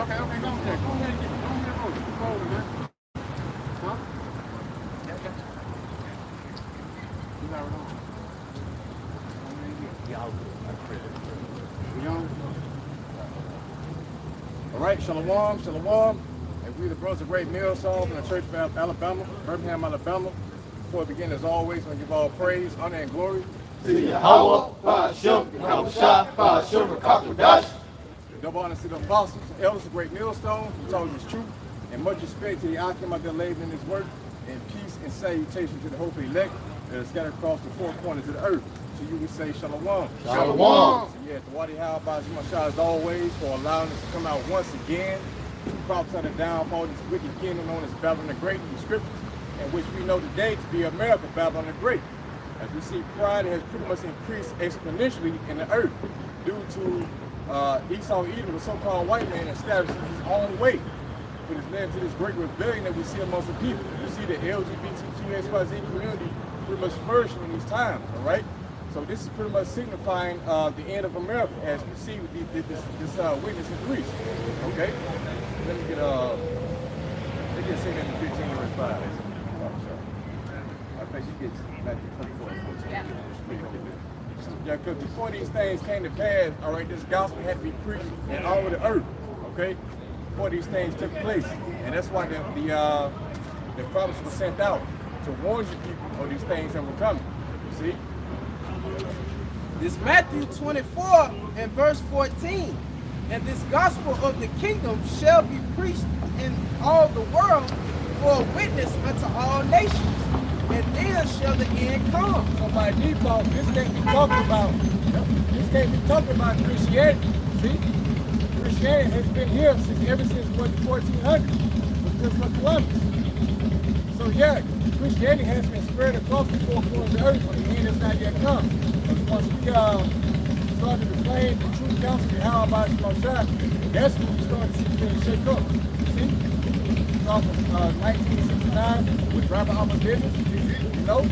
Okay, go ahead and get it. Go ahead and roll it. Keep rolling, man. Huh? Yeah. You got it on. All right, shalom, shalom. And we the brothers of Great Meal Song from the Church of Alabama, Birmingham, Alabama. Before we begin, as always, we give all praise, honor, and glory to Yahawah, bahasham, Rawchaa Qadash, Rawchaa Qadash. Double honor to the apostles, the elders of Great Millstone, who told us truth, and much respect to the Akim of their labor in his work, and peace and salutation to the hopeful elect that are scattered across the four corners of the earth. So you would say shalom. Shalom. So yeah, the Wadi Yahawashi, as always, for allowing us to come out once again to prophesy the downfall of this wicked kingdom known as Babylon the Great in the scriptures, and which we know today to be America, Babylon the Great. As we see, pride has pretty much increased exponentially in the earth due to Esau Edom, the so-called white man, establishing his own way, which has led to this great rebellion that we see amongst the people. You see the LGBTQXYZ community pretty much flourishing in these times, all right? So this is pretty much signifying the end of America as we see this witness increase, okay? Let me get, they get 2 verse 5. I think you get Matthew 24 and 14. Yeah. Yeah, because before these things came to pass, all right, this gospel had to be preached in all of the earth, okay? Before these things took place. And that's why the prophets were sent out to warn you people of these things that were coming, you see? This Matthew 24 and verse 14. And this gospel of the kingdom shall be preached in all the world for a witness unto all nations. And then shall the end come. So by default, this can't be talking about. This can't be talking about Christianity. See, Christianity has been here ever since the 1400s with Christopher Columbus. So yeah, Christianity has been spread across the four corners of the earth, but the end has not yet come. Because once we started to proclaim the true counsel of Yahawashi, that's when we started to see things shake up. See? From 1969 with Rabbi Business, you know,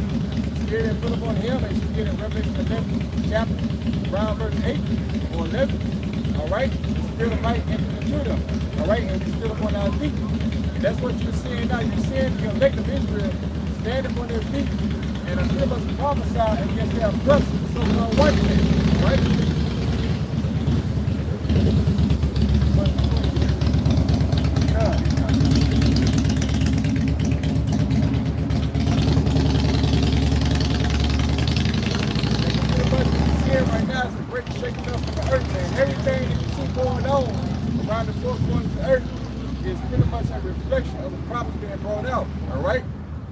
Spirit has put upon him, and you get in Revelation 11 chapter, around verse 8 or 11, all right? The Spirit of light entered into them, all right? And we stood upon our feet. And that's what you're seeing now. You're seeing the elect of Israel stand upon their feet and until us prophesy against their oppressors, the so-called white man, right? Around the four corners of the earth is pretty much a reflection of the prophets being brought out, all right?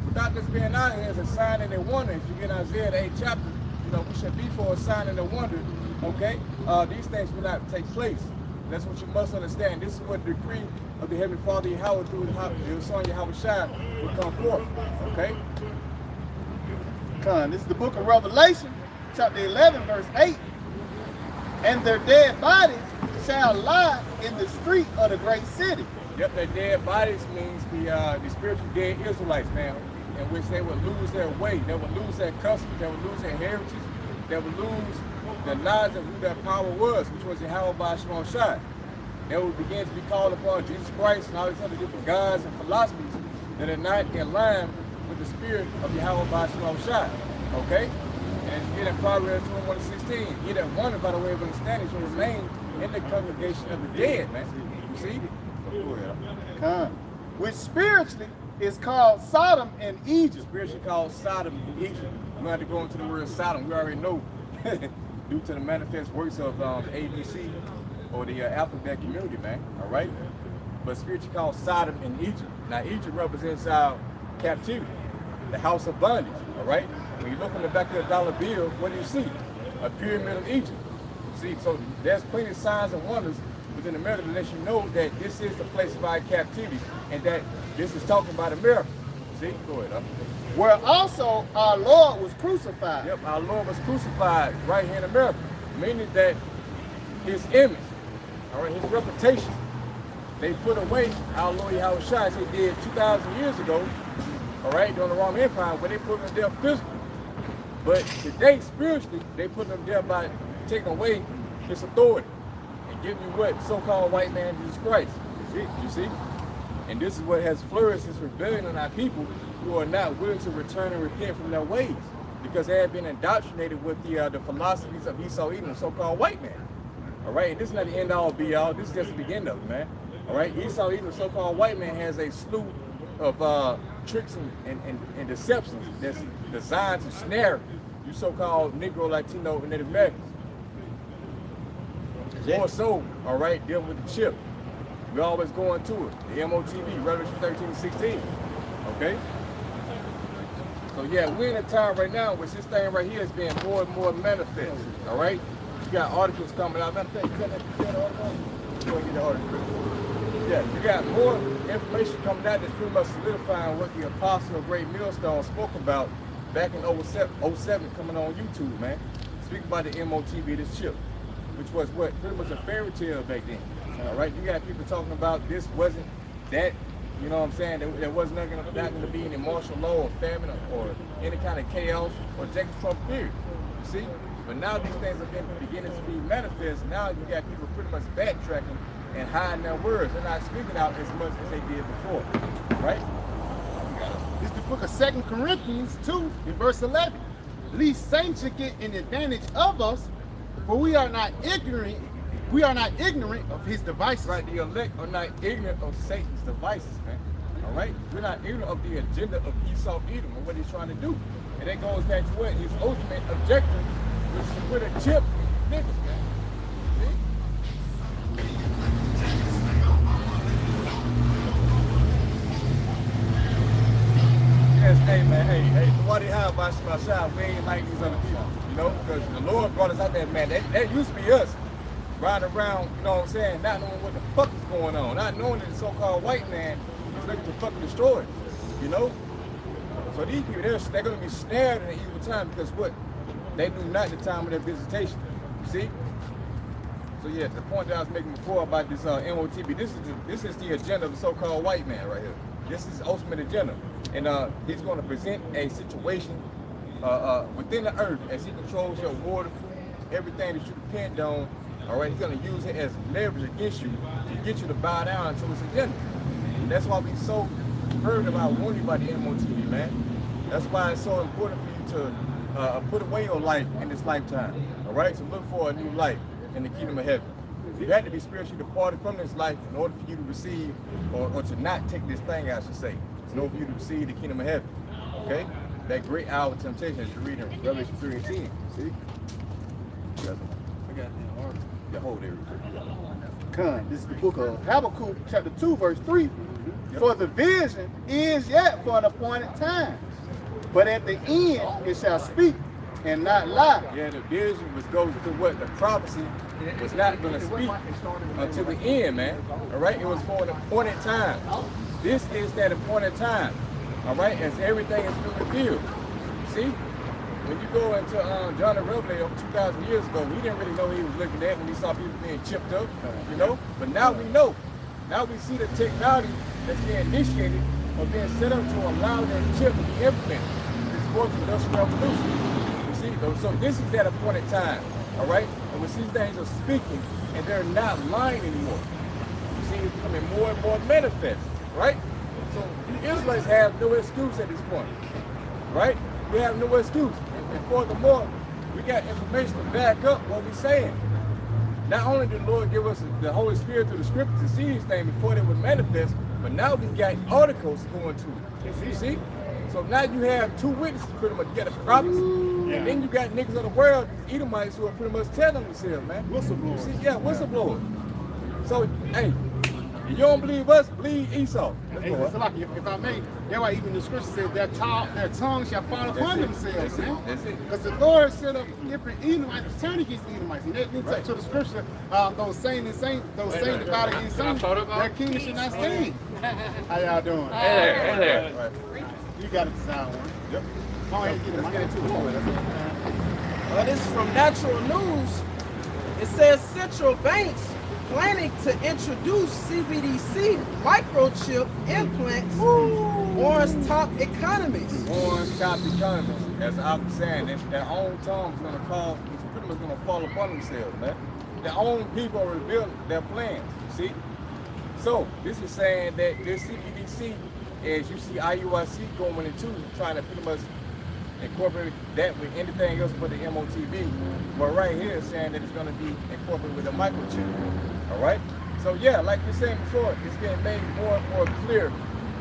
Without this being out here as a sign and a wonder, if you get Isaiah the 8th chapter, you know, we should be for a sign and a wonder, okay? These things will not take place. That's what you must understand. This is what the decree of the Heavenly Father Yahawah through his son Yahawashi will come forth, okay? This is the book of Revelation, chapter 11, verse 8. And their dead bodies shall lie in the street of the great city. Yep, their dead bodies means the spiritual dead Israelites, man, in which they would lose their way, they would lose their customs, they would lose their heritage, they would lose the knowledge of who their power was, which was Yahawah. They would begin to be called upon Jesus Christ and all these other different gods and philosophies that are not in line with the spirit of Yahawah. Okay? And as you get in Proverbs 21:16, he that wanted by the way of understanding shall remain in the congregation of the dead, man. You see? Which spiritually is called Sodom and Egypt. Spiritually called Sodom and Egypt. We don't have to go into the word Sodom. We already know due to the manifest works of the ABC or the alphabet community, man. All right? But spiritually called Sodom and Egypt. Now, Egypt represents our captivity, the house of bondage. All right? When you look on the back of the dollar bill, what do you see? A pyramid of Egypt. See, so there's plenty of signs and wonders within America that lets you know that this is the place of our captivity and that this is talking about America. See, go ahead. Where also our Lord was crucified. Yep, our Lord was crucified right here in America, meaning that his image, all right, his reputation, they put away our Lord Yahawashi as they did 2,000 years ago, all right, during the Roman Empire, where they put him there physically. But today, spiritually, they put him there by taking away his authority and giving you what? So-called white man, Jesus Christ. You see? And this is what has flourished this rebellion on our people who are not willing to return and repent from their ways because they have been indoctrinated with the philosophies of Esau Edom, so-called white man. All right, and this is not the end all be all. This is just the beginning of it, man. All right, Esau Edom, so-called white man, has a slew of tricks and deceptions that's designed to snare you so-called Negro, Latino, and Native Americans. More so, all right, dealing with the chip. We always go into it. The MOTV, Revelation 13:16. Okay? So yeah, we're in a time right now which this thing right here is being more and more manifest. All right? You got articles coming out. Matter of fact, you got the article? Go and get the article. Yeah, you got more information coming out that's pretty much solidifying what the Apostle of Great Millstone spoke about back in 07 coming on YouTube, man. Speak about the MOTV, this chip, which was what pretty much a fairy tale back then. All right, you got people talking about this wasn't that, you know what I'm saying? There was not going to be any martial law or famine or any kind of chaos or Jacob Trump period. You see? But now these things have been beginning to be manifest. Now you got people pretty much backtracking and hiding their words. They're not speaking out as much as they did before. Right? This is the book of 2 Corinthians 2 in verse 11. Least saints should get an advantage of us, for we are not ignorant of his devices. Right, the elect are not ignorant of Satan's devices, man. All right? We're not ignorant of the agenda of Esau Edom and what he's trying to do. And that goes back to what his ultimate objective, which is to put a chip in niggas, man. See? Yes, hey, man, hey, what they have about Yahawashi, we ain't like these other people, you know? Because the Lord brought us out there, man. That used to be us. Riding around, you know what I'm saying, not knowing what the fuck is going on, not knowing that the so-called white man is looking to fucking destroy us, you know? So these people, they're going to be snared in an evil time because what? They knew not the time of their visitation, you see? So yeah, the point that I was making before about this MOTB, this is the agenda of the so-called white man right here. This is the ultimate agenda. And he's going to present a situation within the earth as he controls your water, food, everything that you depend on. All right, he's going to use it as leverage against you to get you to bow down to his agenda. And that's why we're so fervent about warning about the MOTV, man. That's why it's so important for you to put away your life in this lifetime. All right, so look for a new life in the kingdom of heaven. You had to be spiritually departed from this life in order for you to receive, or to not take this thing, I should say, in order for you to receive the kingdom of heaven. Okay, that great hour of temptation that you read in Revelation 3:10. See? I got the article. The whole area. This is the book of Habakkuk, chapter 2, verse 3. For the vision is yet for an appointed time, but at the end it shall speak and not lie. Yeah, the vision which goes to what the prophecy was not going to speak until the end, man. All right, it was for an appointed time. This is that appointed time. All right, as everything is being revealed. See? When you go into John the Revelator over 2,000 years ago, we didn't really know what he was looking at when he saw people being chipped up, you know? But now we know. Now we see the technology that's being initiated or being set up to allow that chip to be implemented. This fourth industrial revolution. You see? So this is that appointed time, all right? And we see things are speaking and they're not lying anymore. You see, it's becoming more and more manifest, right? So the Israelites have no excuse at this point, right? We have no excuse. And furthermore, we got information to back up what we're saying. Not only did the Lord give us the Holy Spirit through the scriptures to see these things before they would manifest, but now we got articles going to it. You see? So now you have two witnesses pretty much. You got the prophets, and then you got niggas of the world, these Edomites who are pretty much telling themselves, man. Whistleblowers. See? Yeah, whistleblowers. So, hey, if you don't believe us, believe Esau. Hey, if I may, that's why even the scripture says their tongue shall fall upon themselves, man. That's it. Because the Lord set up different Edomites to turn against Edomites. And that leads up to the scripture, those saints divided against saints, their kingdom should not stand. How y'all doing? Hey there. Right. You got to design one. Yep. Go ahead and get it. I got it too. This is from Natural News. It says Central Banks planning to introduce CBDC microchip implants warns top economists. Warns top economists. As I'm saying, their own tongue is going to call, it's pretty much going to fall upon themselves, man. Their own people reveal their plans, see? So this is saying that this CBDC, as you see IUIC going into trying to pretty much incorporate that with anything else but the MOTB. But right here is saying that it's going to be incorporated with a microchip. All right. So yeah, like we saying before, it's getting made more and more clear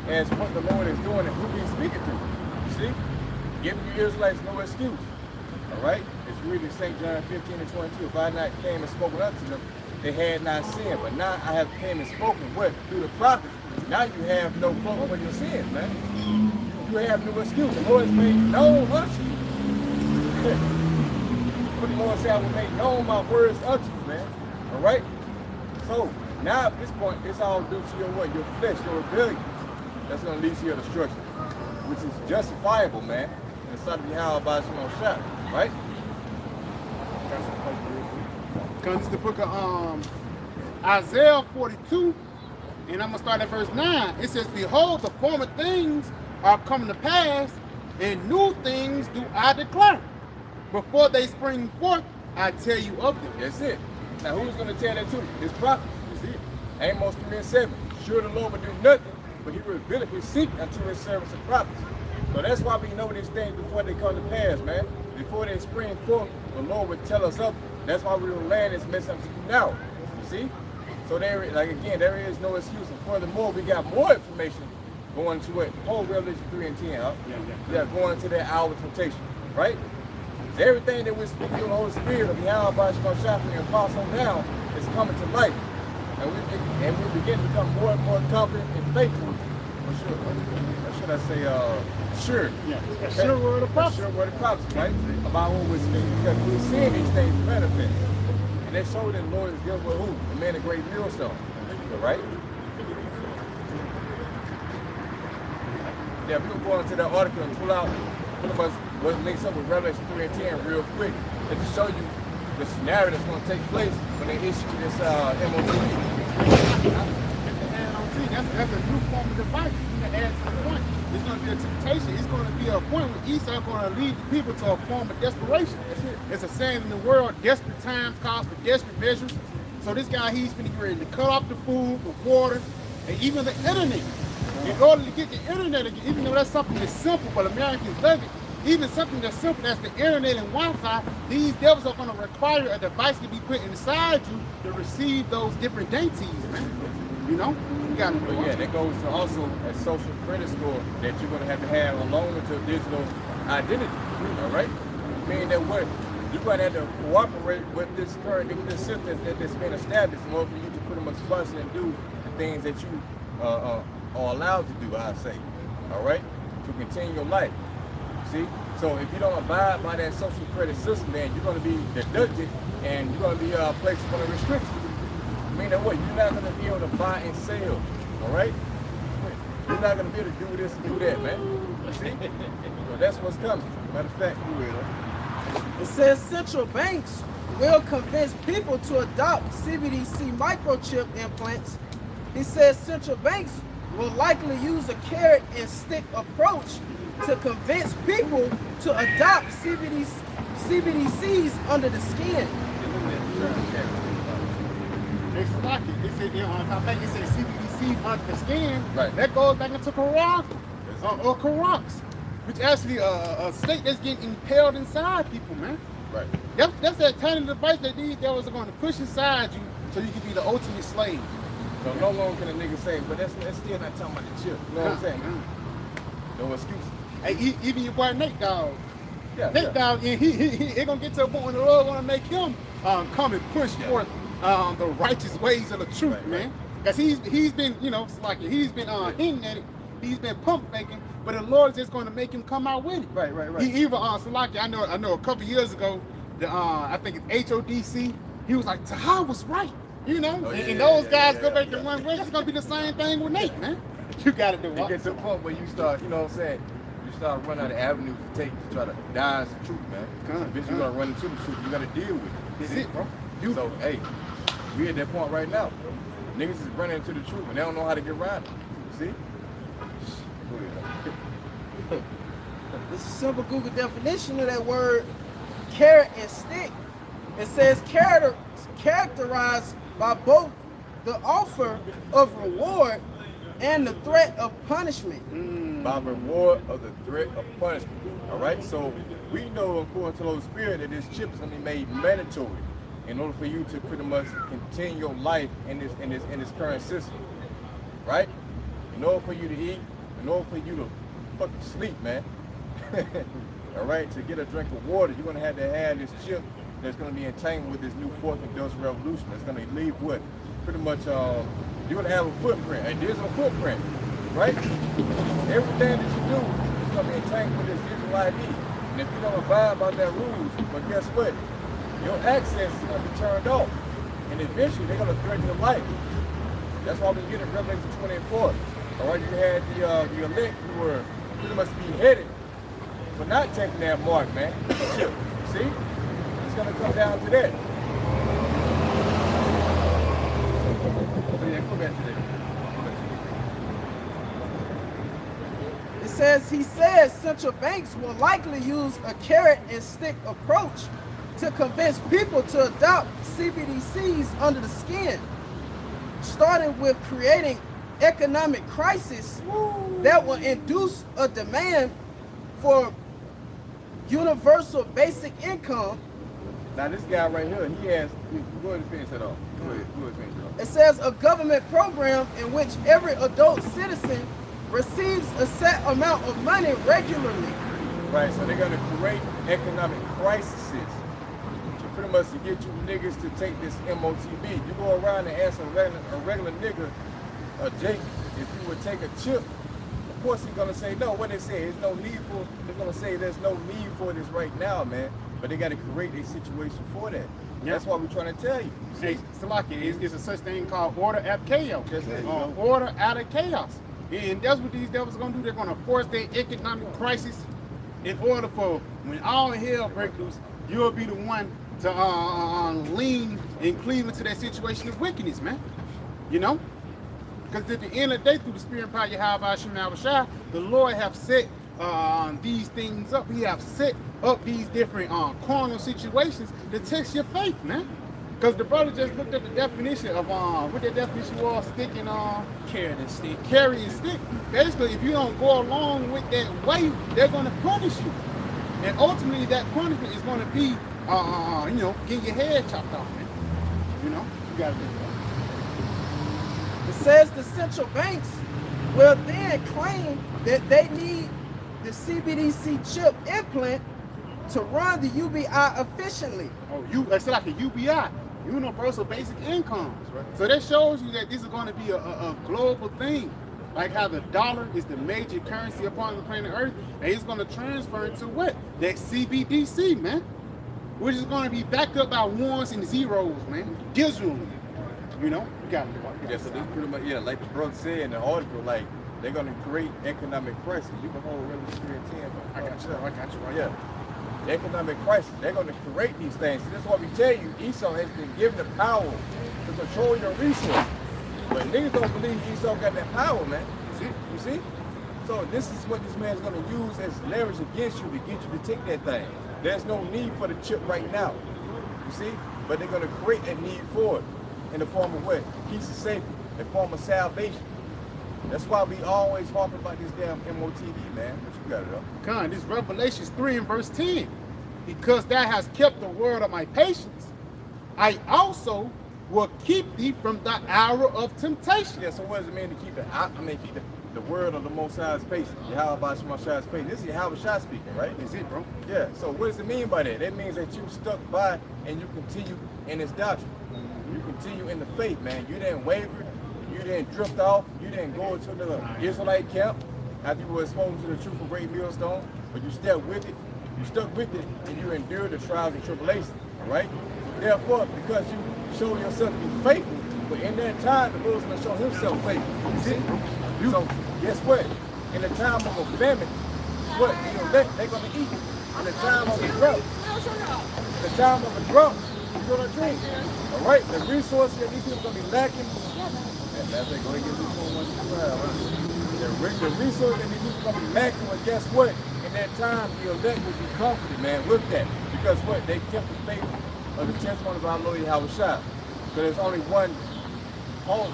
as what the Lord is doing and who He's speaking to. You see, giving you Israelites no excuse. All right. As you read in St. John 15 and 22, if I not came and spoken unto them, they had not sinned, but now I have came and spoken what? Through the prophets. Now you have no cloak for your sins, man. You have no excuse. The Lord has made known unto you. What the Lord said, I will make known my words unto you, man. All right? So now at this point, it's all due to your what? Your flesh, your rebellion. That's going to lead to your destruction, which is justifiable, man. In the sight of Yahawah by Shimon Shah, right? Because it's the book of Isaiah 42, and I'm going to start at verse 9. It says, behold, the former things are coming to pass, and new things do I declare. Before they spring forth, I tell you of them. That's it. Now who's going to tell that to you? His prophet. You see it. Amos 3 and 7. Sure the Lord will do nothing, but he revealeth his secret unto his servants and prophets. So that's why we know these things before they come to pass, man. Before they spring forth, the Lord would tell us of them. That's why we will land this message unto you now. You see? So there, like again, there is no excuse. And furthermore, we got more information going to it. Whole Revelation 3 and 10, huh? Yeah, going to that hour of temptation, right? So everything that we're speaking through the Holy Spirit of Yahawah by Shimon Shah from the apostle now is coming to light. And we begin to become more and more confident and faithful. Or should I say, sure. Yeah, a sure word of prophecy. Sure word of prophecy, right? About what we're speaking, because we're seeing these things manifest. And that showed that the Lord is dealing with who? The man of great millstone, right? Yeah, we can go into that article and pull out pretty much what links up with Revelation 3 and 10 real quick, and to show you the scenario that's going to take place when they issue this MOTB. That's a new form of device. You can add to the point. It's going to be a temptation. It's going to be a point where Esau going to lead the people to a form of desperation. It's a saying in the world, desperate times calls for desperate measures. So this guy, he's going to get ready to cut off the food, the water, and even the internet. In order to get the internet again, even though that's something that's simple, but Americans love it, even something that's simple as the internet and Wi-Fi, these devils are going to require a device to be put inside you to receive those different dainties, man. You know? You got to yeah, that goes to also a social credit score that you're going to have along with your digital identity, all right? Meaning that what? You're going to have to cooperate with this current, with this system that's been established in order for you to pretty much function and do the things that you are allowed to do, I say, all right? To continue your life, see? So if you don't abide by that social credit system, then you're going to be deducted and you're going to be placed under restrictions. Meaning what? You're not going to be able to buy and sell, all right? You're not going to be able to do this and do that, man. See? So that's what's coming. Matter of fact, you will. It says central banks will convince people to adopt CBDC microchip implants. It says central banks will likely use a carrot and stick approach to convince people to adopt CBDCs under the skin. It's like it. They say, I think it says CBDC under the skin. Right. That goes back into Quran or Qurans, which actually a state that's getting impaled inside people, man. Right. That's that tiny device that these devils are going to push inside you so you can be the ultimate slave. So no longer can a nigga say, but that's still not talking about the chip. You know what I'm saying? No excuse. Hey, even your boy Nate Dogg. Yeah, Nate Dogg, he gonna get to a point when the Lord want to make him come and push forth the righteous ways of the truth, right, man. Because he's been, you know, like he's been hinting at it, he's been pump faking, but the Lord is just going to make him come out with it. Right. He even Salaki, I know a couple years ago, I think it's HODC, he was like, Taha was right, you know, and those guys go back to one way. It's gonna be the same thing with Nate, man. You gotta do it. Get to the point where you start, you know what I'm saying? You start running out of avenues to take to try to dodge the truth, man. Eventually you're gonna run into the truth. You gotta deal with it. That's it, bro. So hey, we at that point right now. Niggas is running into the truth and they don't know how to get around it. See? This is a simple Google definition of that word, carrot and stick. It says characterized by both the offer of reward and the threat of punishment. By reward of the threat of punishment. All right, so we know according to the Holy Spirit that this chip is going to be made mandatory in order for you to pretty much continue your life in this current system, right? In order for you to eat, in order for you to fucking sleep, man. All right, to get a drink of water, you're going to have this chip that's going to be entangled with this new fourth industrial revolution. That's going to leave what? Pretty much, you're going to have a footprint. And there's a footprint, right? Everything that you do is going to be entangled with this digital ID. And if you don't abide by that rules, but guess what? Your access is going to be turned off. And eventually, they're going to threaten your life. That's why we get in Revelation 24. All right, you had the elect who were pretty much beheaded for not taking that mark, man. See? It's going to come down to that. Go back to that. It says, he says central banks will likely use a carrot and stick approach to convince people to adopt CBDCs under the skin, starting with creating economic crisis that will induce a demand for universal basic income. Now this guy right here, he has, go ahead and finish that off. Go ahead finish it off. It says a government program in which every adult citizen receives a set amount of money regularly. Right, so they're going to create economic crises to pretty much to get you niggas to take this MOTB. You go around and ask a regular nigga, Jake, if you would take a chip, of course he's going to say no. What they say, there's no need for, they're going to say there's no need for this right now, man. But they got to create a situation for that. Yeah. That's what we're trying to tell you. Hey, Salaki, it's a such thing called order out of chaos. Order out of chaos. And that's what these devils are going to do. They're going to force their economic crisis in order for when all hell breaks loose, you'll be the one to lean and cleave into that situation of wickedness, man. You know? Because at the end of the day, through the spirit and power of Yahawashi, the Lord have set these things up. He have set up these different carnal situations to test your faith, man. Because the brother just looked at the definition of what that definition was, stick and Carry and stick. Carry and stick. Basically, if you don't go along with that way, they're going to punish you. And ultimately, that punishment is going to be, you know, getting your head chopped off, man. You know, you got to do that. It says the central banks will then claim that they need the CBDC chip implant to run the UBI efficiently. Oh, it's like a UBI, universal basic incomes, right? So that shows you that this is going to be a global thing. Like how the dollar is the major currency upon the planet Earth, and it's going to transfer into what? That CBDC, man. Which is going to be backed up by ones and zeros, man. Digitally. You know? You got it. Yeah, so this pretty much, yeah, like the brother said in the article, like, they're going to create economic crisis. You can hold Revelation 10. I got you right. Yeah. The economic crisis. They're going to create these things. So this is what we tell you. Esau has been given the power to control your resources. But niggas don't believe Esau got that power, man. You see? So this is what this man's going to use as leverage against you to get you to take that thing. There's no need for the chip right now. You see? But they're going to create a need for it in the form of what? Peace and safety, in the form of salvation. That's why we always talk about this damn MOTV, man. But you got it up. Con, this Revelations 3 and verse 10. Because thou hast kept the word of my patience, I also will keep thee from the hour of temptation. Yeah, so what does it mean to keep keep the word of the Most High's patience? Yahawashi patience. This is Yahawashi speaking, right? Is it, bro? Yeah, so what does it mean by that? That means that you stuck by and you continue in this doctrine. You continue in the faith, man. You didn't waver. You didn't drift off. You didn't go into the Israelite camp after you were exposed to the truth of great millstone, but you stuck with it. You stuck with it, and you endured the trials and tribulations, right? Therefore, because you show yourself to be faithful, but in that time, the Lord's going to show himself faithful. You see? So, guess what? In the time of a famine, what? They're going to eat. In the time of a drought, the time of a drought, you're going to drink. All right? The resources that these people are going to be lacking. That's they going to get this the resources that these people are going to be lacking, well, guess what? In that time, the elect will be comforted, man, with that. Because what? They kept the faith of the testimony of our Lord Yahawashi. So there's only one Paul,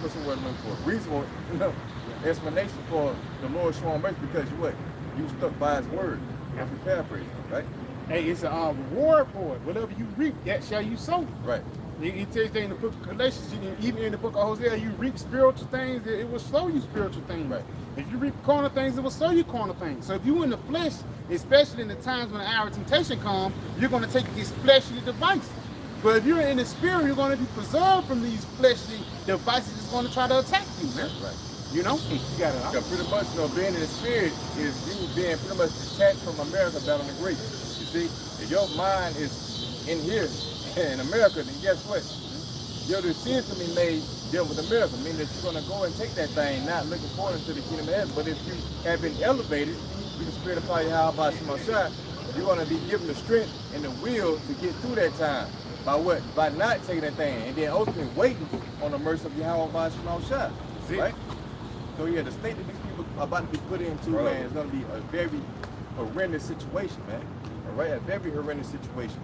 what's the word I'm looking for? Reasonable, explanation for the Lord showing mercy because you stuck by His word. That's a paraphrase, right? Hey, it's a reward for it. Whatever you reap, that shall you sow. Right. It tells you in the book of Galatians, even in the book of Hosea, you reap spiritual things, it will sow you spiritual things. Right. If you reap carnal things, it will sow you carnal things. So if you in the flesh, especially in the times when the hour of temptation comes, you're going to take these fleshly devices. But if you're in the spirit, you're going to be preserved from these fleshly devices that's going to try to attack you, man. Right. You know? You got it. Yeah, pretty much, being in the spirit is you being pretty much detached from America Babylon the Great. You see, if your mind is in here, in America, then guess what? Your decisions will be made dealing with America, meaning that you're going to go and take that thing, not looking forward into the kingdom of heaven. But if you have been elevated through the spirit of Yahawashi, you're going to be given the strength and the will to get through that time. By what? By not taking that thing, and then ultimately waiting on the mercy of Yahawashi. Right? So yeah, the state that these people are about to be put into, man, is going to be a very horrendous situation, man. All right, a very horrendous situation.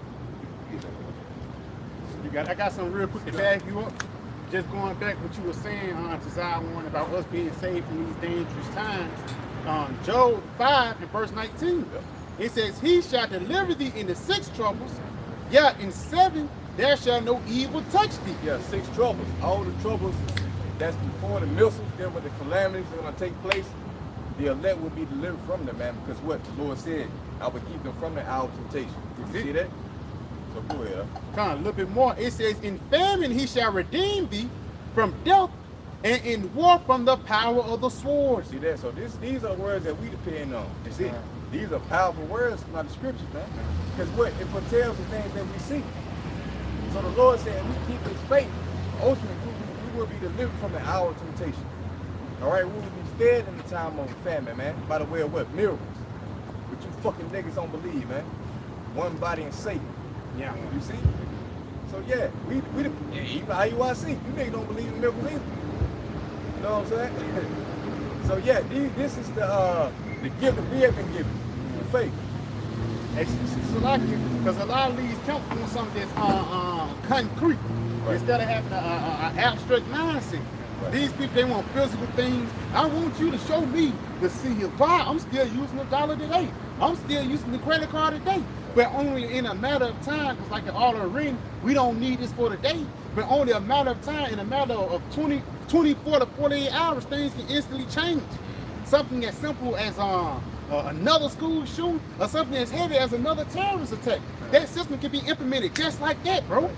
I got something real quick to back you up. Just going back what you were saying to Zion about us being saved from these dangerous times. Job 5 and verse 19. It says, He shall deliver thee in the 6 troubles, yet in 7 there shall no evil touch thee. Yeah, 6 troubles. All the troubles that's before the missiles, then with the calamities that are going to take place, the elect will be delivered from them, man, because what the Lord said, I will keep them from the hour of temptation. You see that? So go ahead. Kind of a little bit more. It says, In famine he shall redeem thee from death, and in war from the power of the sword. See that? So these are words that we depend on. You see? These are powerful words from the scriptures, man. Because what? It foretells the things that we see. So the Lord said, if we keep His faith, ultimately we will be delivered from the hour of temptation. All right? We will be fed in the time of famine, man. By the way of what? Miracles. But you fucking niggas don't believe, man. One body and Satan. Yeah. You see? So yeah, we even Yahawashi, you niggas don't believe in miracles either. You know what I'm saying? So yeah, this is the gift that we have been given. The faith. Because a lot of these come from something that's concrete. Right. Instead of having an abstract mindset. Right. These people, they want physical things. I want you to show me the see of why I'm still using $1 today. I'm still using the credit card today. But only in a matter of time, because like in all the ring, we don't need this for today. But only a matter of time, in a matter of 24 to 48 hours, things can instantly change. Something as simple as another school shooting, or something as heavy as another terrorist attack. That system can be implemented just like that, bro.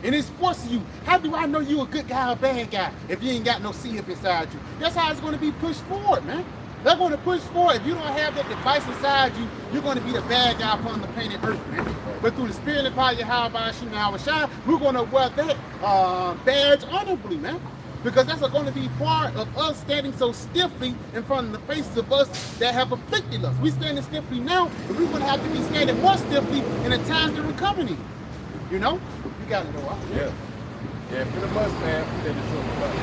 And it's forcing you. How do I know you a good guy or bad guy if you ain't got no C up inside you? That's how it's going to be pushed forward, man. They're going to push forward. If you don't have that device inside you, you're going to be the bad guy upon the planet Earth, man. But through the spirit and power of Yahawashi, we're going to wear that badge honorably, man. Because that's going to be part of us standing so stiffly in front of the faces of us that have afflicted us. We're standing stiffly now, and we're going to have to be standing more stiffly in the times that we're coming in. You know? You got it, though. Yeah. Yeah, pretty much, man. We did the truth about it.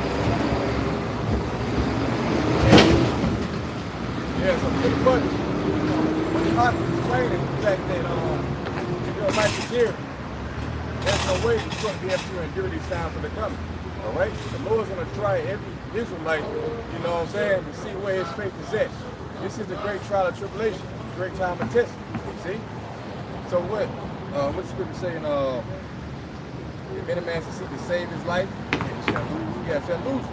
Yeah, so pretty much, when the Bible is explaining the fact that if your life is here, there's no way you're going to be able to endure these times when they're coming. All right? The Lord's going to try every Israelite, you know what I'm saying, to see where his faith is at. This is the great trial of tribulation, great time of testing. See? So what's the scripture saying? If any man shall seek to save his life, he shall lose it.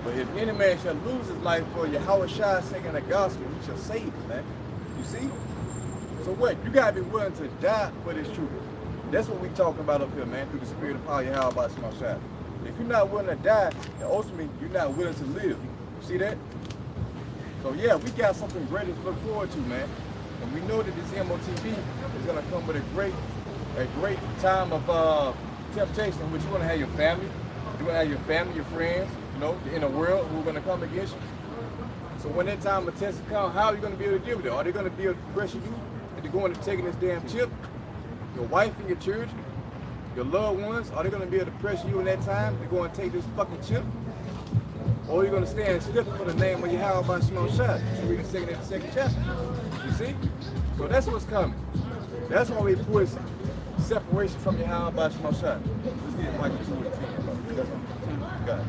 But if any man shall lose his life for Yahawashi sake and the gospel, he shall save it, man. You see? So what? You gotta be willing to die for this truth. That's what we talking about up here, man, through the spirit of power Yahawashi. If you're not willing to die, then ultimately you're not willing to live. You see that? So yeah, we got something great to look forward to, man. And we know that this MOTV is gonna come with a great time of temptation in which you're gonna have your family, your friends, you know, in the world who are going to come against you. So when that time of testing comes, how are you going to be able to deal with it? Are they going to be able to pressure you into going and taking this damn chip? Your wife and your children, your loved ones, are they going to be able to pressure you in that time to go and take this fucking chip? Or are you going to stand still for the name of Yahawashi? So we can take it in the second chapter. You see? So that's what's coming. That's why we push separation from Yahawah by Shemashah. Let's get Micah 2:10. Got it.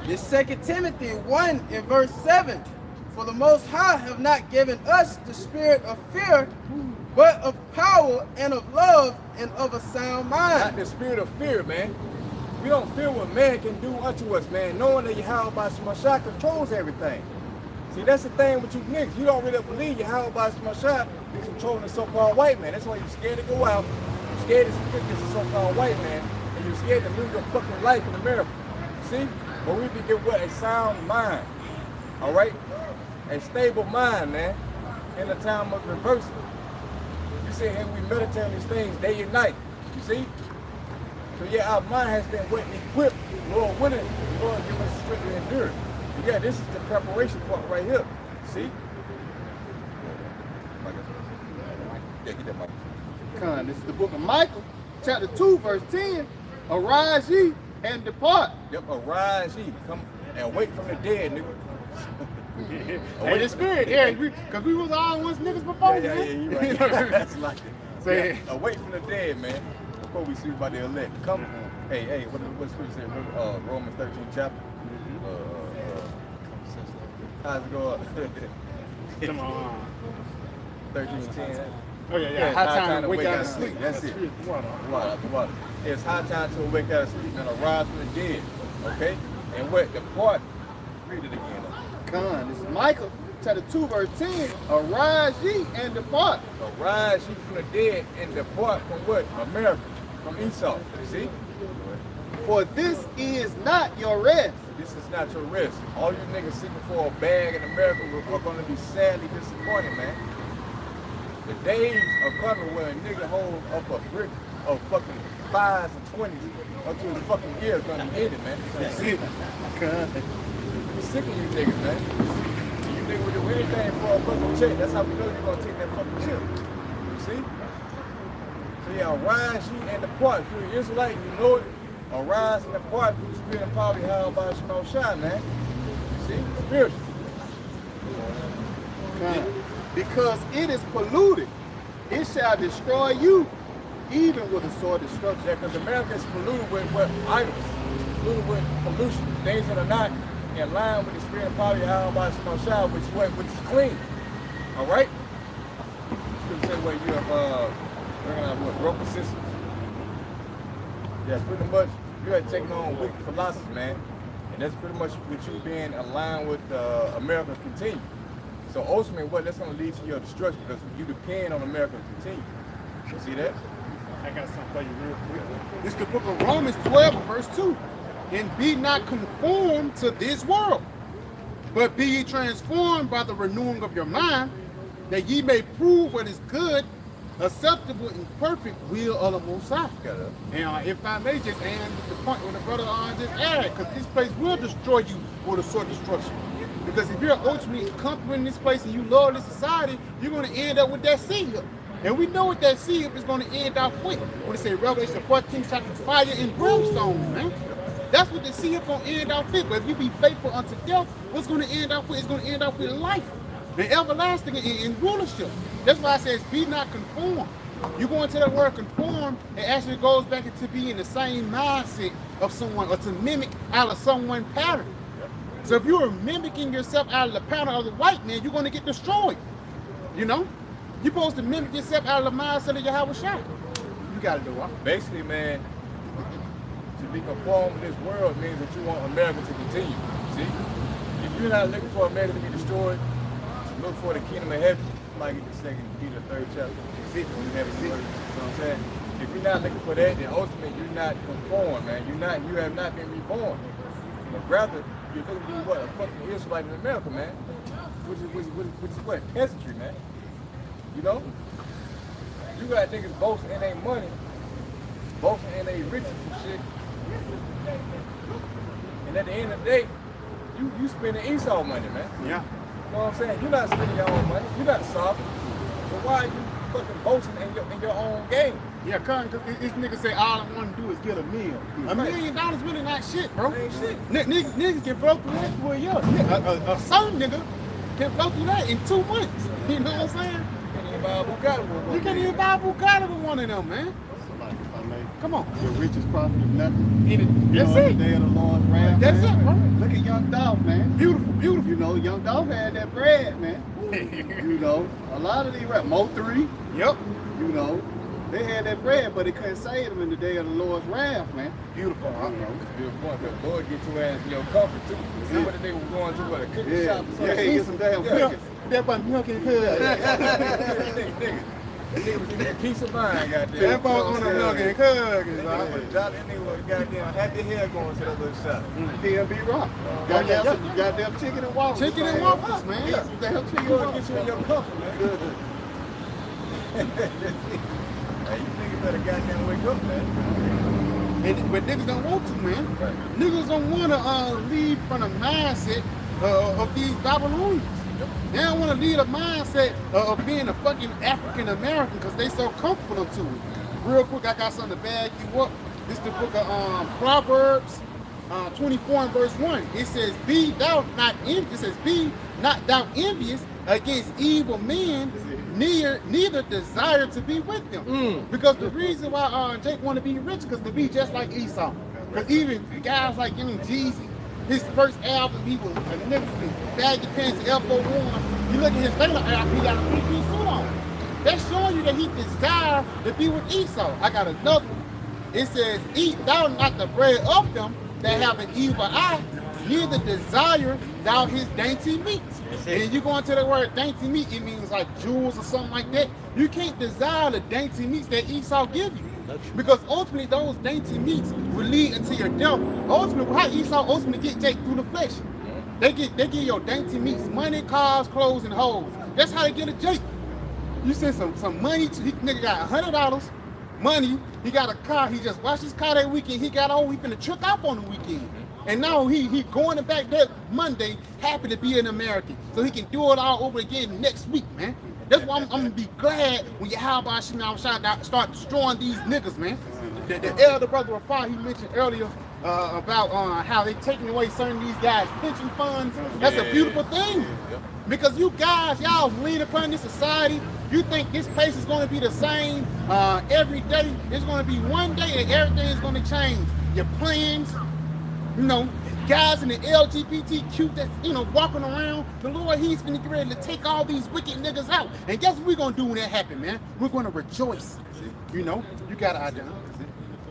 This 2 Timothy 1 and verse 7. For the Most High have not given us the spirit of fear, but of power and of love and of a sound mind. Not the spirit of fear, man. We don't fear what man can do unto us, man. Knowing that Yahawah by Shemashah controls everything. See, that's the thing with you niggas. You don't really believe Yahawah by Shemashah is controlling the so-called white man. That's why you're scared to go out. You're scared to speak as a so-called white man. And you're scared to live your fucking life in America. See? But we be get what? A sound mind. Alright? A stable mind, man. In the time of reversal. You see here we meditate on these things day and night. You see? So yeah, our mind has been wet and equipped. Lord willing, Lord give us strength to endure. But yeah, this is the preparation part right here. See? Yeah, get that mic. Con, this is the book of Micah, chapter 2, verse 10. Arise ye and depart. Yep, arise ye. Come and wake from the dead, nigga. Hey, the spirit, yeah, because we was all once niggas before, Yeah, man. you right. That's like it. Say, Yeah, awake from the dead, man. Before we see about the elect. Come. Hey, what's scripture say? Romans 13 chapter. How's it go up? Come on. 13:10. Oh, yeah. High time to wake out of of sleep. That's it. Water. Water. It's high time to awake out of sleep and arise from the dead. Okay? And what? Depart. Read it again. Con, this is Micah, chapter 2, verse 10. Arise ye and depart. Arise ye from the dead and depart from what? America. From Esau. See? For this is not your rest. This is not your rest. All you niggas seeking for a bag in America are going to be sadly disappointed, man. The days are coming where a nigga hold up a brick of fucking 5s and 20s until his fucking year is going to be ended, man. That's it. I'm sick of you niggas, man. You niggas will do anything for a fucking check. That's how we know you're going to take that fucking chip. You see? So yeah, arise ye and depart. If you're an Israelite, you know it. Arise and depart through the spirit and power of Yahawah by Shemashah, man. You see? Spiritual. Because it is polluted, it shall destroy you, even with a sword destruction. Yeah, because America is polluted with what? Idols. It's polluted with pollution. Things that are not in line with the spirit and power of Yahawah by Shemashah, which is clean. Alright? Scripture say where you have bringing out what? Broken systems. Yeah, pretty much you have taken on wicked philosophy, man. And that's pretty much what you being aligned with America continue. So ultimately, what that's going to lead to your destruction because you depend on America to continue. You see that? I got something for you real quick. It's the book of Romans 12, verse 2. And be not conformed to this world, but be ye transformed by the renewing of your mind, that ye may prove what is good, acceptable, and perfect will of the Most High. And if I may just add the point where the brother just added, because this place will destroy you with a sword destruction. Because if you're ultimately comfortable in this place and you love this society, you're going to end up with that seal. And we know what that seal is going to end up with. When it say Revelation 14, chapter fire and brimstone, man. That's what the seal is going to end up with. But if you be faithful unto death, what's going to end up with? It's going to end up with life and everlasting and rulership. That's why I says be not conformed. You go into that word conform, it actually goes back into being the same mindset of someone or to mimic out of someone's pattern. So if you're mimicking yourself out of the pattern of the white man, you're going to get destroyed. You know? You're supposed to mimic yourself out of the mindset of Yahawashi. You got to do it. Basically, man, to be conformed with this world means that you want America to continue. See? If you're not looking for America to be destroyed, to look for the kingdom of heaven, like in the 2 Peter 3rd chapter. See? When you have a see, you know what I'm saying? If you're not looking for that, then ultimately you're not conformed, man. You have not been reborn. But rather, you're going to be what? A fucking Israelite in America, man. Which is what? Peasantry, man. You know? You got niggas boasting in their money, boasting in their riches and shit. And at the end of the day, you spending Esau money, man. Yeah. You know what I'm saying? You're not spending your own money. You're not sovereign. So why are you fucking boasting in your own game? Yeah, because this nigga say all I want to do is get a meal. $1 million really not shit, bro. Ain't shit. Niggas can blow through that for a year. A certain nigga can blow through that in 2 months. You know what I'm saying? You can't even buy a Bugatti with one. You can't even buy a Bugatti with one of them, man. if I may. Come on. The richest prophet of nothing. That's The it. day of the Lord's wrath. That's man. it, bro. Look at Young Dolph, man. Beautiful, beautiful. You know, Young Dolph had that bread, man. You know, a lot of these rap, Mo 3, Yep. you know, they had that bread, but it couldn't save them in the day of the Lord's wrath, man. Beautiful. That's a good point, because the Lord get your ass in your comfort too. Remember that they were going to what, a cookie shop or something? Get some damn cookies. That but milk and cuz. Nigga was in that peace of mind, goddamn. That boy on the milk and cuz. That nigga was goddamn had the hair going to that little shop. P&B Rock. Goddamn chicken and waffles. Chicken and waffles, man. Yeah, some damn chicken and Lord waffles. get you in your comfort, man. Hey, you niggas better goddamn wake up, man. But niggas don't want to, man. Right. Niggas don't want to leave from the mindset of these Babylonians. They don't want to leave the mindset of being a fucking African American because they so comfortable to it. Real quick, I got something to bag you up. This is the book of Proverbs 24 and verse 1. It says, "Be thou not envious." It says, "Be not thou envious against evil men, neither desire to be with them." Because the reason why Jake want to be rich, because to be just like Esau. Because even guys like Young Jeezy, his first album, he was a nigga with baggy pants, elbow one. You look at his later album, he got a 3-piece suit on. That's showing you that he desire to be with Esau. I got another one. It says, "Eat thou not the bread of them that have an evil eye, neither desire thou his dainty meats." And you go into the word dainty meat, it means like jewels or something like that. You can't desire the dainty meats that Esau give you. Because ultimately those dainty meats will lead into your death. Ultimately, how Esau ultimately get Jake through the flesh. They give your dainty meats, money, cars, clothes, and hoes. That's how they get a Jake. You send some money to, nigga got $100, money, he got a car, he just washed his car that weekend, he finna trick out on the weekend. And now he going back that Monday, happy to be an American. So he can do it all over again next week, man. That's why I'm gonna be glad when Yahawashi start destroying these niggas, man. The elder brother of fire he mentioned earlier about how they taking away certain of these guys' pension funds. That's a beautiful thing. Because you guys, y'all lean upon this society. You think this place is gonna be the same every day. It's gonna be one day and everything is gonna change. Your plans, you know, guys in the LGBTQ that's, you know, walking around, the Lord, he's finna get ready to take all these wicked niggas out. And guess what we're gonna do when that happen, man? We're gonna rejoice. You know, you gotta identify.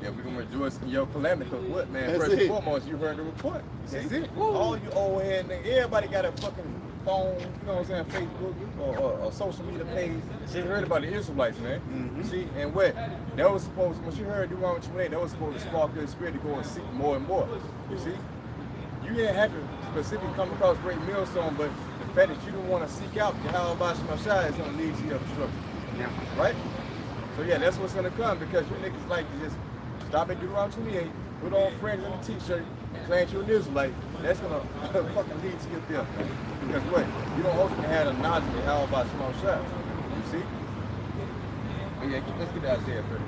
Yeah, we're gonna rejoice in your calamity, because what, man? That's First it. and foremost, you heard the report. That's it. All you old head niggas, everybody got a fucking phone, you know what I'm saying, Facebook or social media page. You heard about the Israelites, man. See, and what? That was supposed, what you heard, Deuteronomy 28, that was supposed to spark your spirit to go and seek more and more. You see? You didn't have to specifically come across great millstone, but the fact that you don't want to seek out the Yahawashi is going to lead to your destruction. Yeah. Right? So yeah, that's what's going to come, because you niggas like to just stop at Deuteronomy 28, put on friends in a t-shirt, and claim you're an Israelite. That's going to fucking lead to your death, man. Because what? You don't ultimately have a knowledge of Yahawashi. You see? But yeah, let's get to Isaiah 30.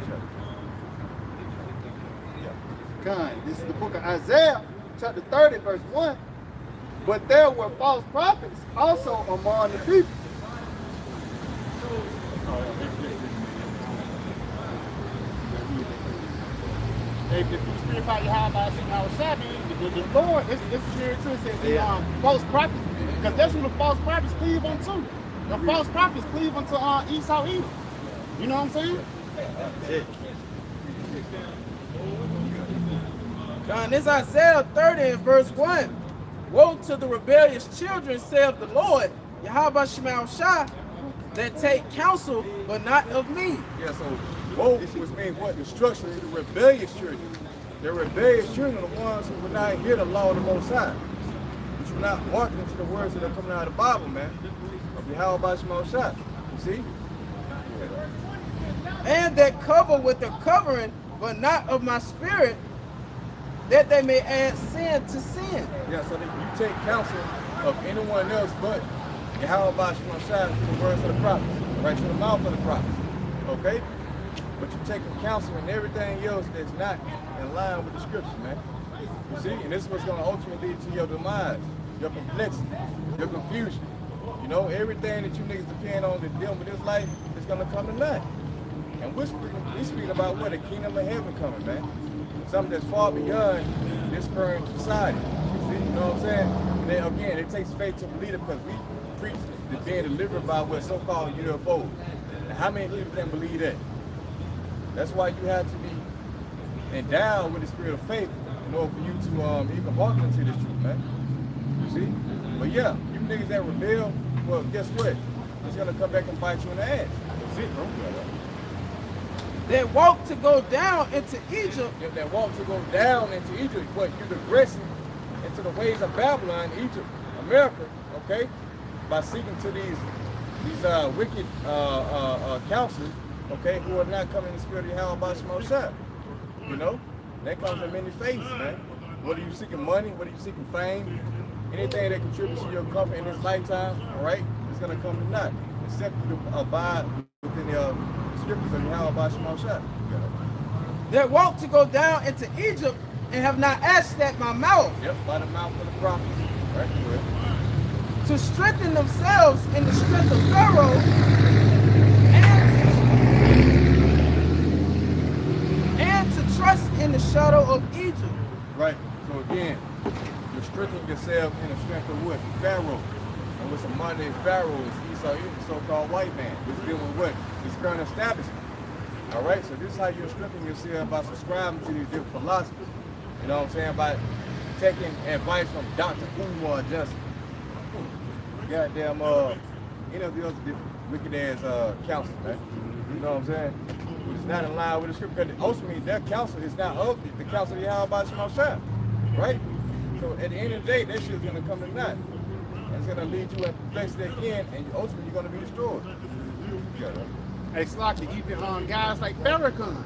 God, this is the book of Isaiah, chapter 30, verse 1. But there were false prophets also among the people. If you speak about Yahawashi, the Lord, this is here too, it says false prophets, because that's who the false prophets cleave unto. The false prophets cleave unto Esau Edom. You know what I'm saying? John, this Isaiah 30 and verse 1. Woe to the rebellious children, saith the Lord, Yahawashi, that take counsel, but not of me. Yeah, so woe was mean what? Destruction to the rebellious children. The rebellious children are the ones who will not hear the law of the Most High. But you're not walking into the words that are coming out of the Bible, man. Of Yahawashi. You see? And that cover with the covering, but not of my spirit, that they may add sin to sin. Yeah, so that you take counsel of anyone else but Yahawashi through the words of the prophets, right to the mouth of the prophets. Okay? But you take counsel and everything else that's not in line with the scripture, man. You see? And this is what's going to ultimately lead to your demise, your perplexity, your confusion. You know, everything that you niggas depend on to deal with this life is going to come to naught. And we speak about what? The kingdom of heaven coming, man. Something that's far beyond this current society. You know what I'm saying? And then, again, it takes faith to believe it because we preach the being delivered by what so-called UFOs. And how many people can believe that? That's why you have to be endowed with the spirit of faith in order for you to even hearken to this truth, man. You see? But yeah, you niggas that rebel, well, guess what? It's gonna come back and bite you in the ass. That's it, bro. That walk to go down into Egypt. That walk to go down into Egypt, but you're digressing into the ways of Babylon, Egypt, America, okay? By seeking to these wicked counselors, okay, who are not coming in the spirit of Yahawashi. You know? That comes in many phases, man. Whether you're seeking money, whether you're seeking fame, anything that contributes to your comfort in this lifetime, all right, it's going to come to naught. Except you to abide within the scriptures of Yahawashi. That walk to go down into Egypt and have not asked at my mouth. Yep, by the mouth of the prophets. Right, good. To strengthen themselves in the strength of Pharaoh and to trust in the shadow of Egypt. Right. So again, you're strengthening yourself in the strength of what? Pharaoh. And what's the modern day Pharaoh is Esau, the so-called white man. Who's dealing with what? This current establishment. All right. So this is how you're strengthening yourself by subscribing to these different philosophies. You know what I'm saying? By taking advice from Dr. Umar Johnson. Goddamn, any of the other different wicked ass counsels, man. You know what I'm saying? Which is not in line with the scripture. Because ultimately, their counsel is not of the counsel of Yahawashi, right? So at the end of the day, that shit's gonna come to naught. And it's gonna lead you in perplexity again, and ultimately you're gonna be destroyed. Hey, Slocky, even guys like Farrakhan,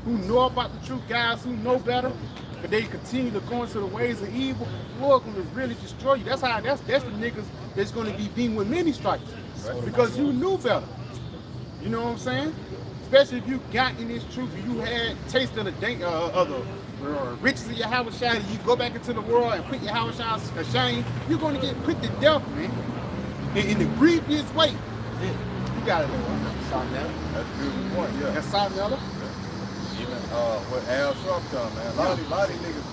who know about the truth, guys who know better, but they continue to go into the ways of evil, the Lord gonna really destroy you. That's the niggas that's gonna be beaten with many stripes. Right. Because you knew better. You know what I'm saying? Especially if you got in this truth and you had tasted the riches of Yahawashi, you go back into the world and put Yahawashi to shame, you're gonna get put to death, man. In the grievious way. You got it, man. That's a good point, yeah. That's Salmonella. Even what Al Sharp told, man. A lot of these niggas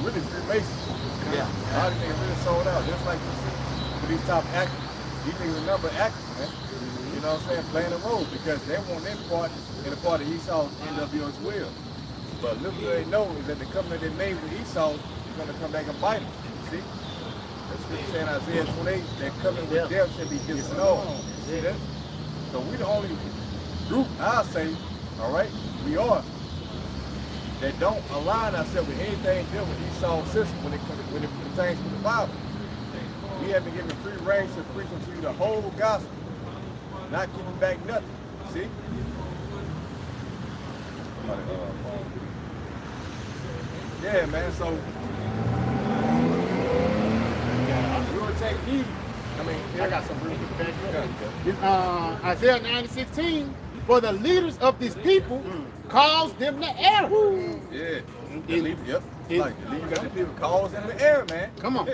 really Freemasons. Yeah. A lot of these niggas really sold out. Just like you see with these top actors. These niggas are number actors, man. You know what I'm saying? Playing a role because they want their part in the part of Esau's NWO as well. But little do they know is that the covenant they made with Esau is going to come back and bite them. See? That's what he's saying in Isaiah 28. That covenant with them should be disannulled. See that? So we the only group, I say, all right, we are, that don't align ourselves with anything dealing with Esau's system when it pertains to the Bible. We have been given free reign to preach to you the whole gospel, not keeping back nothing. See? Yeah, man, so we will take heed. I mean, I got some real good back. Isaiah 9:16, for the leaders of this people cause them to err. Yeah. Yep. Like the leaders of the people cause them to err, man. Come on.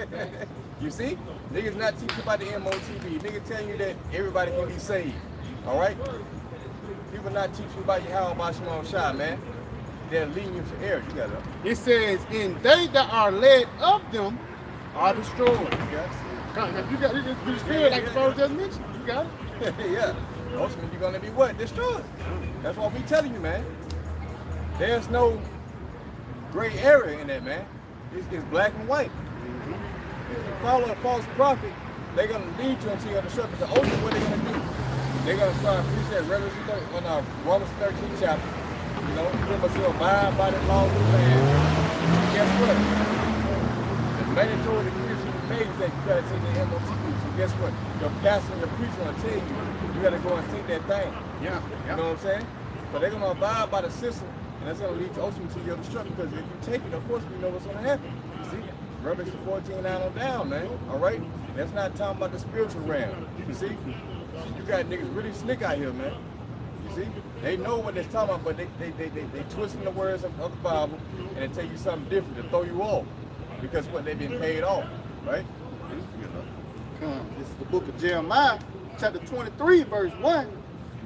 You see? Niggas not teaching about the MOTV. Niggas telling you that everybody can be saved. All right? People not teaching you about Yahawashi, man. They're leading you to error. You got it. It says, and they that are led of them are destroyed. You got it. You got the spirit like the Lord just mentioned. You got it. Yeah. Ultimately, you're gonna be what? Destroyed. That's what we telling you, man. There's no gray area in that, man. It's black and white. If you follow a false prophet, they're gonna lead you into your destruction. Because ultimately, what they're gonna do? They're gonna start preaching that Romans 13 chapter. You know, pretty much you'll abide by the laws of the land. Guess what? The mandatory decrees you made is that you gotta take the MOTV. So guess what? Your pastor and your preacher gonna tell you, you gotta go and take that thing. Yeah. You know what I'm saying? So they're gonna abide by the system, and that's gonna lead to ultimately to your destruction. Because if you take it, of course we know what's gonna happen. You see? Revelation 14:9 on down, man. All right? That's not talking about the spiritual realm. You see? You got niggas really slick out here, man. You see? They know what they're talking about, but they twisting the words of the Bible and they tell you something different to throw you off. Because what they've been paid off, right? This is the book of Jeremiah, chapter 23, verse 1.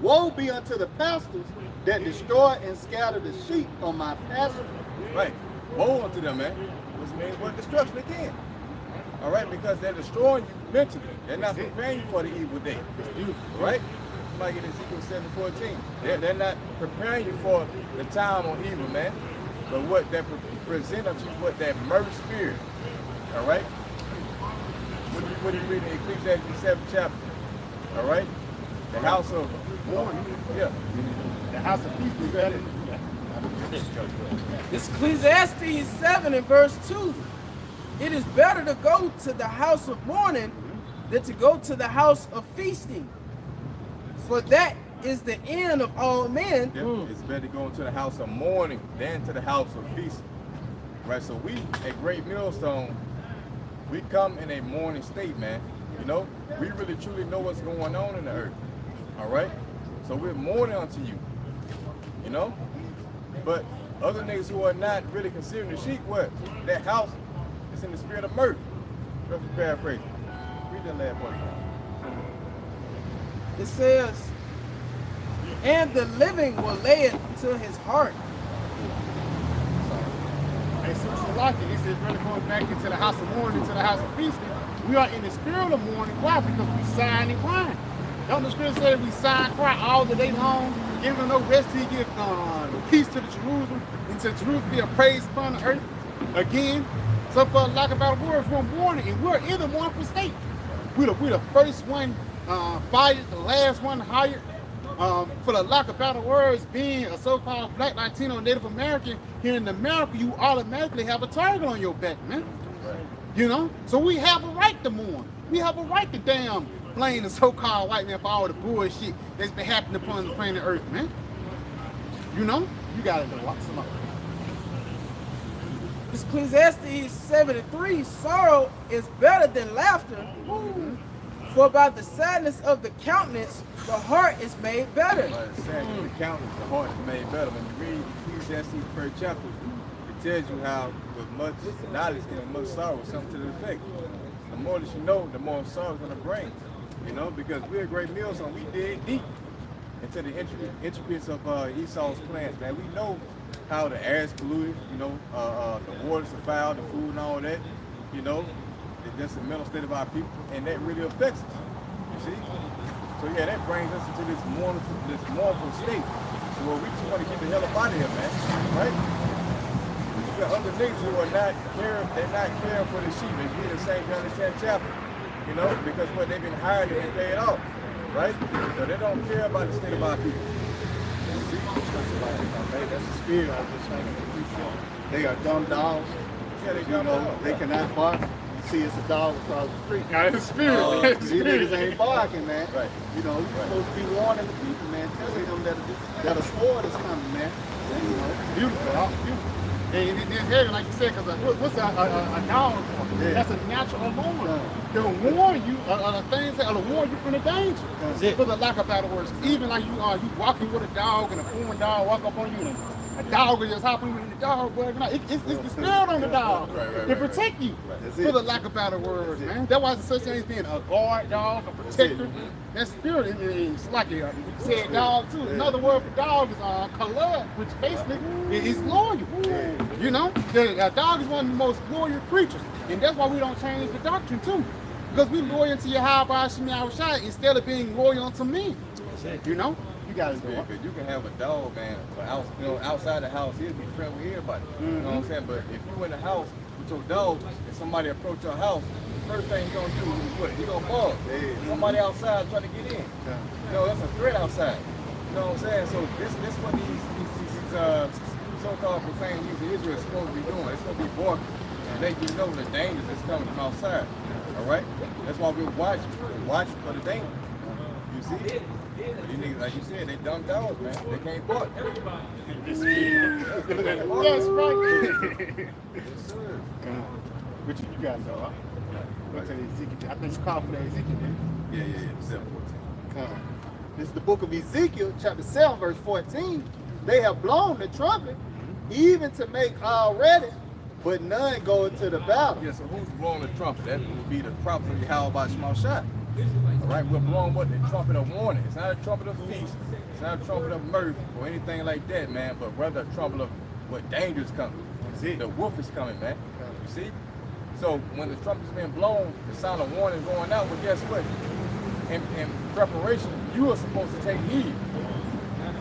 Woe be unto the pastors that destroy and scatter the sheep on my pasture. Right. Woe unto them, man. Which means what? Destruction again. All right, because they're destroying you mentally. They're not preparing you for the evil day. It's beautiful, right? Like in Ezekiel 7:14. They're not preparing you for the time on evil, man. But what they present unto you, what that murder spirit. All right? What do you read in Ecclesiastes 7th chapter? All right? The house of mourning. Yeah. The house of peace is better. This Ecclesiastes 7 and verse 2. It is better to go to the house of mourning than to go to the house of feasting. For that is the end of all men. Yep. It's better to go into the house of mourning than to the house of feasting. Right? So we, at Great Millstone, we come in a mourning state, man. You know, we really truly know what's going on in the earth. All right? So we're mourning unto you. You know? But other niggas who are not really considering the sheep, what? That house is in the spirit of murder. Let's paraphrase. Read that last part again. It says, and the living will lay it to his heart. And so this is really going back into the house of mourning, to the house of feasting. We are in the spirit of mourning. Why? Because we sigh and cry. Don't the scripture say we sigh and cry all the day long, giving no rest till you give peace to the Jerusalem, and to Jerusalem be a praise upon the earth again. So for lack of better words, we're mourning, and we're in the mournful state. We're the first one fired, the last one hired. For the lack of better words, being a so-called Black, Latino, Native American here in America, you automatically have a target on your back, man. Right. You know? So we have a right to mourn. We have a right to damn blame the so-called white man for all the bullshit that's been happening upon the planet Earth, man. You know? You gotta know what's up. This Ecclesiastes 7 and 3, sorrow is better than laughter. For by the sadness of the countenance, the heart is made better. By the sadness of the countenance, the heart is made better. When you read Ecclesiastes 1st chapter, it tells you how with much knowledge and much sorrow, something to the effect. The more that you know, the more sorrow it's going to bring. You know, because we're a Great Millstone, we dig deep into the intricacies of Esau's plans, man. We know how the air is polluted, you know, the waters are foul, the food and all that, you know. It's just the mental state of our people, and that really affects us, you see? So yeah, that brings us into this mournful state, where we just want to get the hell up out of here, man, right? You got other niggas who are not caring, they're not caring for the sheep. It's read the St. John the 10th chapter, you know, because what they've been hired and paid off, right? So they don't care about the state of our people. That's the spirit of this thing. They are dumb dogs. Yeah, they You dumb know, dogs. they cannot bark. You see it's a dog across the street. Now, it's spirit. These niggas ain't barking, man. Right. You know, you're supposed to be warning the people, man, telling them that a sword is coming, man. You know, Beautiful, beautiful. And it's heavy, like you said, because what's a dog for? Yeah. That's a natural alarm. Yeah. To warn you of things that will warn you from the danger. That's it. For the lack of better words, even like you walking with a dog and a foreign dog walk up on you and a dog will just hop on you and the dog, it's the spirit on the dog to protect you. That's For it. the lack of better words, man. That's why it's such thing as being a guard dog, a protector. That spirit is like a said dog too. Another word for dog is kalud, which basically is loyal. You know, a dog is one of the most loyal creatures, and that's why we don't change the doctrine too, because we loyal to Yahawah, bahasham, Yahawashi instead of being loyal to men. You know, you gotta do it. Because you can have a dog, man, but outside the house, he'll be friendly with everybody. You know what I'm saying? But if you in the house with your dog and somebody approach your house, the first thing he's gonna do is what? He's gonna bark. Somebody outside trying to get in. You know, that's a threat outside. You know what I'm saying? So this what these so-called profane youth of Israel is supposed to be doing. They're supposed to be barking and let you know the dangers that's coming from outside. All right? That's why we're watching for the danger. You see? But these niggas, like you said, they dumb dogs, man. They can't bark. That's right. Yes, sir. Which you guys know, huh? What's that Ezekiel? I think you called for that Ezekiel, man. Yeah. 7:14. This is the book of Ezekiel, chapter 7, verse 14. They have blown the trumpet, even to make all ready, but none go into the battle. Yeah, so who's blowing the trumpet? That would be the prophets of Yahawah by Shema Shai. All right? We're blowing what the trumpet of warning. It's not a trumpet of peace. It's not a trumpet of mirth or anything like that, man, but rather a trumpet of what danger is coming. See, the wolf is coming, man. You see? So when the trumpet is being blown, the sound of warning is going out, well, guess what? In preparation, you are supposed to take heed.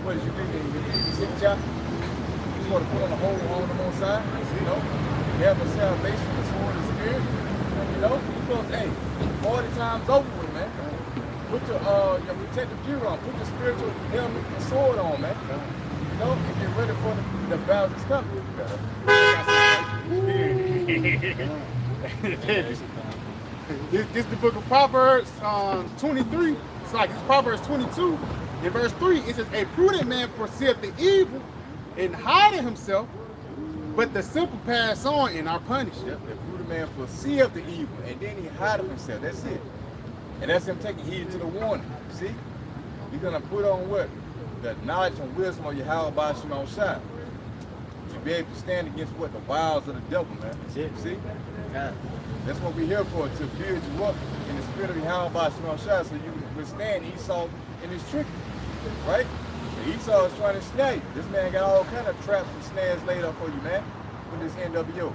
What did you think in the 6th chapter? You're supposed to put on the whole armor on the most side, you know? You have the salvation, the sword of the spirit, you know? You're supposed to, hey, 40 times over with, man. Put your protective gear on, put your spiritual helmet and sword on, man. You know, and get ready for the battle that's coming. This is the book of Proverbs 23. It's like it's Proverbs 22. In verse 3, it says, a prudent man foreseeth the evil and hideth himself, but the simple pass on and are punished. Yep, the prudent man foreseeth the evil, and then he hideth himself. That's it. And that's him taking heed to the warning. See? You're going to put on what? The knowledge and wisdom of Yahawashi to be able to stand against what? The wiles of the devil, man. That's it. See? Yeah. That's what we're here for, to build you up in the spirit of Yahawashi so you can withstand Esau and his trick. Right? And Esau is trying to snare you. This man got all kind of traps and snares laid up for you, man, with this NWO.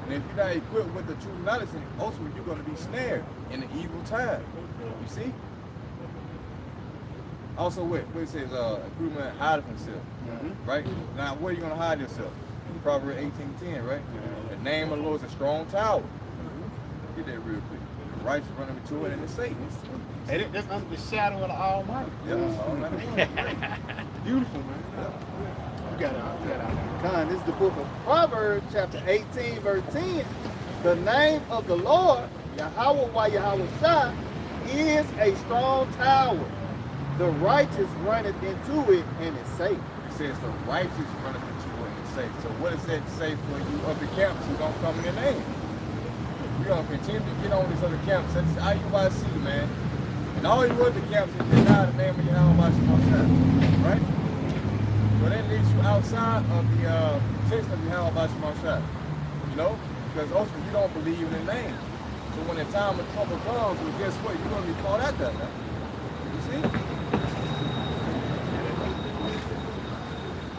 And if you're not equipped with the true knowledge, then ultimately you're going to be snared in the evil time. You see? Also, what it says, improvement hide himself. Right? Now, where are you going to hide yourself? Proverbs 18:10, right? The name of the Lord is a strong tower. Get that real quick. The righteous run into it and it's safe. And that's under the shadow of the Almighty. Yep, that's all that is. Beautiful, man. You got it. Con, this is the book of Proverbs, chapter 18, verse 10. The name of the Lord, Yahawashi, is a strong tower. The righteous runneth into it and is safe. It says the righteous runneth into it and is safe. So what does that say for you of the camps who don't come in your name? We're going to continue to get on these other camps. That's IUIC, man. And all you other camps is deny the name of Yahawashi, right? So that leaves you outside of the text of Yahawashi, you know? Because ultimately you don't believe in the name. So when the time of trouble comes, well, guess what? You're going to be caught out there, man. You see?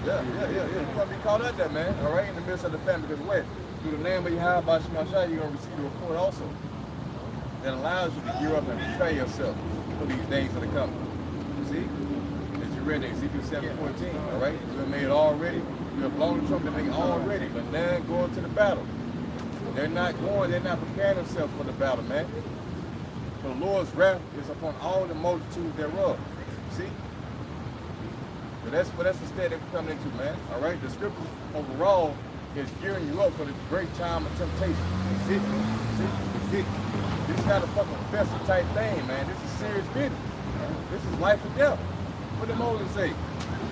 Yeah. You're going to be caught out there, man. All right? In the midst of the family. Because what? Through the name of Yahawashi, you're going to receive a report also that allows you to gear up and prepare yourself for these days that are coming. You see? As you read in Ezekiel 7:14, all right? It's been made already. We have blown the trumpet to make it already, but now going to the battle. They're not preparing themselves for the battle, man. For the Lord's wrath is upon all the multitude thereof. See? But that's the state that we're coming into, man. All right? The scripture overall is gearing you up for the great time of temptation. See? This is not a fucking festive type thing, man. This is serious business. This is life or death. What did Moses say?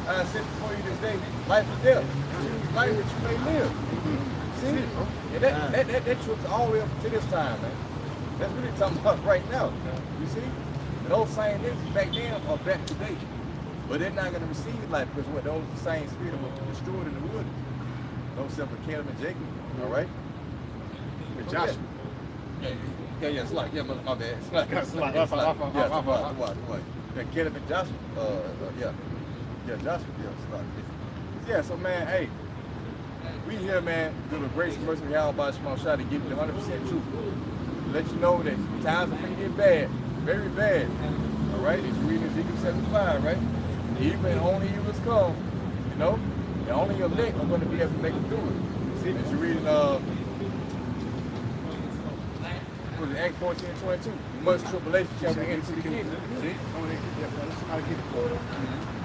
I said before you this day, life or death. Choose life that you may live. See? And that trips all the way up to this time, man. That's what they're talking about right now. You see? And those same niggas back then are back today. But they're not going to receive life because what those same spirit were destroyed in the woods. Those except for Caleb and Jacob. All right? And Joshua. Yeah, it's like, my bad. It's like, yeah, Caleb and Joshua. Joshua, yeah, so man, hey, we here, man, through the grace and mercy of Yahawashi to give you the 100% truth. Let you know that times are going to get bad, very bad. All right, as you read Ezekiel 75, right? Evil and only evils come, you know, and only your elect are going to be able to make it through it. See, as you read in Acts 14:22, much tribulation shall be into the kingdom. See?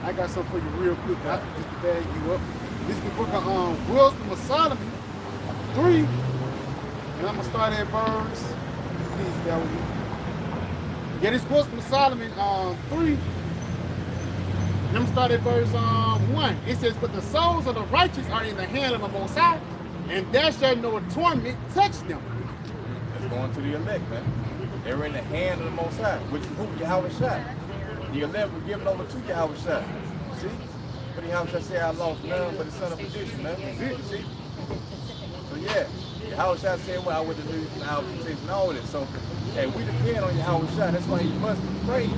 I got something for you real quick. I can just bag you up. This is the book of Wisdom of Solomon 3. And I'm going to start at verse. Please bear with me. Yeah, this Wisdom of Solomon 3. And I'm going to start at verse 1. It says, but the souls of the righteous are in the hand of the Most High, and there shall no torment touch them. That's going to the elect, man. They're in the hand of the Most High, which is who? Yahawashi. The elect were given over to Yahawashi. See? But Yahawashi said, I lost none but the son of perdition, man. See? So yeah, Yahawashi said, well, I would have lived from our protection and all this. So, hey, we depend on Yahawashi. That's why he must be praised.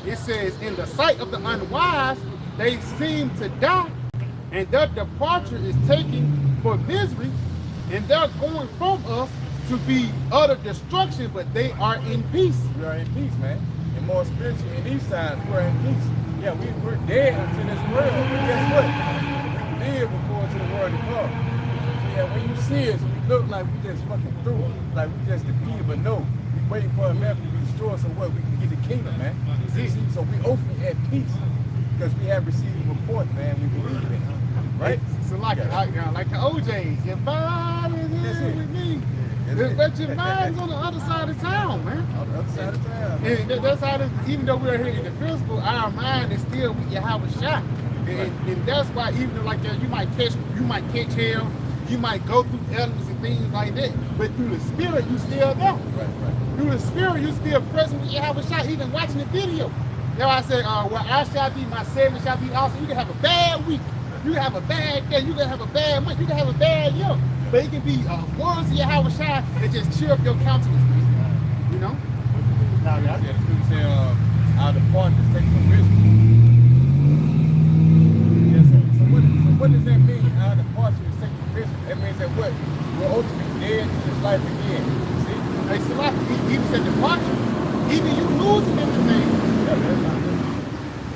It says, in the sight of the unwise, they seem to die, and their departure is taken for misery, and they're going from us to be utter destruction, but they are in peace. We are in peace, man. And more spiritually, in these times, we're in peace. Yeah, we're dead unto this world, but guess what? We live according to the word of God. So yeah, when you see us, we look like we just fucking through it, like we just defeated, but no, we waiting for America to be destroyed so what? We can get the kingdom, man. See? So we openly at peace because we have received a report, man. We believe in it, right? So like the OJs, your body is here with me. But your mind's on the other side of town, man. On the other side of town. And that's how this, even though we're here in the physical, our mind is still with Yahawashi. And that's why even though like that, you might catch hell, you might go through elements and things like that, but through the spirit, you still there. Right. Through the spirit, you still present with Yahawashi, even watching the video. Now I said, well, I shall be, my Savior shall be awesome. You can have a bad week. You can have a bad day. You can have a bad month. You can have a bad year. But it can be words of Yahawashi that just cheer up your countenance, man. You know? Now, yeah, the scripture say, our department is taken from risk. Yes, sir. So what does that mean? Our department is taken from risk. That means that what? We're ultimately dead to this life again. See? Hey, so like, even said departure, even you losing everything.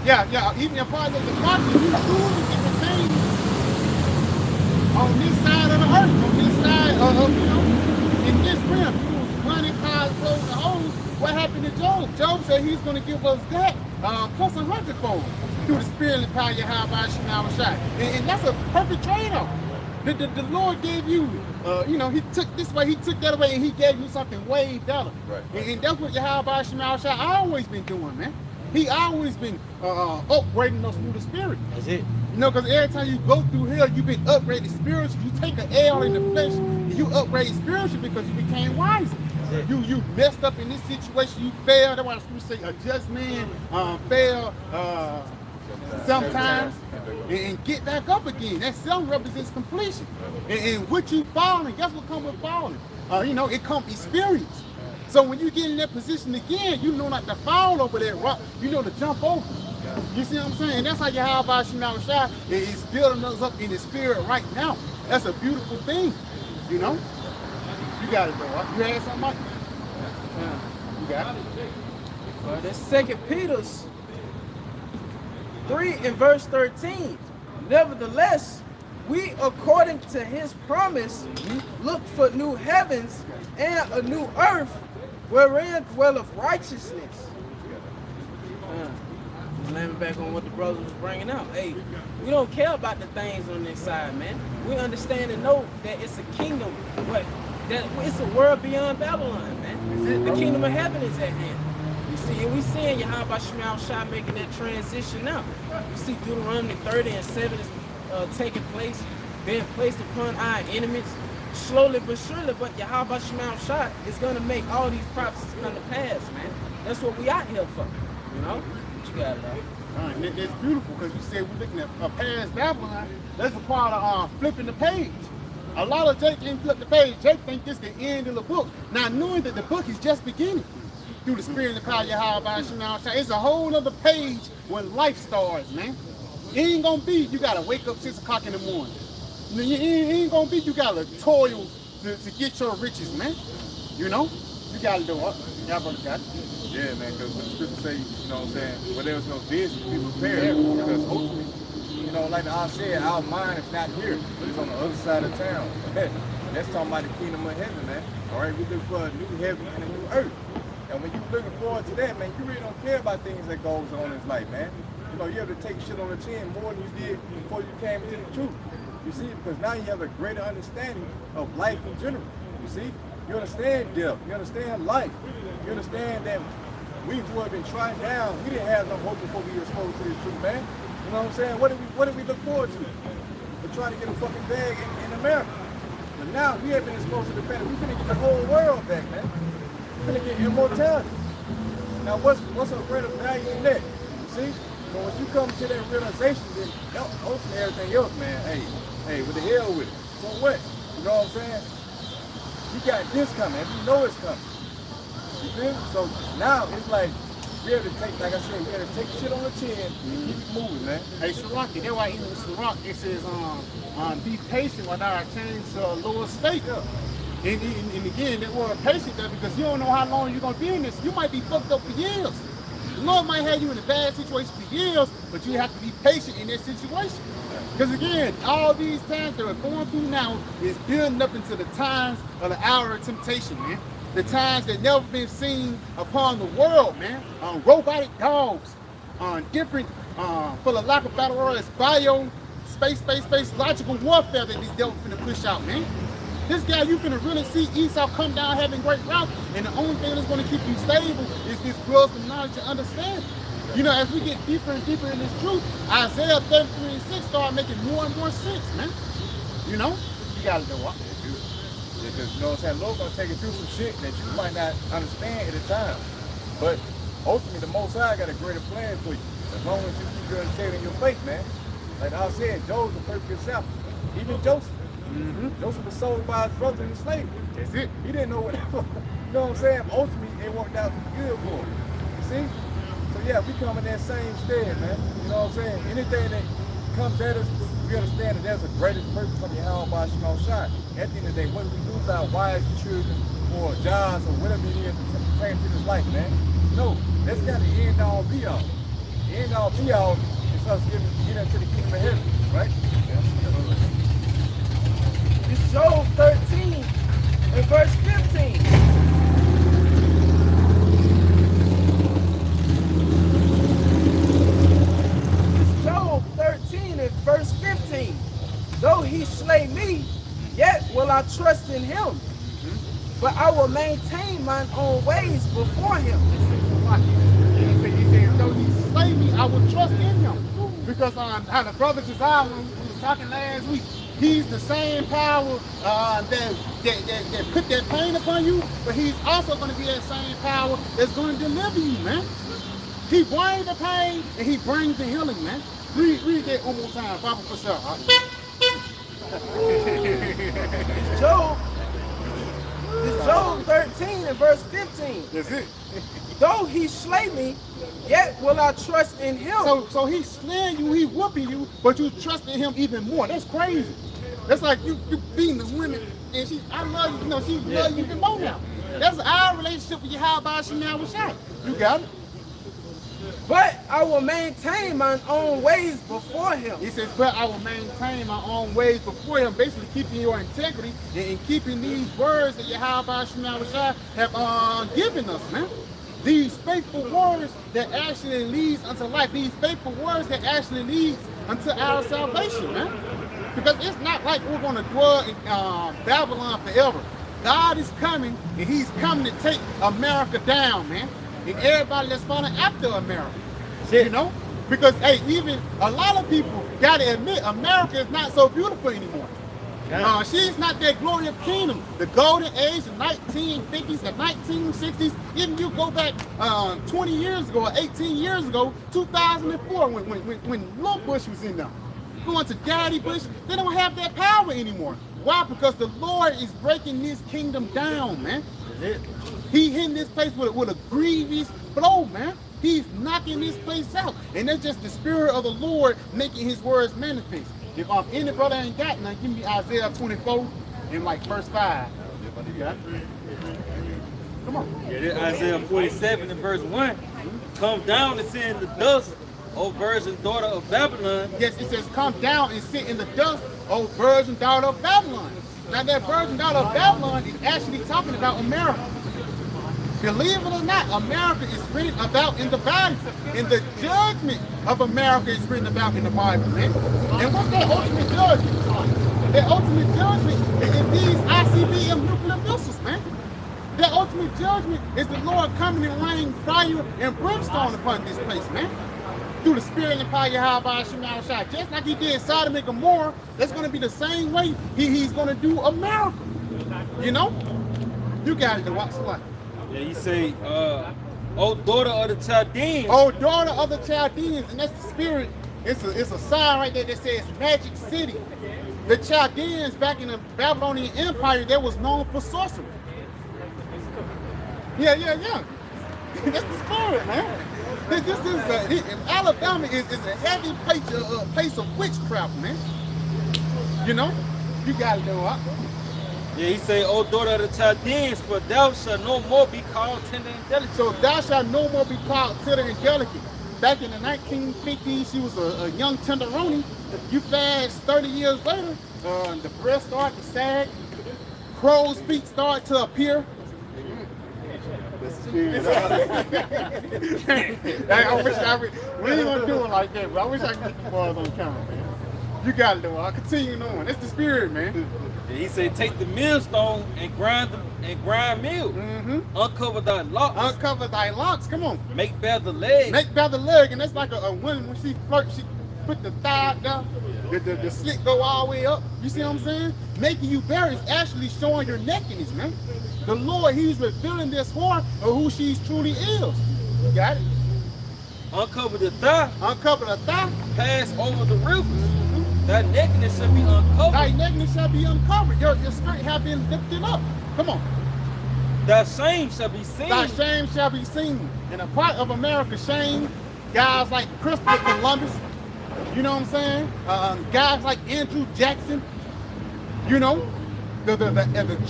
Yeah, even a part of the departure, you losing everything on this side of the earth, on this side of, you know, in this realm. You lose money, cars, clothes, and homes. What happened to Job? Job said he's going to give us that plus 100-fold through the spirit and power of Yahawashi. And that's a perfect trade-off. The Lord gave you, you know, he took this way, he took that away, and he gave you something way better. Right. And that's what Yahawashi always been doing, man. He always been upgrading us through the spirit. That's it. You know, because every time you go through hell, you've been upgraded spiritually. You take an L in the flesh, and you upgrade spiritually because you became wiser. You messed up in this situation, you failed. That's why the scripture say a just man fail sometimes and get back up again. That self represents completion. And with you falling, guess what comes with falling? You know, it comes experience. So when you get in that position again, you know not to fall over that rock, you know to jump over. You see what I'm saying? And that's how Yahawashi is building us up in the spirit right now. That's a beautiful thing, you know? You got it, bro. You had something, Mike? Yeah. You got it. Well, that's 2 Peter 3 and verse 13. Nevertheless, we, according to his promise, look for new heavens and a new earth, wherein dwelleth righteousness. Landing back on what the brother was bringing out. Hey, we don't care about the things on this side, man. We understand and know that it's a kingdom, but that it's a world beyond Babylon, man. The kingdom of heaven is at hand. You see, and we seeing Yahawashi making that transition now. You see Deuteronomy 30 and 7 is taking place, being placed upon our enemies, slowly but surely. But Yahawashi is gonna make all these prophecies come to pass, man. That's what we out here for, you know. What you got, dog? It's beautiful because you said we're looking at past Babylon. That's a part of flipping the page. A lot of Jake ain't flip the page. Jake think this the end of the book. Now knowing that the book is just beginning through the spirit and the power of Yahawashi. It's a whole other page when life starts, man. It ain't gonna be you gotta wake up 6 o'clock in the morning. It ain't gonna be you gotta toil to get your riches, man. You know? You gotta do it. Y'all brothers got it. Yeah, man, because when the scripture say, you know what I'm saying, where there's no vision, be prepared. Because hopefully, you know, like I said, our mind is not here, but it's on the other side of town. That's talking about the kingdom of heaven, man. All right, we look for a new heaven and a new earth. And when you're looking forward to that, man, you really don't care about things that goes on in this life, man. You know, you have to take shit on the chin more than you did before you came into the truth. You see, because now you have a greater understanding of life in general. You see, you understand death, you understand life, you understand that we who have been trodden down, we didn't have no hope before we were exposed to this truth, man. You know what I'm saying? What did we look forward to? We're trying to get a fucking bag in America. But now we have been exposed to the fact that we're finna get the whole world back, man. We're finna get immortality. Now what's a greater value than that? You see? So once you come to that realization, then ultimately everything else, man, hey, with the hell with it. So what? You know what I'm saying? You got this coming, and you know it's coming. You feel me? So now it's like, we have to take, like I said, we have to take shit on the chin and keep it moving, man. Hey, Siraki, that's why even in Sirach, it says, be patient while I change to a lower state. Yeah. And again, that word patient there because you don't know how long you're going to be in this. You might be fucked up for years. The Lord might have you in a bad situation for years, but you have to be patient in that situation. Because again, all these times that we're going through now is building up into the times of the hour of temptation, man. The times that never been seen upon the world, man. Robotic dogs, different, for the lack of battle royals, space, logical warfare that these devils finna push out, man. This guy, you finna really see Esau come down having great route, and the only thing that's gonna keep you stable is this wisdom, knowledge, and understanding. You know, as we get deeper and deeper in this truth, Isaiah 33:6 start making more and more sense, man. You know, you gotta do what? Because, you know what I'm saying, Lord's gonna take you through some shit that you might not understand at the time. But ultimately, the Most High got a greater plan for you. As long as you keep your integrity in your faith, man. Like I said, Job's a perfect example. Even Joseph. Joseph was sold by his brother into slavery. That's it. He didn't know what you know what I'm saying? Ultimately, it worked out good for him. You see? So yeah, we come in that same stead, man. You know what I'm saying? Anything that comes at us, we understand that there's a greatest purpose from Yahawah shot. At the end of the day, whether we lose our wives, children, or jobs, or whatever it is that pertains to this life, man. No, that's got the end all be all. The end all be all is us getting into the kingdom of heaven, right? It's Job 13 and verse 15. It's Job 13 and verse 15. Though he slay me, yet will I trust in him. But I will maintain mine own ways before him. He said, though he slay me, I will trust in him. Because how the brother Josiah, when we was talking last week, he's the same power that put that pain upon you, but he's also going to be that same power that's going to deliver you, man. He brings the pain and he brings the healing, man. Read that one more time, Papa, for sure. It's Job 13 and verse 15. That's it. Though he slay me, yet will I trust in him. So he's slaying you, he whooping you, but you trust in him even more. That's crazy. That's like you beating the women, and I love you, you know, she love you even more now. That's our relationship with Yahawashi. You got it. But I will maintain mine own ways before him. He says, but I will maintain my own ways before him, basically keeping your integrity and keeping these words that Yahawashi have given us, man. These faithful words that actually leads unto life. These faithful words that actually leads unto our salvation, man. Because it's not like we're going to dwell in Babylon forever. God is coming, and he's coming to take America down, man. And everybody that's following after America. You know? Because, hey, even a lot of people got to admit, America is not so beautiful anymore. She's not that glorious kingdom. The golden age, the 1950s, the 1960s, even you go back 20 years ago or 18 years ago, 2004, when Little Bush was in there. Going to Daddy Bush, they don't have that power anymore. Why? Because the Lord is breaking this kingdom down, man. He hitting this place with a grievous blow, man. He's knocking this place out. And that's just the spirit of the Lord making his words manifest. If any brother ain't got none, give me Isaiah 24 and like verse 5. Come on. Yeah, this Isaiah 47 and verse 1. Come down and sit in the dust, O virgin daughter of Babylon. Yes, it says, come down and sit in the dust, O virgin daughter of Babylon. Now that virgin daughter of Babylon is actually talking about America. Believe it or not, America is written about in the Bible. And the judgment of America is written about in the Bible, man. And what's that ultimate judgment? That ultimate judgment is these ICBM nuclear missiles, man. That ultimate judgment is the Lord coming and raining fire and brimstone upon this place, man. Through the spirit and power of Yahawashi. Just like he did Sodom and Gomorrah, that's going to be the same way he's going to do America. You know? You got it to watch the light. Yeah, you say, O daughter of the Chaldeans. Oh, daughter of the Chaldeans, and that's the spirit. It's a sign right there that says magic city. The Chaldeans back in the Babylonian Empire, they was known for sorcery. Yeah. That's the spirit, man. This is Alabama is a heavy place of witchcraft, man. You know, you gotta know what. Yeah, he say, O daughter of the Chaldeans, for thou shalt no more be called tender and delicate. So thou shalt no more be called tender and delicate. Back in the 1950s, she was a young tenderoni. You fast 30 years later, the breast started to sag, crow's feet started to appear. I wish we ain't gonna do it like that, but I wish I could get the bars on camera, man. You gotta do it. I'll continue on. That's the spirit, man. Yeah, he said, take the millstone and grind meal. Uncover thy locks. Uncover thy locks. Come on. Make bare the leg. Make bare the leg, and that's like a woman when she flirts, she put the thigh down, the slit go all the way up. You see what I'm saying? Making you bare is actually showing your nakedness, man. The Lord, He's revealing this heart of who she truly is. You got it? Uncover the thigh. Uncover the thigh. Pass over the rivers. Thy nakedness shall be uncovered. Thy nakedness shall be uncovered. Your skirt have been lifted up. Come on. Thy shame shall be seen. Thy shame shall be seen. And a part of America's shame, guys like Christopher Columbus, you know what I'm saying? Guys like Andrew Jackson, you know, the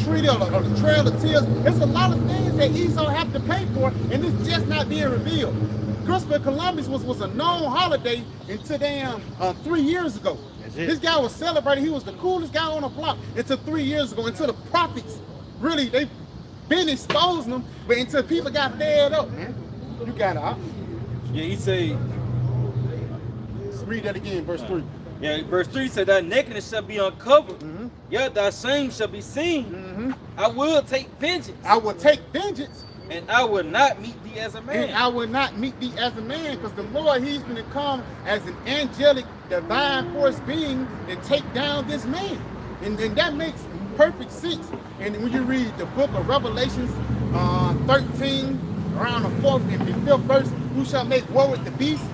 Treaty of the Trail of Tears. There's a lot of things that Esau have to pay for, and it's just not being revealed. Christopher Columbus was a known holiday until 3 years ago. This guy was celebrated. He was the coolest guy on the block until 3 years ago, until the prophets really, they've been exposing them, but until people got fed up, man. You got it, huh? Yeah, he say, Let's read that again, verse 3. yeah, verse 3 said, thy nakedness shall be uncovered. Yeah, thy shame shall be seen. I will take vengeance. I will take vengeance. And I will not meet thee as a man. And I will not meet thee as a man, because the Lord, He's going to come as an angelic, divine force being to take down this man. And then that makes perfect sense. And when you read the book of Revelations 13, around the 4th and the 5th verse, who shall make war with the beast?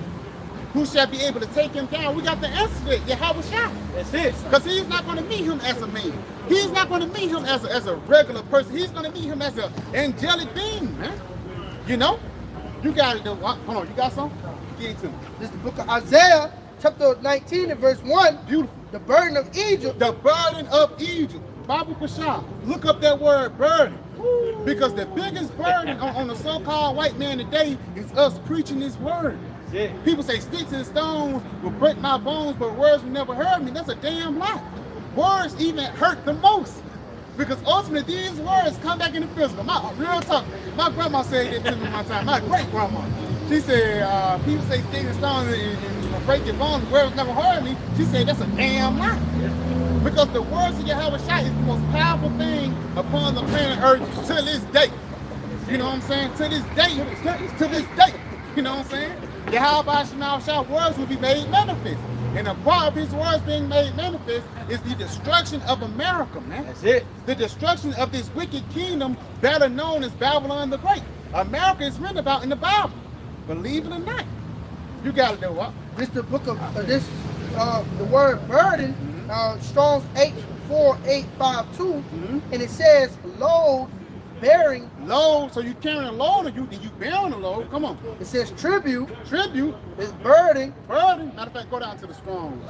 Who shall be able to take him down? We got the answer to it, Yahawashi. That's it. Because He's not going to meet him as a man. He's not going to meet him as a regular person. He's going to meet him as an angelic being, man. You know? You got it. Hold on, you got something? Get it to me. This is the book of Isaiah, chapter 19 and verse 1. Beautiful. The burden of Egypt. The burden of Egypt. Bible Pashah. Look up that word burden. Because the biggest burden on the so-called white man today is us preaching this word. People say sticks and stones will break my bones, but words will never hurt me. That's a damn lie. Words even hurt the most. Because ultimately these words come back in the physical. Real talk. My grandma said that to me one time. My great grandma. She said, people say sticks and stones and break your bones, words never hurt me. She said that's a damn lie. Because the words of Yahawashi is the most powerful thing upon the planet Earth to this day. You know what I'm saying? To this day. To this day. You know what I'm saying? Yahawashi words will be made manifest. And a part of His words being made manifest is the destruction of America, man. That's it. The destruction of this wicked kingdom, better known as Babylon the Great. America is written about in the Bible. Believe it or not. You gotta know what? This is the book of the word burden, Strong's H4852, and it says load, bearing. Load, so you carrying a load or you bearing a load? Come on. It says tribute. Tribute. It's burden. Burden. Matter of fact, go down to the Strongs.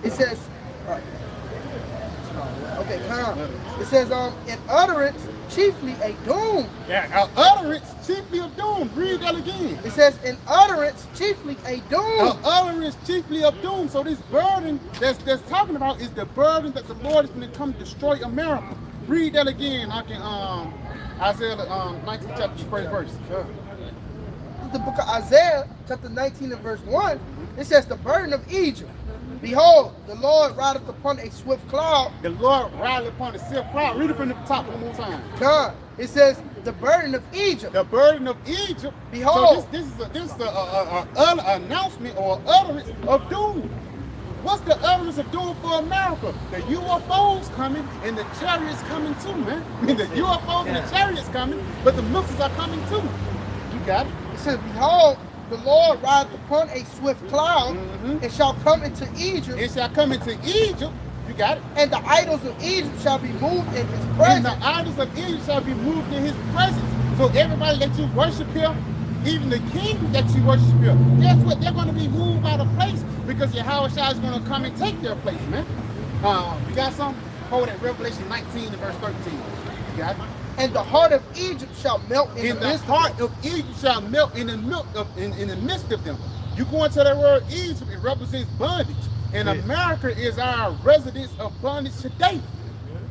It says, okay, it says, in utterance, chiefly a doom. Yeah, utterance, chiefly of doom. Read that again. It says, in utterance, chiefly a doom. Utterance, chiefly of doom. So this burden that's talking about is the burden that the Lord is going to come destroy America. Read that again. I can Isaiah 19 chapter 1st verse. This is the book of Isaiah, chapter 19 and verse 1. It says, the burden of Egypt. Behold, the Lord rideth upon a swift cloud. The Lord rideth upon a swift cloud. Read it from the top one more time. God, it says, the burden of Egypt. The burden of Egypt. Behold. So this is an announcement or utterance of doom. what's the others are doing for America? The UFOs coming and the chariots coming too, man. I mean, the UFOs and the chariots coming, but the missiles are coming too. You got it? It says, behold, the Lord rideth upon a swift cloud, and shall come into Egypt, It shall come into Egypt. You got it? and the idols of Egypt shall be moved in his And presence. the idols of Egypt shall be moved in his presence. So everybody that you worship here, even the kings that you worship here, guess what? They're going to be moved out of place because Yahawashi is going to come and take their place, man. You got something? Hold it, Revelation 19 and verse 13. You got it? And the heart of Egypt shall melt in And the the midst of heart of Egypt shall melt in the midst of them. You go into that word Egypt, it represents bondage. And America is our residence of bondage today.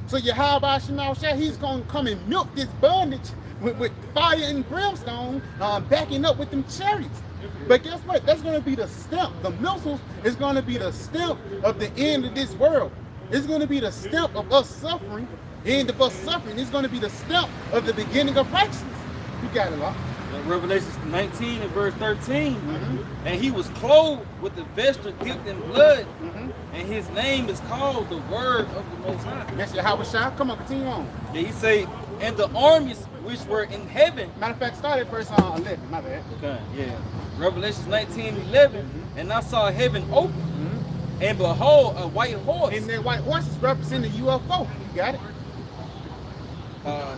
So Yahawashi, he's going to come and milk this bondage with fire and brimstone, backing up with them chariots. But guess what? That's going to be the stamp. The missiles is going to be the stamp of the end of this world. It's going to be the stamp of us suffering. The end of us suffering is going to be the stamp of the beginning of righteousness. You got it, Lord. Revelation 19 and verse 13. And he was clothed with the vesture dipped in blood, and his name is called the Word of the Most High. That's Yahawashi. Come on, continue on. And he say, and the armies which were in heaven. Matter of fact, start at verse 11. My bad. Okay, yeah. Revelation 19:11. And I saw heaven open, and behold, a white horse. And that white horse is representing the UFO. You got it?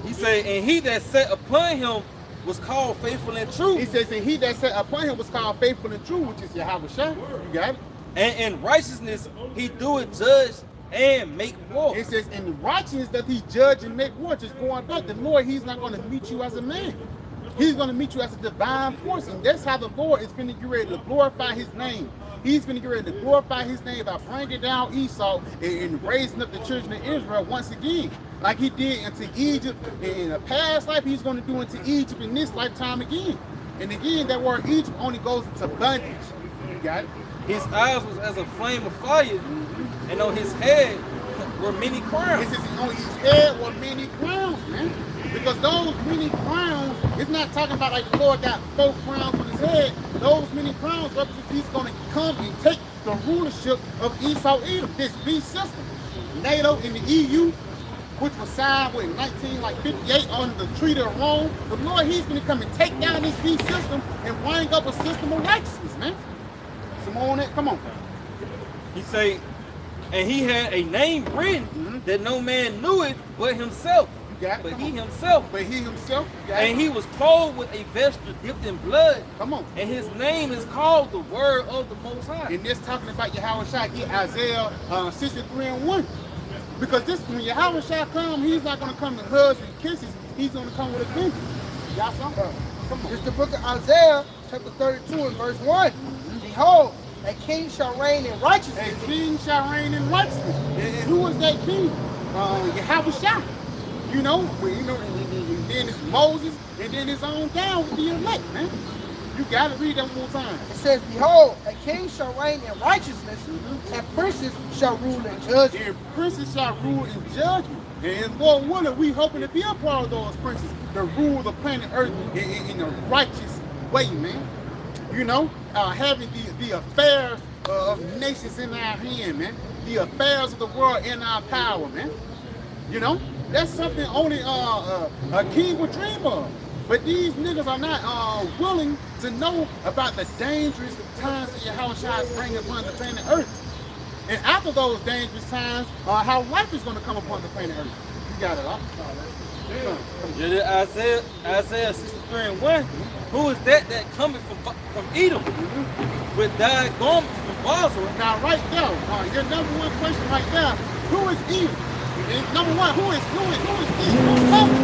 He said, and he that sat upon him was called faithful and true. He says, and he that sat upon him was called faithful and true, which is Yahawashi. You got it? And in righteousness he doeth judge and make war. It says, in righteousness that he judge and make war. Just going back, the Lord, he's not going to meet you as a man. He's going to meet you as a divine force. And that's how the Lord is going to get ready to glorify his name. He's going to get ready to glorify his name by bringing down Esau and raising up the children of Israel once again. Like he did into Egypt in a past life, he's going to do into Egypt in this lifetime again. And again, that word Egypt only goes into bondage. You got it? His eyes was as a flame of fire, and on his head were many crowns. It says on his head were many crowns, man. Because those many crowns, it's not talking about like the Lord got 4 crowns on his head. Those many crowns represent he's going to come and take the rulership of Esau Edom, this beast system. NATO and the EU, which was signed with 1958 on the Treaty of Rome. The Lord, he's going to come and take down this beast system and bring up a system of righteousness, man. Some more on that? Come on. He say, and he had a name written that no man knew it but himself. You got it? But Come he on. himself. But he himself, you got And it? he was clothed with a vesture dipped in blood. Come on. And his name is called the Word of the Most High. And this talking about Yahawashi, get Isaiah 63:1. Because this, when Yahawashi come, he's not going to come in hugs and kisses. He's going to come with a vengeance. Y'all something? Come on. It's the book of Isaiah, chapter 32 and verse 1. Behold, a king shall reign in righteousness. A king shall reign in righteousness. And who is that king? Yahawashi. You know, and then it's Moses, and then it's on down with the elect, man. You got to read that one more time. It says, behold, a king shall reign in righteousness, and princes shall rule in judgment. And princes shall rule in judgment. And Lord willing, we hoping to be a part of those princes to rule the planet Earth in a righteous way, man. You know, having the affairs of nations in our hand, man. The affairs of the world in our power, man. You know, that's something only a king would dream of. But these niggas are not willing to know about the dangerous times that Yahawashi is bringing upon the planet Earth. And after those dangerous times, how life is going to come upon the planet Earth. You got it, huh? Yeah, Isaiah 63:1. Who is that cometh from Edom with dyed garments from Basra? Now, right there, your number one question right there: who is Edom? And number one, who is Edom? Who's coming?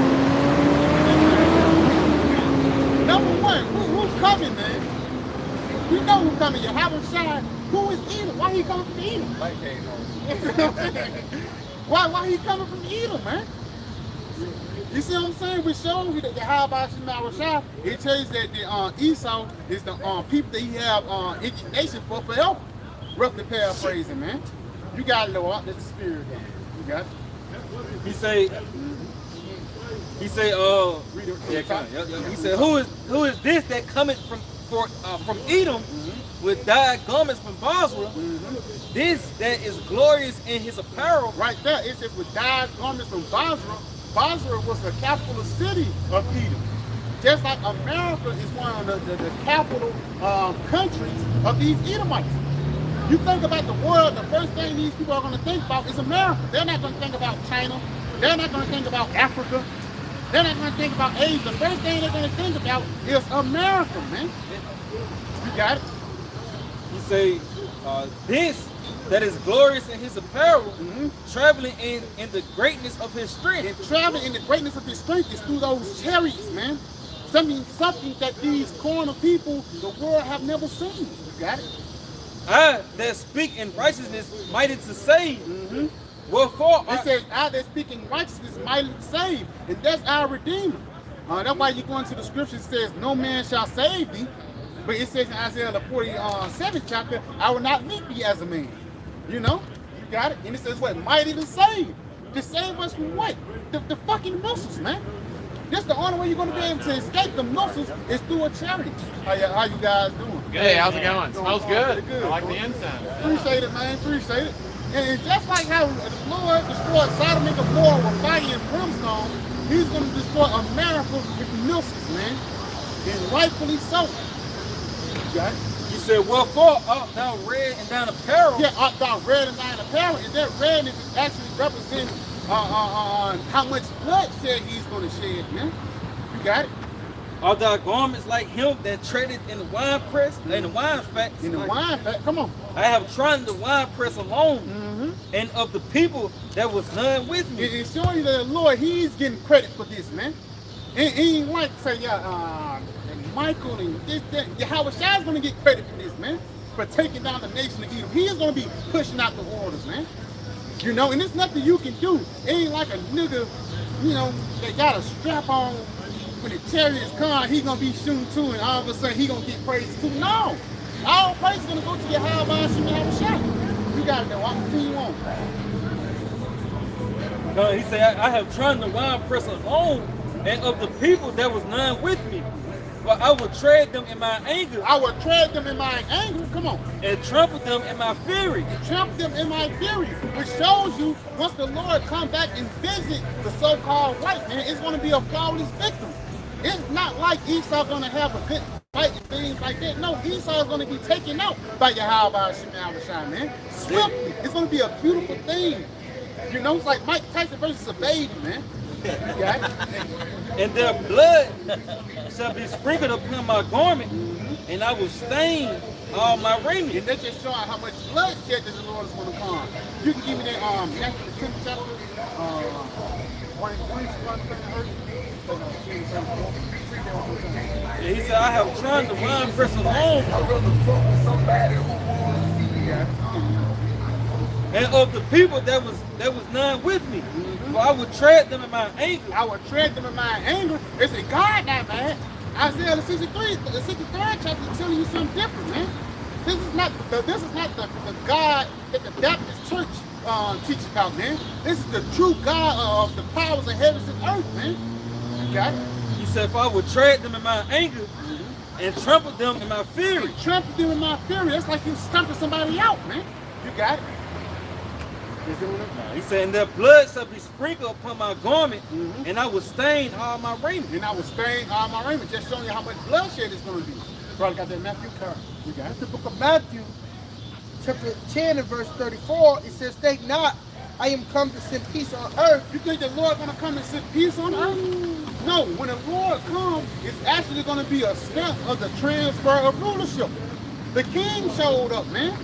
Number one, who's coming, man? We know who's coming. Yahawashi. Who is Edom? Why he coming from Edom? Light came on. Why he coming from Edom, man? You see what I'm saying? We show you that Yahawashi, it tells you that the Esau is the people that he have indignation for forever. Roughly paraphrasing, man. You got it, Lord. That's the spirit. You got it. He say, He said, who is this that cometh from Edom with dyed garments from Basra. This that is glorious in his apparel. Right there, it says with dyed garments from Basra. Basra was the capital city of Edom. Just like America is one of the capital countries of these Edomites. You think about the world, the first thing these people are going to think about is America. They're not going to think about China. They're not going to think about Africa. They're not going to think about Asia. The first thing they're going to think about is America, man. You got it? You say, this that is glorious in his apparel, traveling in the greatness of his strength. And traveling in the greatness of his strength is through those chariots, man. Something that these corner people, the world have never seen. You got it? I that speak in righteousness, mighty to save. Wherefore, it says, I that speak in righteousness, mighty to save. And that's our Redeemer. That's why you go into the scripture, it says, no man shall save thee. But it says in Isaiah the 47th chapter, I will not meet thee as a man. You know? You got it? And it says what? Mighty to save. To save us from what? The fucking missiles, man. That's the only way you're going to be able to escape the missiles is through a chariot. How you guys doing? Good. How's it going? Smells good. I like the incense. Appreciate it, man. Appreciate it. And just like how the Lord destroyed Sodom and Gomorrah with fire and brimstone, he's going to destroy America with missiles, man. And rightfully so. You got it? You said, wherefore art thou red and thine apparel? Yeah, art thou red and thine apparel. And that redness is actually representing how much bloodshed he's going to shed, man. You got it? Are thy garments like him that treadeth in the wine press, in the wine fats? In the wine fat, come on. I have trodden the wine press alone, and of the people that was none with me. And showing you that the Lord, he's getting credit for this, man. And he ain't like say, and Michael and this, that. Yahawashi is going to get credit for this, man. For taking down the nation of Edom. He is going to be pushing out the orders, man. You know, and there's nothing you can do. It ain't like a nigga, you know, that got a strap on when the chariots come, he gonna be shooting too, and all of a sudden he gonna get praise too. No, all praise is gonna go to Yahawashi, Yahawashi. You got it, though. I'll continue on. He said, I have trodden the wine press alone, and of the people there was none with me. For I will tread them in my anger. I will tread them in my anger. Come on. And trample them in my fury. Trample them in my fury. Which shows you once the Lord come back and visit the so-called white man, it's going to be a flawless victim. It's not like Esau going to have a good fight and things like that. No, Esau is going to be taken out by Yahawashi, man. Swiftly. It's going to be a beautiful thing. You know, it's like Mike Tyson versus a baby, man. You got it? And their blood shall be sprinkled upon my garment, and I will stain all my raiment. And that's just showing how much bloodshed that the Lord is going to come. You can give me that Matthew the 10th chapter, 1 And he said, I have trodden the wine press alone, and of the people that was none with me. For I would tread them in my anger. I would tread them in my anger. It's a God not man. Isaiah the 63rd chapter is telling you something different, man. This is not the God that the Baptist church teaches about, man. This is the true God of the powers of heavens and earth, man. You got it? He said, if I would tread them in my anger and trample them in my fury. Trample them in my fury. That's like you stomping somebody out, man. You got it? He said, and their blood shall be sprinkled upon my garment, and I will stain all my raiment. And I will stain all my raiment. Just showing you how much bloodshed it's going to be. Probably got that Matthew card. You got it? That's the book of Matthew, chapter 10 and verse 34. It says, think not, I am come to send peace on earth. You think the Lord going to come and send peace on earth? No, when the Lord comes, it's actually going to be a step of the transfer of rulership. The king showed up, man.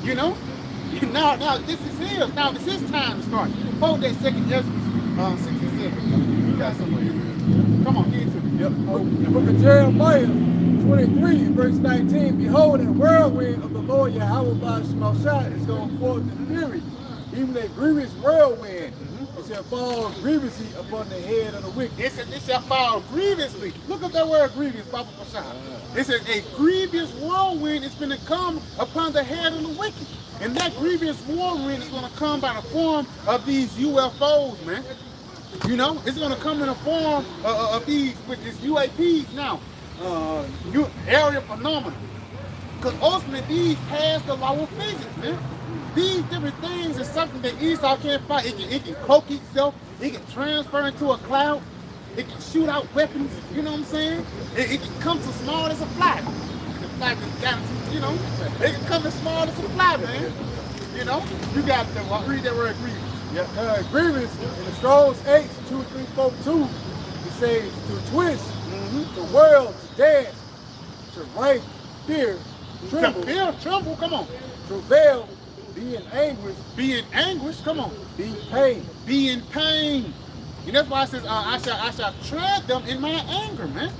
You know? Now this is his. Now it's his time to start. Hold that second Ezra 67. You got something. Come on, get into it. Yep. The book of Jeremiah 23, verse 19. Behold, a whirlwind of the Lord Yahawashi is going forth in fury, even a grievous whirlwind. It shall fall grievously upon the head of the wicked. It says it shall fall grievously. Look up that word grievous, Papa Pasha. It says a grievous whirlwind is going to come upon the head of the wicked. And that grievous whirlwind is going to come by the form of these UFOs, man. You know, it's going to come in the form of these, with these UAPs now. new area phenomenon. Because ultimately, these pass the law of physics, man. These different things is something that Esau can't fight. It can cloak itself. It can transfer into a cloud. It can shoot out weapons. You know what I'm saying? It can come as small as a fly. The fly just got, you know. It can come as small as a fly, man. You know. You got to read that word grievous. Yeah, grievous in the Strong's H2342, it says to twist, to whirl, to dance, to writhe, fear, tremble, To fear, tremble, come on. travail, be in anguish, Be in anguish, come on. be in pain. Be in pain. And that's why it says, I shall tread them in my anger, man.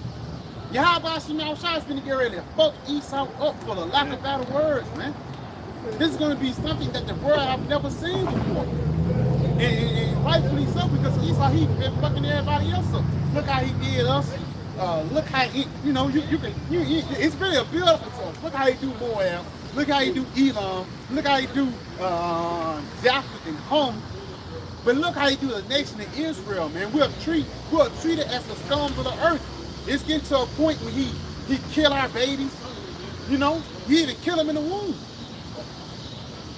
Yahawashi is going to get ready to fuck Esau up for the lack of better words, man. This is going to be something that the world have never seen before. And rightfully so, because Esau, he been fucking everybody else up. Look how he did us. Look how he, you know, it's really a build-up to us. Look how he do Moab. Look how he do Elam. Look how he do Japheth and Hum. But look how he do the nation of Israel, man. We're treated as the scums of the earth. It's getting to a point where he kill our babies. You know, he even kill them in the womb.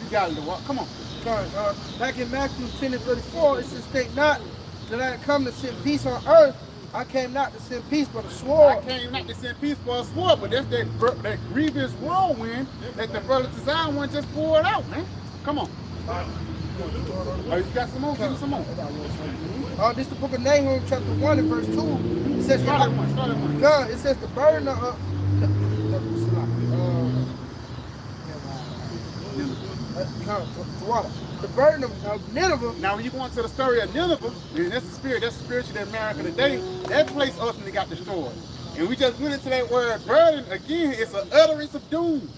You got it, come on. Back in Matthew 10:34, it says, think not that I come to send peace on earth. I came not to send peace, but a sword. I came not to send peace for a sword, but that's that grievous whirlwind that the brother Zion one just poured out, man. Come on. Oh, you got some more? Give me some more. This is the book of Nahum, chapter 1 and verse 2. It says, Start at one. God, it says the burden of the burden of Nineveh. Now, when you go into the story of Nineveh, and that's spiritual in America today, that place ultimately got destroyed. And we just went into that word burden again. It's an utterance of doom.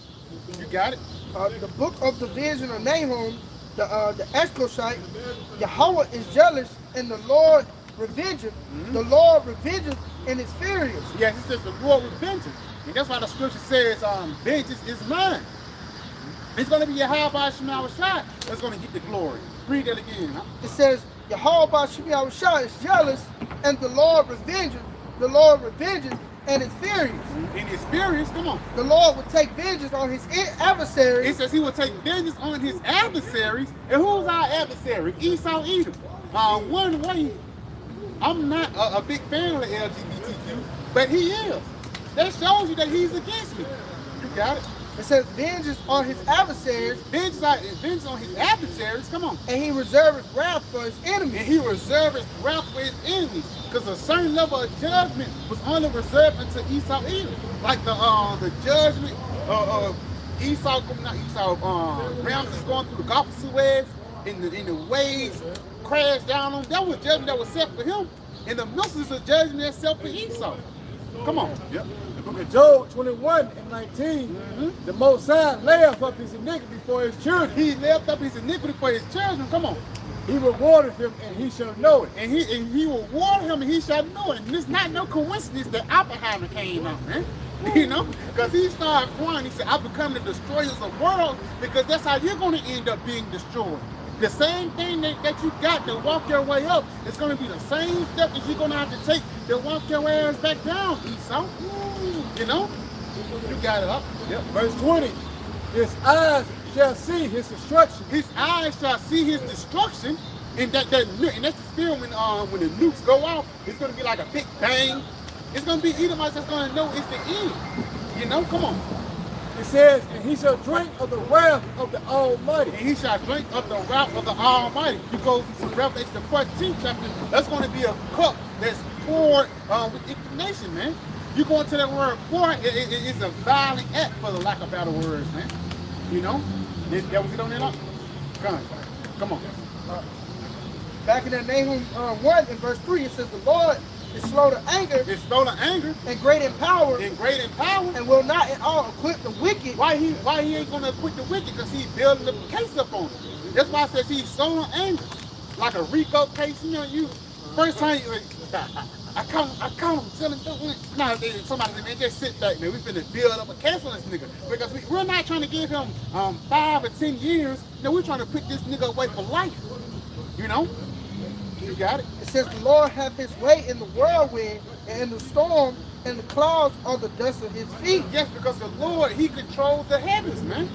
You got it? The book of the vision of Nahum, the Escoshite, Yahawah is jealous and the Lord revengeth. The Lord revengeth and is furious. Yes, it says the Lord revengeth. And that's why the scripture says, vengeance is mine. It's going to be Yahawashi that's going to get the glory. Read that again. Huh? It says, Yahawashi is jealous and the Lord revengeth. The Lord revengeth and is furious. In his furious, come on. The Lord will take vengeance on his adversaries. It says he will take vengeance on his adversaries. And who's our adversary? Esau Edom. One way, I'm not a big fan of the LGBTQ, but he is. That shows you that he's against me. You got it? It says vengeance on his adversaries. Vengeance on his adversaries, come on. And he reserveth wrath for his enemies. And he reserved his wrath for his enemies. Because a certain level of judgment was only reserved unto Esau Edom. Like the judgment of Esau, not Esau, Ramses going through the Gulf of Suez, and the waves crashed down on him. That was judgment that was set for him. And the missiles of judgment that's set for Esau. Come on. Yep. The book of Job 21:19, the Most High layeth up his iniquity for his children. He left up his iniquity for his children. Come on. He rewarded him and he shall know it. And he will warn him and he shall know it. And it's not no coincidence that Oppenheimer came out, man. You know? Because he started crying. He said, I become the destroyers of worlds, because that's how you're going to end up being destroyed. The same thing that you got to walk your way up, it's going to be the same step that you're going to have to take to walk your ass back down, Esau. You know? You got it up. Yep. Verse 20, his eyes shall see his destruction. His eyes shall see his destruction. And that's the spirit when the nukes go off, it's going to be like a big bang. It's going to be Edomites that's going to know it's the end. You know? Come on. It says, and he shall drink of the wrath of the Almighty. And he shall drink of the wrath of the Almighty. You go into Revelation the 14th chapter, that's going to be a cup that's poured with indignation, man. You go into that word pour, it's a violent act, for the lack of better words, man. You know? That was it on that? Come on. Back in that Nahum 1 and verse 3, it says the Lord is slow to anger. It's slow to anger. And great in power. And great in power. And will not at all acquit the wicked. Why he ain't gonna acquit the wicked? Because he's building the case up on it. That's why I says he's slow to anger. Like a RICO case, you know, first time I count him selling dope. Nah, somebody said, man, just sit back, man. We finna build up a case on this nigga. Because we're not trying to give him 5 or 10 years. No, we're trying to put this nigga away for life. You know? You got it? It says the Lord hath his way in the whirlwind and in the storm, and the clouds are the dust of his feet. Yes, because the Lord, he controls the heavens, man.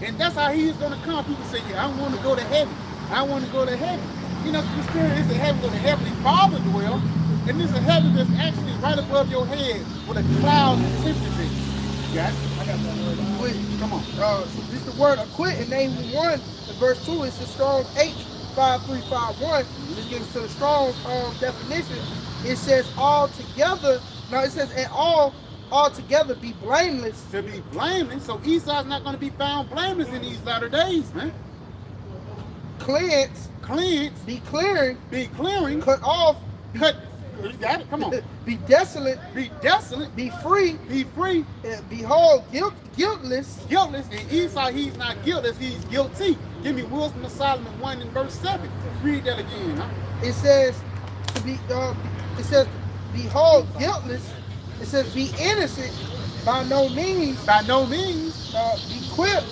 And that's how he is going to come. People say, yeah, I want to go to heaven. I want to go to heaven. You know, the Spirit is the heaven where the Heavenly Father dwells. And this is a heaven that's actually right above your head with a cloud and tempest in it. Got it? I got that word acquit. Come on. So this is the word acquit in name 1 in verse 2. It's the Strong's H5351. This gives to the Strong's definition. It says altogether. Now it says and altogether be blameless. To be blameless. So Esau's not going to be found blameless in these latter days, man. Cleansed. Cleansed. Be clearing. Be clearing. Cut off. Cut. You got it? Come on. Be desolate. Be desolate. Be free. Be free. And behold, guiltless. Guiltless. And Esau, he's not guiltless. He's guilty. Give me Wisdom of Solomon 1 and verse 7. Read that again, huh? It says to be. It says, behold, guiltless. It says, be innocent. By no means. By no means. Be quick.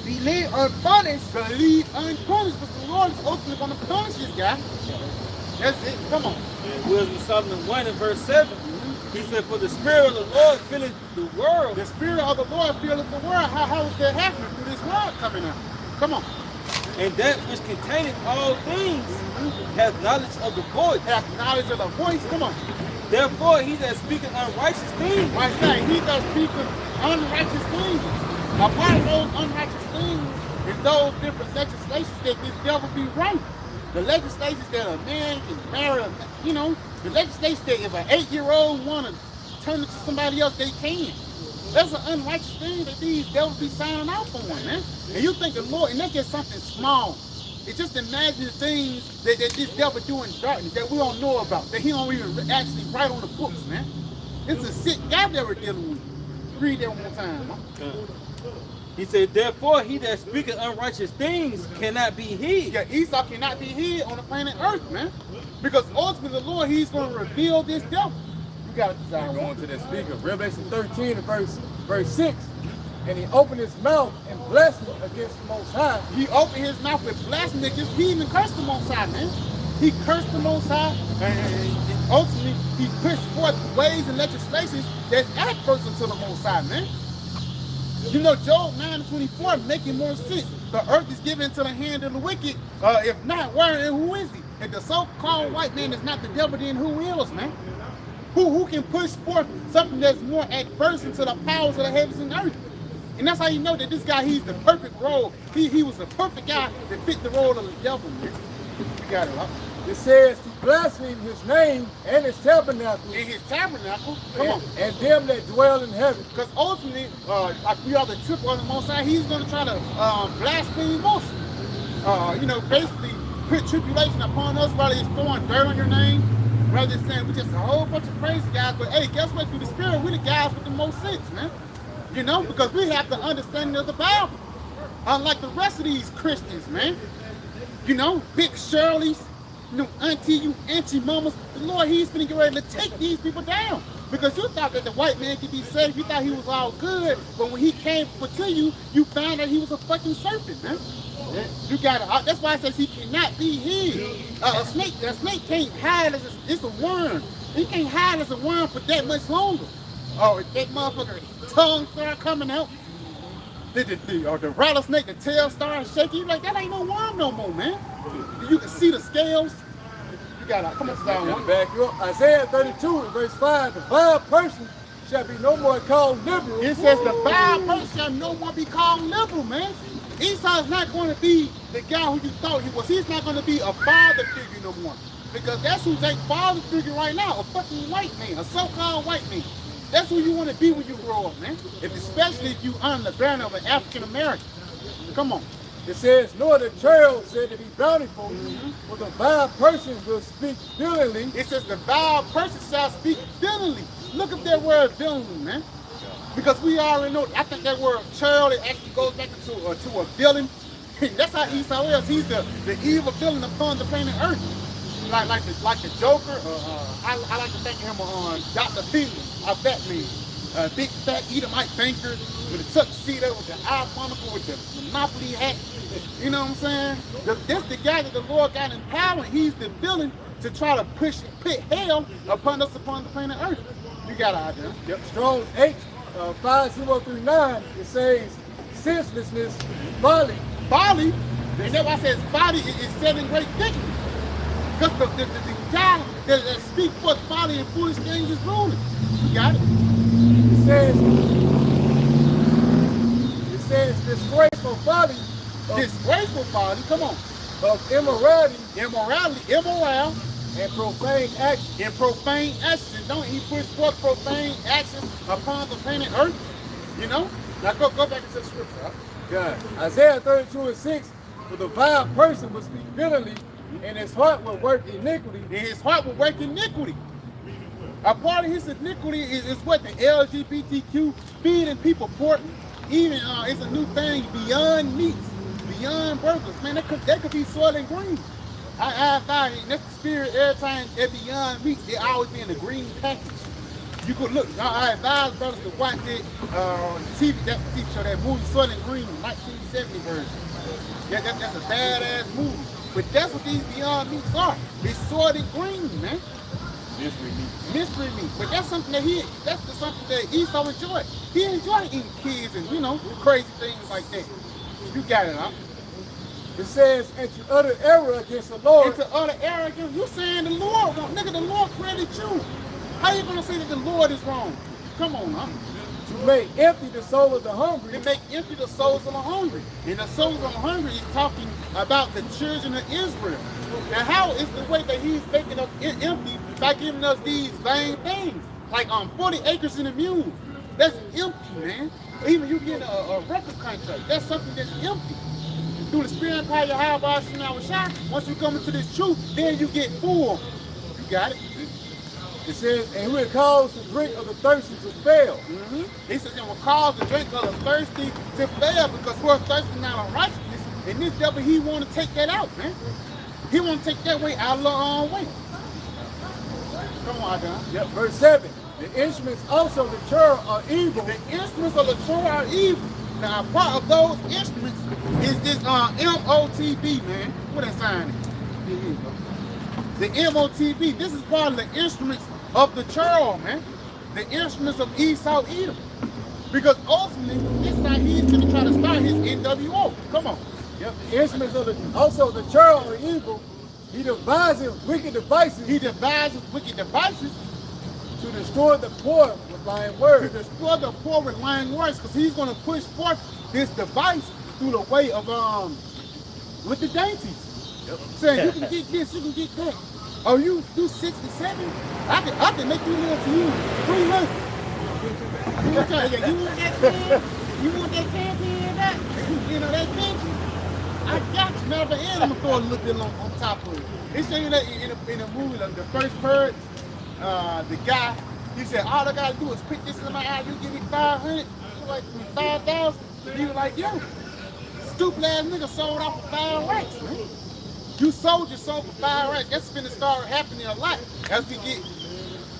Believe unpunished. Believe unpunished. Because the Lord is ultimately going to punish this guy. That's it. Come on. And Wisdom of Solomon 1 and verse 7. He said, for the Spirit of the Lord filleth the world. The Spirit of the Lord filleth the world. How is that happening through this world coming out? Come on. And that which containeth all things hath knowledge of the voice. Hath knowledge of the voice. Come on. Therefore, he that speaketh unrighteous things. Right there. He that speaketh unrighteous things. Now, part of those unrighteous things is those different legislations that this devil be right. The legislations that a man can marry, you know, the legislation that if an 8-year-old want to turn it to somebody else, they can. That's an unrighteous thing that these devils be signing out for, man. And you think the Lord, and that's just something small. It's just imagine things that this devil do in darkness that we don't know about, that he don't even actually write on the books, man. It's a sick guy that we're dealing with. Read that one more time, huh? He said, therefore, he that speaketh unrighteous things cannot be hid. Yeah, Esau cannot be hid on the planet Earth, man. Because ultimately the Lord, he's going to reveal this devil. You got to decide. Going to that speaker, Revelation 13 and verse 6. And he opened his mouth and blasphemy against the Most High. He opened his mouth with blasphemy. He even cursed the Most High, man. He cursed the Most High. And ultimately, he pushed forth ways and legislations that's adverse to the Most High, man. You know, Job 9:24 making more sense. The earth is given into the hand of the wicked. If not, where and who is he? If the so-called white man is not the devil, then who is, man? Who can push forth something that's more adverse into the powers of the heavens and earth? And that's how you know that this guy, he's the perfect role. He was the perfect guy that fit the role of the devil, man. You got it, right? It says to blaspheme his name and his tabernacle. In his tabernacle, come on. And them that dwell in heaven. Because ultimately, like we are the triple of the Most High, he's going to try to blaspheme us. You know, basically put tribulation upon us, whether it's throwing dirt on your name, rather than saying we're just a whole bunch of crazy guys. But hey, guess what? Through the Spirit, we're the guys with the most sense, man. You know, because we have the understanding of the Bible. Unlike the rest of these Christians, man. You know, big Shirleys, you know, auntie mamas. The Lord, he's finna get ready to take these people down. Because you thought that the white man could be saved. You thought he was all good. But when he came to you, you found that he was a fucking serpent, man. You got it. That's why it says he cannot be hid. A snake can't hide as it's a worm. He can't hide as a worm for that much longer. Oh, if that motherfucker tongue start coming out, the rattlesnake, the tail starts shaking, you like, that ain't no worm no more, man. You can see the scales. You got to come on, down. Back you up. Isaiah 32 and verse 5. The vile person shall be no more called liberal. It says the vile person shall no more be called liberal, man. Esau is not going to be the guy who you thought he was. He's not going to be a father figure no more. Because that's who's a father figure right now, a fucking white man, a so-called white man. That's who you want to be when you grow up, man. Especially if you honor the banner of an African American. Come on. It says, nor the churl said to be bountiful, but the vile person will speak villainly. It says the vile person shall speak villainly. Look up that word villainly, man. Because we already know, I think that word churl, it actually goes back to a villain. That's how Esau is. He's the evil villain upon the planet Earth. Like the Joker. I like to think of him on Dr. Finley, a Batman. A big fat Edomite banker with a tuxedo, with the eye monocle, with the Monopoly hat. You know what I'm saying? That's the guy that the Lord got in power. He's the villain to try to put hell upon us upon the planet Earth. You got it out there. Yep. Strong's 5039, it says senselessness, folly. Folly, and that's why I said folly is selling great dignity. Because the guy that speaks forth folly and foolish things is ruling. You got it? It says disgraceful folly. Disgraceful folly, come on. Of immorality, immoral, and profane action. and profane actions. Don't he push forth profane actions upon the planet Earth? You know? Now go back into the scripture. Huh? God. Isaiah 32:6, for the vile person will speak bitterly, and his heart will work iniquity. And his heart will work iniquity. A part of his iniquity is what the LGBTQ feeding people pork. Even it's a new thing, beyond meats, beyond burgers. Man, that could be soil and green. I thought that's the spirit every time at Beyond Meats, they always be in the green package. You could look, I advise brothers to watch that TV show, that movie Soil and Green, 1970 version. Yeah, that's a badass movie. But that's what these Beyond Meats are. It's soil and green, man. Mystery meat. But that's something that's something that Esau enjoyed. He enjoyed eating kids and, crazy things like that. You got it, huh? It says, and to utter error against the Lord. And to utter error against, you saying the Lord wrong. Nigga, the Lord created you. How you gonna say that the Lord is wrong? Come on, huh? To make empty the soul of the hungry. To make empty the souls of the hungry. And the souls of the hungry is talking about the children of Israel. Now, how is the way that he's making us empty by giving us these vain things? Like 40 acres in a mule. That's empty, man. Even you get a record contract. That's something that's empty. Through the spirit and power of Yahawashi, once you come into this truth, then you get full. You got it? It says, and who will cause the drink of the thirsty to fail. He says, it will cause the drink of the thirsty to fail because we're thirsty now in righteousness. And this devil, he want to take that out, man. He want to take that way out of the own way. Come on, Adon. Yep, verse 7. The instruments also the churl are evil. The instruments of the churl are evil. Now, a part of those instruments is this MOTB, man. What that sign is? The MOTB. This is part of the instruments of the churl, man. The instruments of Esau Edom. Because ultimately, this time he's going to try to start his NWO. Come on. Yep, the instruments of the churl are evil. He devises wicked devices. He devises wicked devices to destroy the poor with lying words. To destroy the poor with lying words, because he's going to push forth this device through the way of with the dainties. Yep. Saying you can get this, you can get that. Oh, you 67? I can make you live to you 300. You want that can? You want that candy and that? You know that candy? I got you. Matter of fact, I'm gonna throw a little bit on top of it. They show you that in the movie, the first bird. The guy, he said, all I gotta do is pick this in my eye, you give me 500, you like 5,000. He was like, yo, stupid ass nigga sold out for 5 racks, man. You sold your soul for 5 racks. That's gonna start happening a lot as we get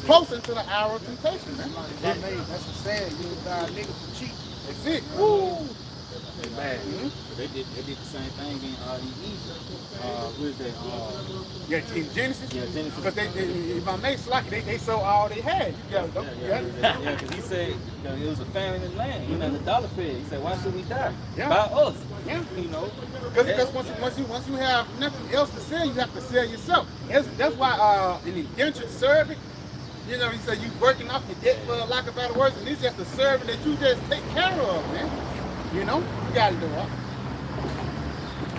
closer to the hour of temptation, man. That's a saying, you can buy a nigga for cheap. That's it. Woo! They bad. They did the same thing in Egypt. What is that? Yeah, in Genesis. Yeah, Genesis. Because if I make lucky, they sold all they had. You got it. Yeah, because he said it was a famine in the land. You know, the dollar fed. He said, why should we die? Yeah. By us. Yeah. You know. Because once you have nothing else to sell, you have to sell yourself. That's why an indentured servant, you know, he said you working off your debt for lack of better words, and it's just a servant that you just take care of, man. You know, you got to do it.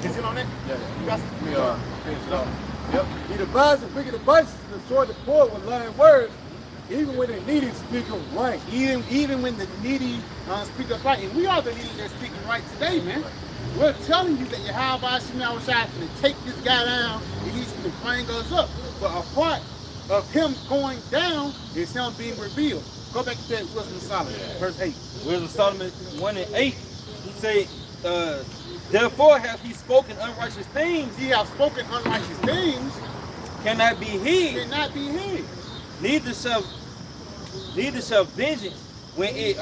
Is it on that? Yeah. You got Yeah. Finish it off. Yep. He devises wicked devices to destroy the poor with lying words, even when the needy speak of right. Even when the needy speak up right, and we are the needy that's speaking right today, man. We're telling you that Yahawashi is going to take this guy down and he's going to bring us up. But a part of him going down is him being revealed. Go back to that Wisdom of Solomon, verse 8. Wisdom of Solomon 1:8. He said, therefore hath he spoken unrighteous things. He hath spoken unrighteous things. Cannot be hid. Cannot be hid. Neither shall vengeance when it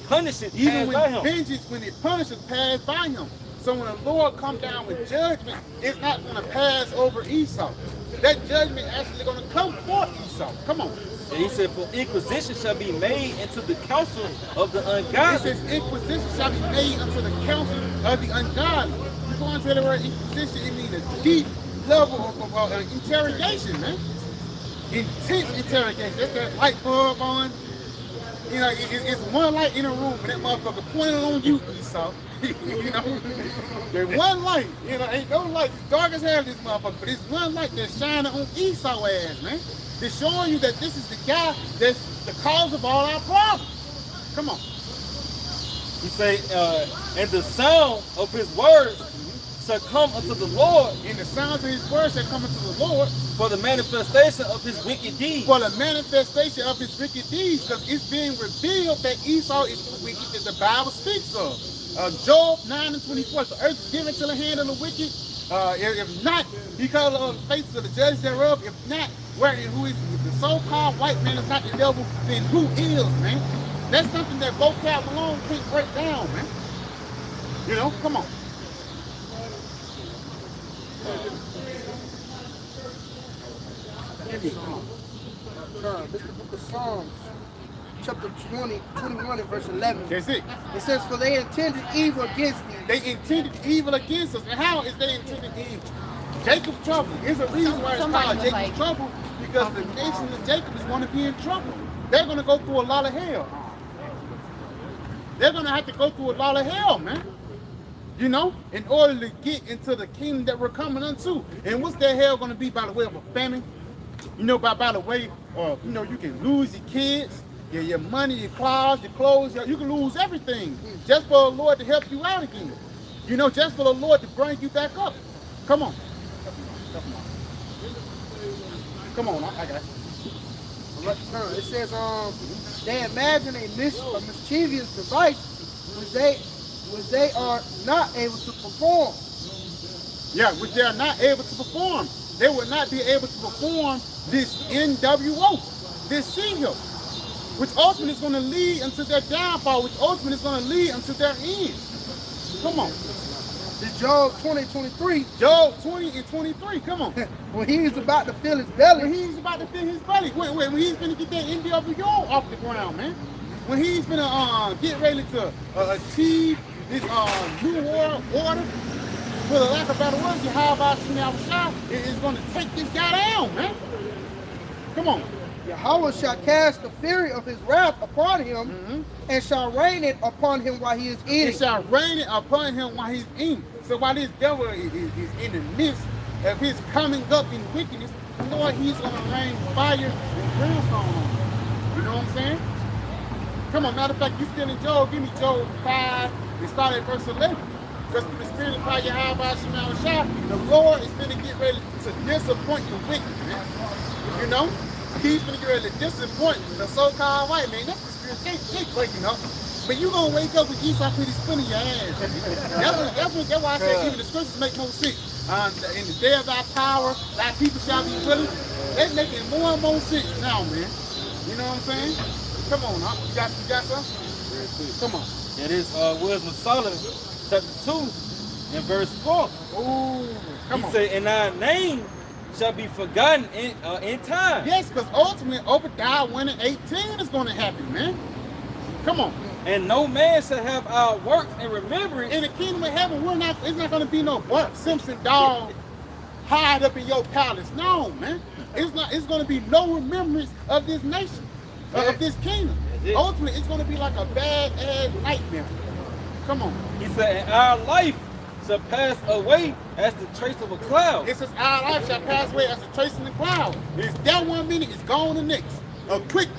punishes Even by when him. vengeance, when it punishes, pass by him. So when the Lord come down with judgment, it's not going to pass over Esau. that judgment actually going to come for Esau. Come on. And he said, for inquisition shall be made into the counsel of the It ungodly. says inquisition shall be made unto the counsel of the ungodly. You go into the word inquisition, it means a deep level of interrogation, man. Intense interrogation. That's that light bulb on. You know, it's one light in a room, and that motherfucker pointing on you, Esau. You know, there's one light. You know, ain't no light. It's dark as hell, this motherfucker, but it's one light that's shining on Esau ass, man. They're showing you that this is the guy that's the cause of all our problems. Come on. He say, and the sound of his words shall come unto the Lord, And the sounds of his words shall come unto the Lord for the manifestation of his wicked deeds. for the manifestation of his wicked deeds, because it's being revealed that Esau is the wicked that the Bible speaks of. Job 9 and 24, the earth is given to the hand of the wicked. If not, he called on the faces of the judges thereof. If not, who is the so-called white man is not the devil, then who is, man? That's something that vocab alone can't break down, man. You know, come on. This is the book of Psalms, chapter 21 and verse 11. That's it. It says, for they intended evil against me. They intended evil against us. And how is they intended evil? Jacob's trouble. There's a reason why it's called Jacob's trouble, because the nation of Jacob is going to be in trouble. They're going to go through a lot of hell. They're going to have to go through a lot of hell, man. You know, in order to get into the kingdom that we're coming unto. And what's that hell going to be? By the way of a famine? You know, by the way, you know, you can lose your kids, your money, your clothes, you can lose everything just for the Lord to help you out again. You know, just for the Lord to bring you back up. Come on. Come on, I got you. It says, they imagine a mischievous device which they are not able to perform. Yeah, which they are not able to perform. They will not be able to perform this NWO, this single, which ultimately is going to lead unto their downfall, which ultimately is going to lead unto their end. Come on. The Job 20:23. Job 20 and 23, come on. When he's about to fill his belly. When he's about to fill his belly, when he's going to get that NWO off the ground, man. When he's going to get ready to achieve this new world order, for the lack of better words, Yahawashi is going to take this guy down, man. Come on. Yahawah shall cast the fury of his wrath upon him, and shall rain it upon him while he is eating. It shall rain it upon him while he's eating. So while this devil is in the midst of his coming up in wickedness, Lord, he's going to rain fire and brimstone on him. You know what I'm saying? Come on, matter of fact, you still in Job. Give me Job 5 and start at verse 11. Because through the spirit of Yahawashi, the Lord is going to get ready to disappoint the wicked, man. You know? He's going to get ready to disappoint the so-called white man. That's the spirit. Can't waking up. But you going to wake up with Esau put his foot in your ass. That's why I say even the scriptures make no sense. In the day of thy power, thy people shall be willing. They're making more and more sense now, man. You know what I'm saying? Come on, huh? You got something? Come on. It is Wisdom of Solomon, chapter 2, and verse 4. Ooh, come on. He said, and thy name shall be forgotten in time. Yes, because ultimately Obadiah 1 and 18 is going to happen, man. Come on. And no man shall have our works in remembrance. In the kingdom of heaven, it's not going to be no Bart Simpson dog hide up in your palace. No, man. It's going to be no remembrance of this nation, of this kingdom. Ultimately, it's going to be like a bad-ass nightmare. Come on. He said, and our life shall pass away as the trace of a cloud. It says, our life shall pass away as a trace in the cloud. It's there 1 minute, it's gone the next. A quick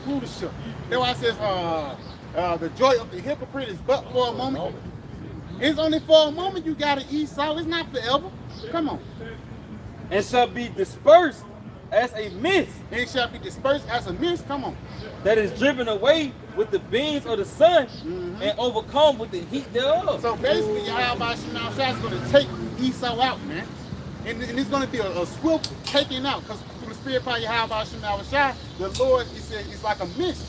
rulership. That's why it says, the joy of the hypocrite is but for a moment. It's only for a moment you got to Esau. It's not forever. Come on. And shall be dispersed as a mist. It shall be dispersed as a mist. Come on. That is driven away with the beams of the sun and overcome with the heat thereof. So basically, Yahawashi is going to take Esau out, man. And it's going to be a swift taking out. Because through the spirit of Yahawashi, the Lord, he said, it's like a mist.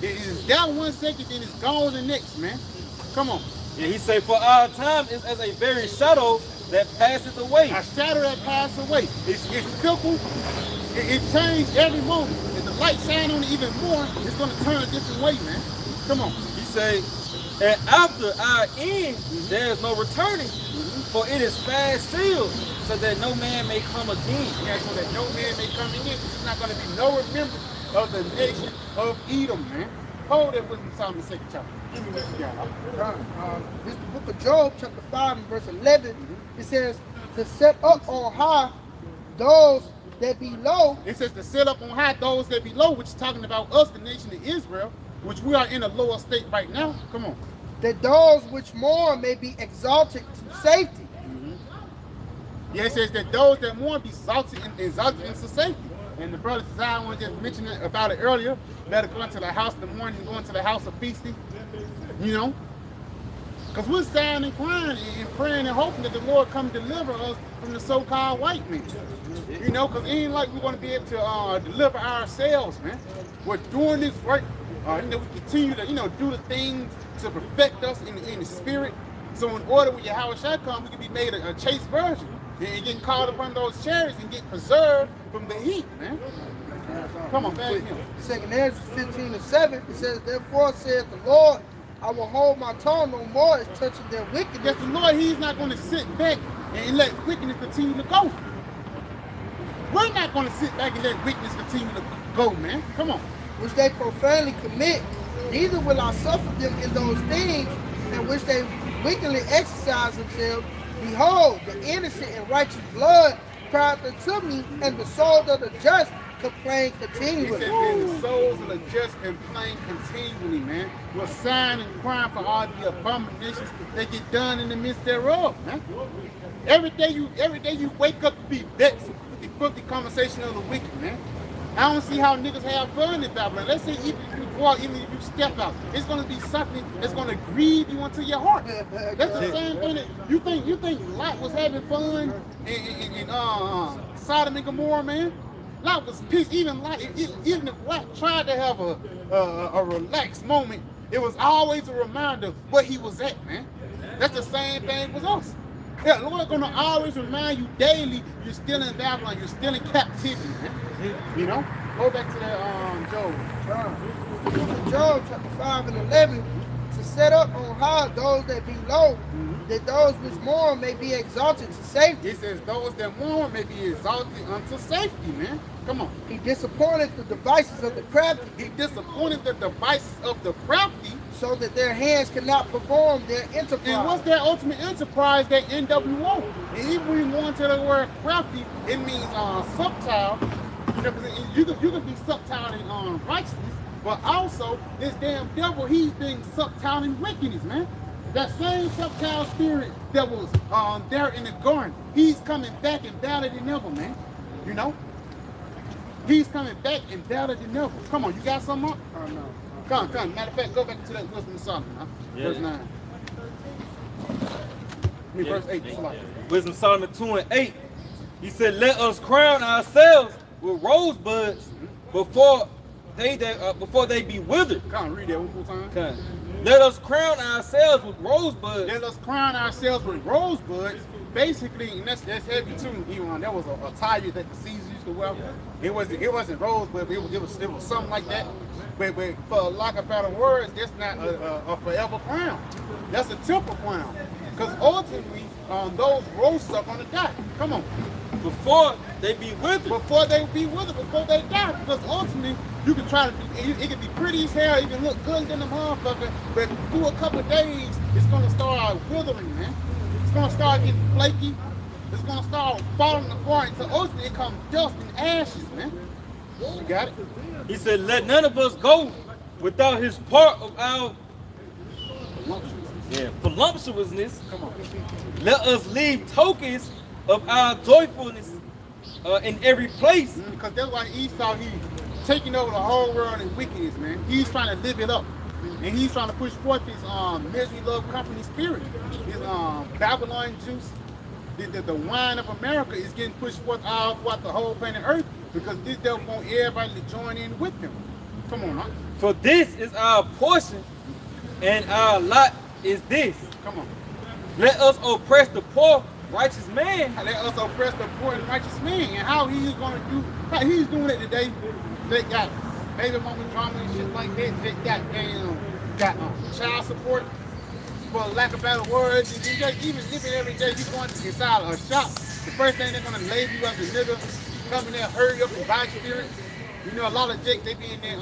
It is down 1 second, then it's gone the next, man. Come on. Yeah, he said, for our time is as a very shadow that passeth away. A shadow that passed away. It's fickle. It changed every moment. If the light shine on it even more, it's going to turn a different way, man. Come on. He say, and after our end, there is no returning, for it is fast sealed, so that no man may come again. Yeah, so that no man may come in. There's not going to be no remembrance of the nation of Edom, man. Hold that Wisdom Solomon 2nd chapter. Give me what you got. This is the book of Job, chapter 5, and verse 11. It says, to set up on high those that be low. It says to set up on high those that be low, which is talking about us, the nation of Israel, which we are in a lower state right now. Come on. That those which mourn may be exalted to safety. Yeah, it says that those that mourn be exalted into safety. And the brother Zion was just mentioning about it earlier. Better going to the house in the morning and going to the house of feasting. You know? Because we're sighing and crying and praying and hoping that the Lord come deliver us from the so-called white man. You know, because it ain't like we're going to be able to deliver ourselves, man. We're doing this work. We continue to, do the things to perfect us in the spirit. So in order when Yahawashi come, we can be made a chaste virgin and get called upon those chariots and get preserved from the heat, man. Come on, back here. 2nd Ezra 15 and 7, it says, therefore saith the Lord, I will hold my tongue no more as touching their wickedness. Yes, the Lord, he's not going to sit back and let wickedness continue to go. We're not going to sit back and let wickedness continue to go, man. Come on. Which they profanely commit, neither will I suffer them in those things in which they wickedly exercise themselves. Behold, the innocent and righteous blood cried unto me, and the souls of the just complain continually. He said, and the souls of the just complain continually, man. We're sighing and crying for all the abominations that get done in the midst thereof, man. Every day you wake up to be vexed with the filthy conversation of the wicked, man. I don't see how niggas have fun in Babylon. Let's say even if you go out, even if you step out, it's gonna be something that's gonna grieve you into your heart. That's the same thing that you think Lot was having fun in Sodom and Gomorrah, man. Lot was pissed. Even if Lot tried to have a relaxed moment, it was always a reminder where he was at, man. That's the same thing with us. Yeah, the Lord's gonna always remind you daily you're still in Babylon, you're still in captivity, man. You know? Go back to that Job. The book of Job, chapter 5 and 11, to set up on high those that be low, that those which mourn may be exalted to safety. It says those that mourn may be exalted unto safety, man. Come on. He disappointed the devices of the crafty. He disappointed the devices of the crafty, so that their hands cannot perform their enterprise. And what's their ultimate enterprise? That NWO. And even when you go into the word crafty, it means subtile. You know, you can be subtile in righteousness, but also this damn devil, he's being subtile in wickedness, man. That same subtile spirit that was there in the garden, he's coming back and badder than ever, man. You know? He's coming back and badder than ever. Come on, you got something up? Oh, no. Come. Matter of fact, go back to that Wisdom of Solomon, huh? Yeah. Verse 9. Verse 8. Wisdom of Solomon 2 and 8. He said, let us crown ourselves with rosebuds before they be withered. Come, read that one more time. Okay. Let us crown ourselves with rosebuds. Let us crown ourselves with rosebuds. Basically, and that's heavy too. That was a attire that the Caesars used to wear. It wasn't rosebud, it was something like that. But for lack of better words, that's not a forever crown. That's a temporal crown. Because ultimately, those roses are going to die. Come on. Before they be withered. Before they die. Because ultimately, you can try to it can be pretty as hell, it can look good than the motherfucker, but through a couple of days, it's going to start withering, man. It's going to start getting flaky. It's going to start falling apart. So ultimately, it comes dust and ashes, man. You got it? He said, let none of us go without his part of our voluptuousness. Come on. Let us leave tokens of our joyfulness in every place. Because that's why Esau, he's taking over the whole world in wickedness, man. He's trying to live it up. And he's trying to push forth his misery, love, company spirit. His Babylon juice. The wine of America is getting pushed forth all throughout the whole planet Earth because this devil want everybody to join in with him. Come on, huh? For this is our portion, and our lot is this. Come on. Let us oppress the poor righteous man. Let us oppress the poor and righteous man. And how he's going to do, how he's doing it today. They got baby mama drama and shit like that. They got child support, for lack of better words. And you just even living every day, you going to inside a shop. The first thing they're going to label you as a nigga. Come in there, hurry up and buy spirit. You know, a lot of Jake, they be in there,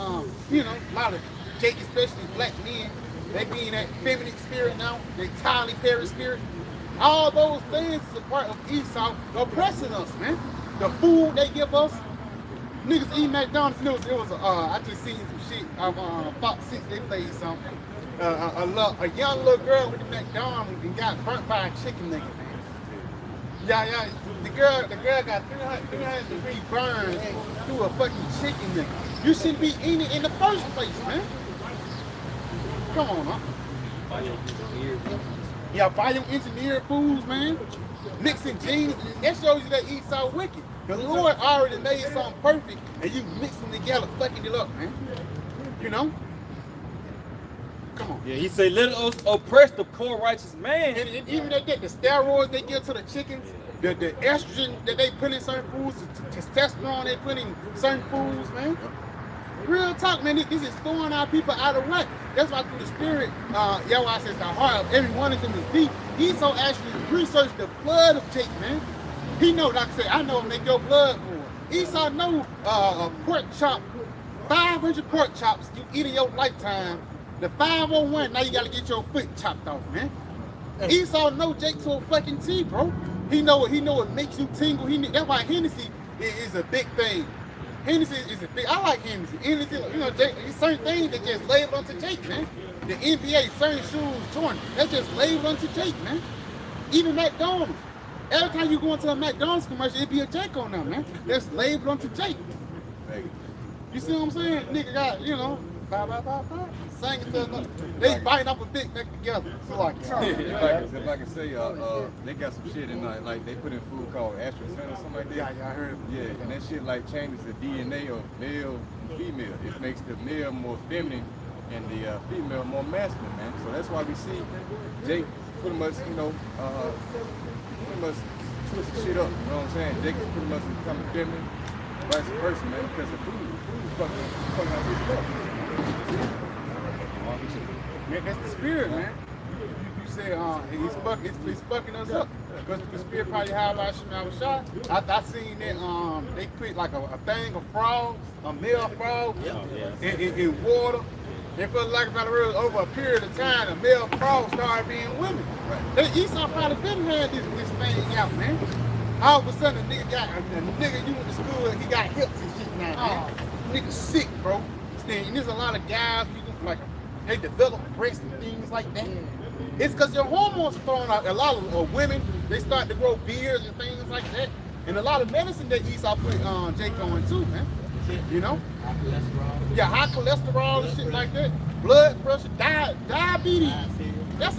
you know, a lot of Jake, especially black men, they be in that feminine spirit now, that Tyler Perry spirit. All those things is a part of Esau oppressing us, man. The food they give us, niggas eat McDonald's. It was I just seen some shit on Fox 6, they played something. A young little girl with the McDonald's and got burnt by a chicken nigga, man. Yeah, the girl got 300-degree burns through a fucking chicken nigga. You shouldn't be eating it in the first place, man. Come on, huh? Yeah, bioengineered foods, man. Mixing genes, that shows you that Esau wicked. The Lord already made something perfect, and you mix them together, fucking it up, man. You know? Come on. Yeah, he said, let us oppress the poor righteous man. And even the steroids they give to the chickens, the estrogen that they put in certain foods, the testosterone they put in certain foods, man. Real talk, man. This is throwing our people out of whack. That's why through the spirit, Yahawah says the heart of every one of them is deep. Esau actually researched the blood of Jake, man. He know, like I said, I know make your blood more. Esau know a pork chop, 500 pork chops you eat in your lifetime. The 501, now you gotta get your foot chopped off, man. Esau know Jake to a fucking T, bro. He know it makes you tingle. That's why Hennessy is a big thing. Hennessy is a big. I like Hennessy. Hennessy, you know, Jake, certain things that just labeled onto Jake, man. The NBA, certain shoes, Jordan, that's just labeled onto Jake, man. Even McDonald's. Every time you go into a McDonald's commercial, it be a Jake on them, man. That's labeled onto Jake. You see what I'm saying? Nigga got, you know, sing it to another. They biting up a big neck together. So like, if I can say, they got some shit in like they put in food called AstraZeneca or something like that. Yeah, I heard. Yeah, and that shit like changes the DNA of male and female. It makes the male more feminine and the female more masculine, man. So that's why we see Jake pretty much, you know, pretty much twist the shit up. You know what I'm saying? Jake is pretty much becoming feminine, vice versa, man, because the food is fucking out his up. Man, that's the spirit, man. You said he's fucking us up. Because the spirit probably Yahawashi. I seen that they put like a thing of frogs, a male frog, in water. And for like about over a period of time, the male frogs started being women. Right. Esau probably been had this thing out, man. All of a sudden, a nigga you went to school and he got hips and shit now, man. Nigga sick, bro. And there's a lot of guys, like, they develop breasts and things like that. It's because your hormones are thrown out. A lot of women, they start to grow beards and things like that. And a lot of medicine that Esau put Jake on too, man. You know? High cholesterol. Yeah, high cholesterol and shit like that. Blood pressure, diabetes. That's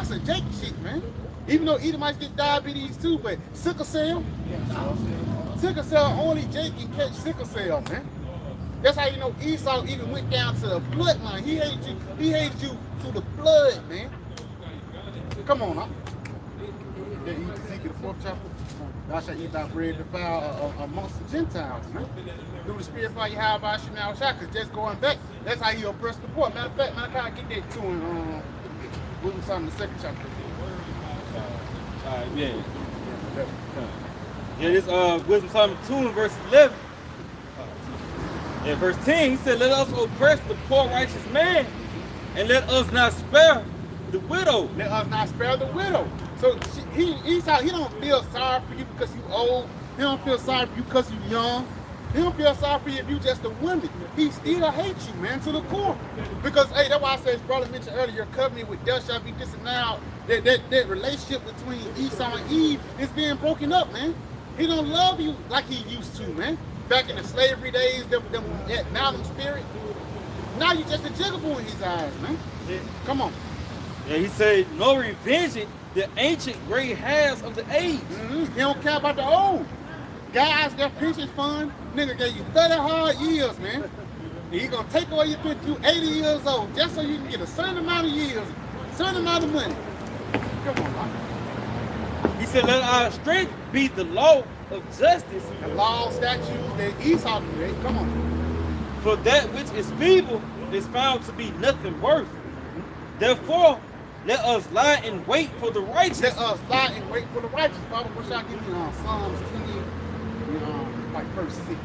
a Jake shit, man. Even though Edomites get diabetes too, but sickle cell. Sickle cell, only Jake can catch sickle cell, man. That's how you know Esau even went down to the bloodline. He hated you through the blood, man. Come on, huh? Yeah, Ezekiel the 4th chapter. Thou shalt eat thy bread defiled amongst the Gentiles, man. Through the spirit by Yahawashi now, because just going back, that's how he oppressed the poor. Matter of fact, man, I can't get that to him. Wisdom Psalm the 2nd chapter. Yeah, this Wisdom Psalm 2 and verse 11. In verse 10, he said, let us oppress the poor righteous man, and let us not spare the widow. Let us not spare the widow. So Esau, he don't feel sorry for you because you old. He don't feel sorry for you because you young. He don't feel sorry for you if you just a woman. He still hates you, man, to the core. Because, hey, that's why I said, his brother mentioned earlier, your covenant with death shall be disannounced. That relationship between Esau and Eve is being broken up, man. He don't love you like he used to, man. Back in the slavery days, now them spirit. Now you just a jigaboo in his eyes, man. Yeah. Come on. Yeah, he said, no revenging the ancient gray hairs of the age. He don't care about the old. Guys, their pension fund, nigga gave you 30 hard years, man. And he gonna take away your pension, you 80 years old, just so you can get a certain amount of years, certain amount of money. Come on, man. He said, let our strength be the law of justice. The law, statutes that Esau created. Come on. For that which is feeble is found to be nothing worth. Therefore, let us lie in wait for the righteous. Let us lie and wait for the righteous. Father, what y'all give me on Psalms 10, like verse 6. You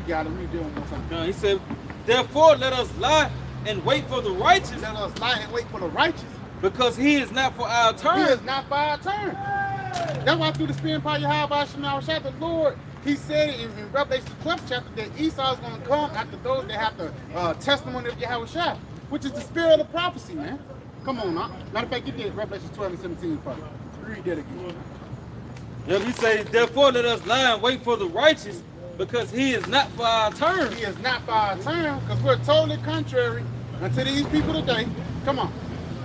gotta read that one more time. He said, therefore, let us lie and wait for the righteous. Let us lie and wait for the righteous. Because he is not for our turn. He is not for our turn. That's why through the spirit by Yahawashi, the Lord, he said in Revelation 12th chapter that Esau is going to come after those that have the testimony of Yahawashi, which is the spirit of prophecy, man. Come on now. Matter of fact, get that Revelation 12 and 17 for me. Read that again. Yeah, he says, therefore let us lie and wait for the righteous, because he is not for our turn. He is not for our turn, because we're totally contrary unto these people today. Come on.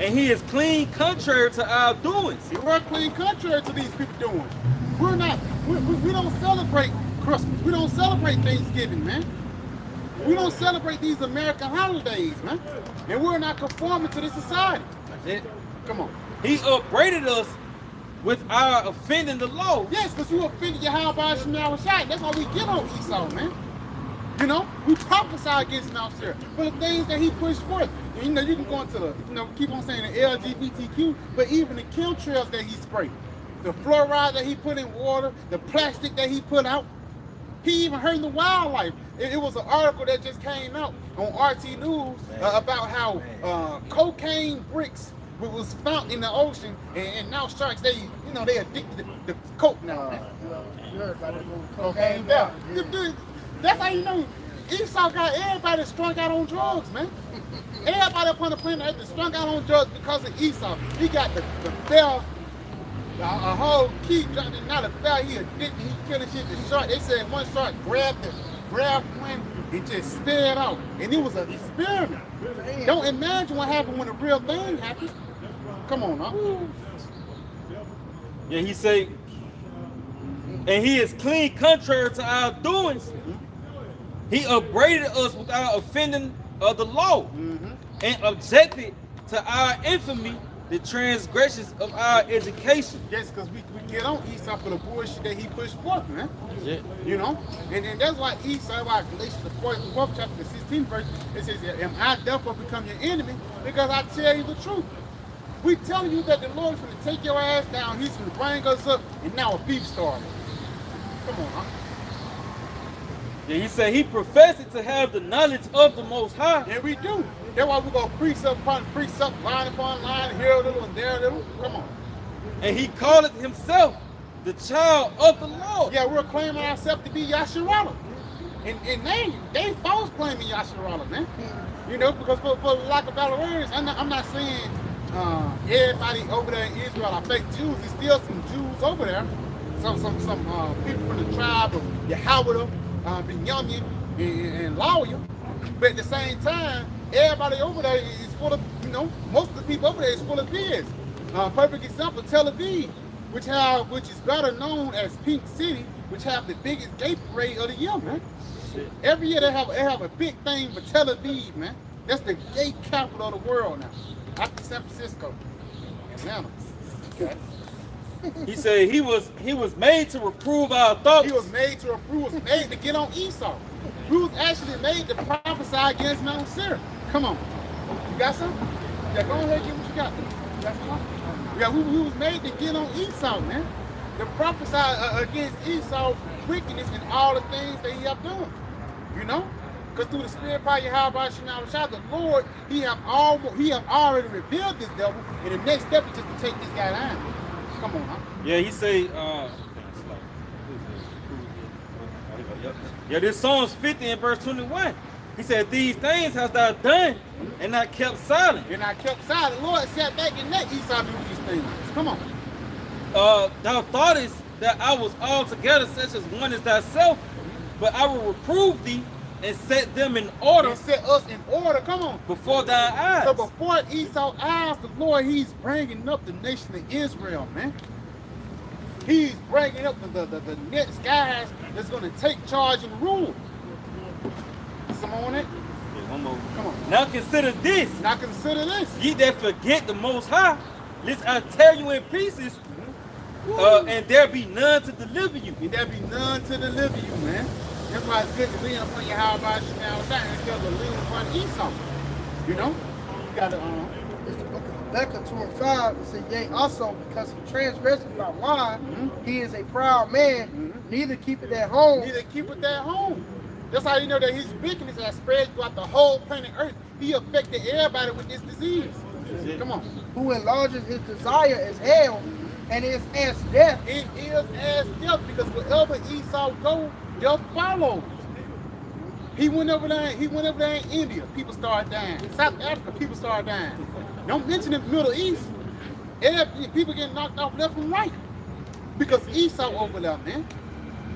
And he is clean contrary to our doings. We're clean contrary to these people doing. We're not, we don't celebrate Christmas. We don't celebrate Thanksgiving, man. We don't celebrate these American holidays, man. And we're not conforming to this society. That's it. Come on. He upbraided us with our offending the law. Yes, because you offended Yahawashi. That's why we get on Esau, man. You know, we prophesy against him out there for the things that he pushed forth. You know, you can go into the, keep on saying the LGBTQ, but even the chemtrails that he sprayed, the fluoride that he put in water, the plastic that he put out, he even hurt the wildlife. It was an article that just came out on RT News about how cocaine bricks was found in the ocean, and now sharks, they addicted to coke now. You heard about that movie, Cocaine. Yeah. That's how you know Esau got everybody strung out on drugs, man. Everybody upon the planet is strung out on drugs because of Esau. He got the bell, a whole key, not a bell, he addicted, he killing shit. The shark, they said one shark grabbed one and just sped out. And it was an experiment. Don't imagine what happened when the real thing happened. Come on now. Yeah, he said, and he is clean contrary to our doings. He upbraided us with our offending of the law, and objected to our infamy, the transgressions of our education. Yes, because we get on Esau for the bullshit that he pushed forth, man. Yeah. You know? And that's why Esau, why Galatians the 4th chapter, the 16th verse, it says, am I therefore become your enemy? Because I tell you the truth. We telling you that the Lord is going to take your ass down, he's going to bring us up, and now a beef started. Come on, huh? Yeah, he said he professed to have the knowledge of the Most High. Yeah, we do. That's why we're going to precept upon precept, line upon line, here a little and there a little. Come on. And he called himself the child of the Lord. Yeah, we're claiming ourselves to be Yasharala. And they false claiming Yasharala, man. You know, because for lack of better words, I'm not saying everybody over there in Israel are fake Jews. There's still some Jews over there. Some people from the tribe of Yahawah, Binyamin, and Lawyer. But at the same time, everybody over there is full of, most of the people over there is full of beers. Perfect example, Tel Aviv, which is better known as Pink City, which have the biggest gay parade of the year, man. Shit. Every year they have a big thing for Tel Aviv, man. That's the gay capital of the world now, after San Francisco. Atlanta. Okay. He said he was made to reprove our thoughts. He was made to reprove, was made to get on Esau. We was actually made to prophesy against Mount Seir. Come on. You got something? Yeah, go ahead and get what you got. You got something? Yeah, we was made to get on Esau, man. To prophesy against Esau's wickedness and all the things that he have done. You know? Because through the spirit by Yahawashi, the Lord, he have already revealed this devil, and the next step is just to take this guy down. Come on, huh? Yeah, he say, this Psalms 50 and verse 21. He said, these things hast thou done, and not kept silent. And I kept silent. The Lord sat back and let Esau do these things. Come on. Thou thoughtest that I was altogether such as one as thyself, but I will reprove thee and set them in order. And set us in order. Come on. Before thy eyes. So before Esau's eyes, the Lord, he's bringing up the nation of Israel, man. He's bringing up the next guys that's going to take charge and rule. Some on it? Yeah, one more. Come on. Now consider this. Now consider this. Ye that forget the Most High, lest I tear you in pieces And there be none to deliver you. And there be none to deliver you, man. That's why it's good to lean upon Yahawashi now instead of leaning upon Esau. You know? You gotta It's the book of Habakkuk 2:5. It says, yea, also because he transgressed by wine, he is a proud man, neither keep it at home. Neither keep it at home. That's how you know that his wickedness has spread throughout the whole planet Earth. He affected everybody with this disease. Come on. Who enlarges his desire as hell and is as death. It is as death because wherever Esau goes, death follows. He went over there in India, people started dying. In South Africa, people started dying. Don't mention the Middle East. People getting knocked off left and right. Because Esau over there, man.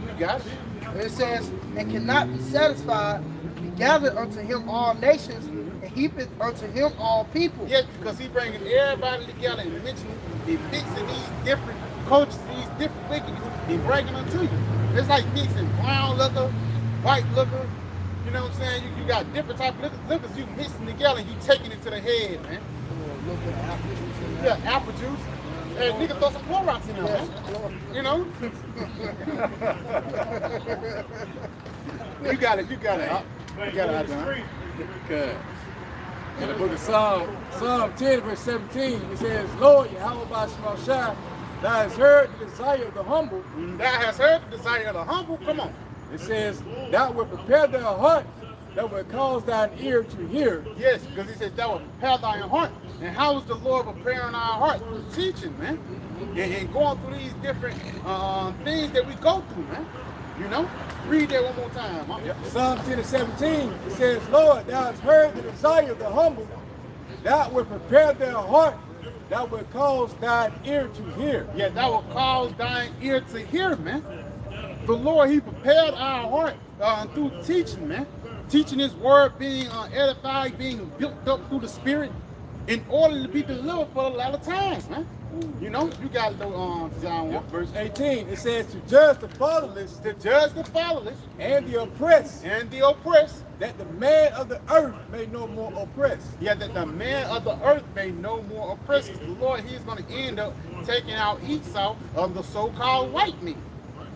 You got it. It says, and cannot be satisfied, he gathered unto him all nations, and heapeth unto him all people. Yes, because he bringing everybody together and mentioning, he mixing these different cultures, these different wickedness, he bringing them to you. It's like mixing brown liquor, white liquor, you know what I'm saying? You got different type of liquors you mixing together and you taking it to the head, man. Yeah, apple juice. Hey, nigga, throw some Clorox in there, man. You know? You got it. Good. In the book of Psalm 10, verse 17, it says, Lord, Yahawah, thou hast heard the desire of the humble. Thou hast heard the desire of the humble. Come on. It says, thou wilt prepare their heart, that will cause thine ear to hear. Yes, because he says, thou wilt prepare thine heart. And how is the Lord preparing our heart? Through teaching, man. And going through these different things that we go through, man. You know? Read that one more time. Huh? Yep. Psalm 10 and 17, it says, Lord, thou hast heard the desire of the humble, thou wilt prepare their heart, thou wilt cause thine ear to hear. Yeah, that will cause thine ear to hear, man. The Lord, he prepared our heart through teaching, man. Teaching his word, being edified, being built up through the spirit in order to be delivered for a lot of times, man. You know, you got to know John 1. Yep. Verse 18, it says, to judge the fatherless, To judge the fatherless and the oppressed, and the oppressed, that the man of the earth may no more oppress. yeah, that the man of the earth may no more oppress. The Lord, he's going to end up taking out Esau of the so-called white men.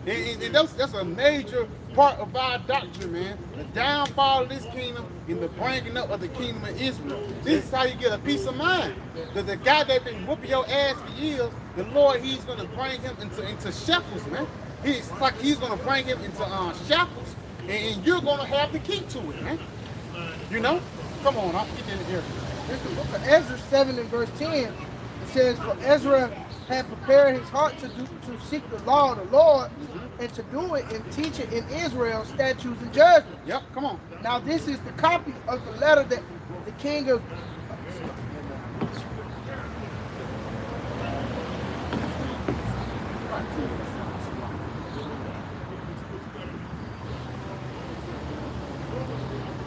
And that's a major part of our doctrine, man. The downfall of this kingdom and the bringing up of the kingdom of Israel. This is how you get a peace of mind. Because the guy that's been whooping your ass for years, the Lord, he's going to bring him into shackles, man. It's like he's going to bring him into shackles, and you're going to have the key to it, man. You know? Come on, I'll get in here. It's the book of Ezra 7 and verse 10. It says, for Ezra had prepared his heart to seek the law of the Lord, and to do it and teach it in Israel, statutes and judgments. Yep, come on. Now this is the copy of the letter that the king of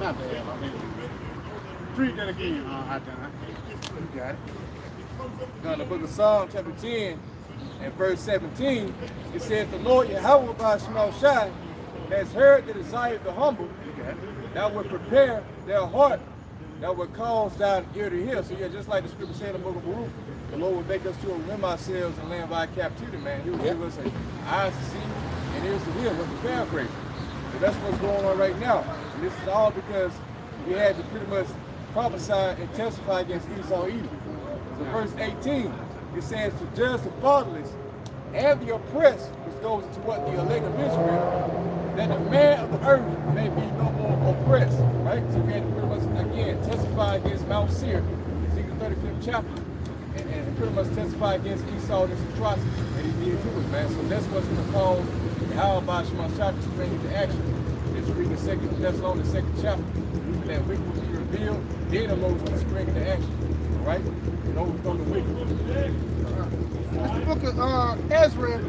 Not bad. Read that again. I done. You got it. Now in the book of Psalm chapter 10 and verse 17, it says, the Lord Yahawah has heard the desire of the humble, that will prepare their heart, that will cause thine ear to hear. So yeah, just like the scripture said in the book of Baruch, the Lord will make us to remember ourselves and land by captivity, man. He will give us eyes to see and ears to hear, what the paraphrase. So that's what's going on right now. And this is all because we had to pretty much prophesy and testify against Esau Edom. So verse 18, it says to judge the fatherless and the oppressed, which goes into what the elect of Israel, that the man of the earth may be no more oppressed, right? So we had to pretty much, again, testify against Mount Seir, Ezekiel 35th chapter, and pretty much testify against Esau and his atrocities that he did to us, man. So that's what's going to cause the Yahawashi to spring into action. It's reading the 2nd Thessalonians 2nd chapter. That wicked will be revealed, then the Lord's going to spring into action, all right? And overthrow the wicked. It's the book of Ezra,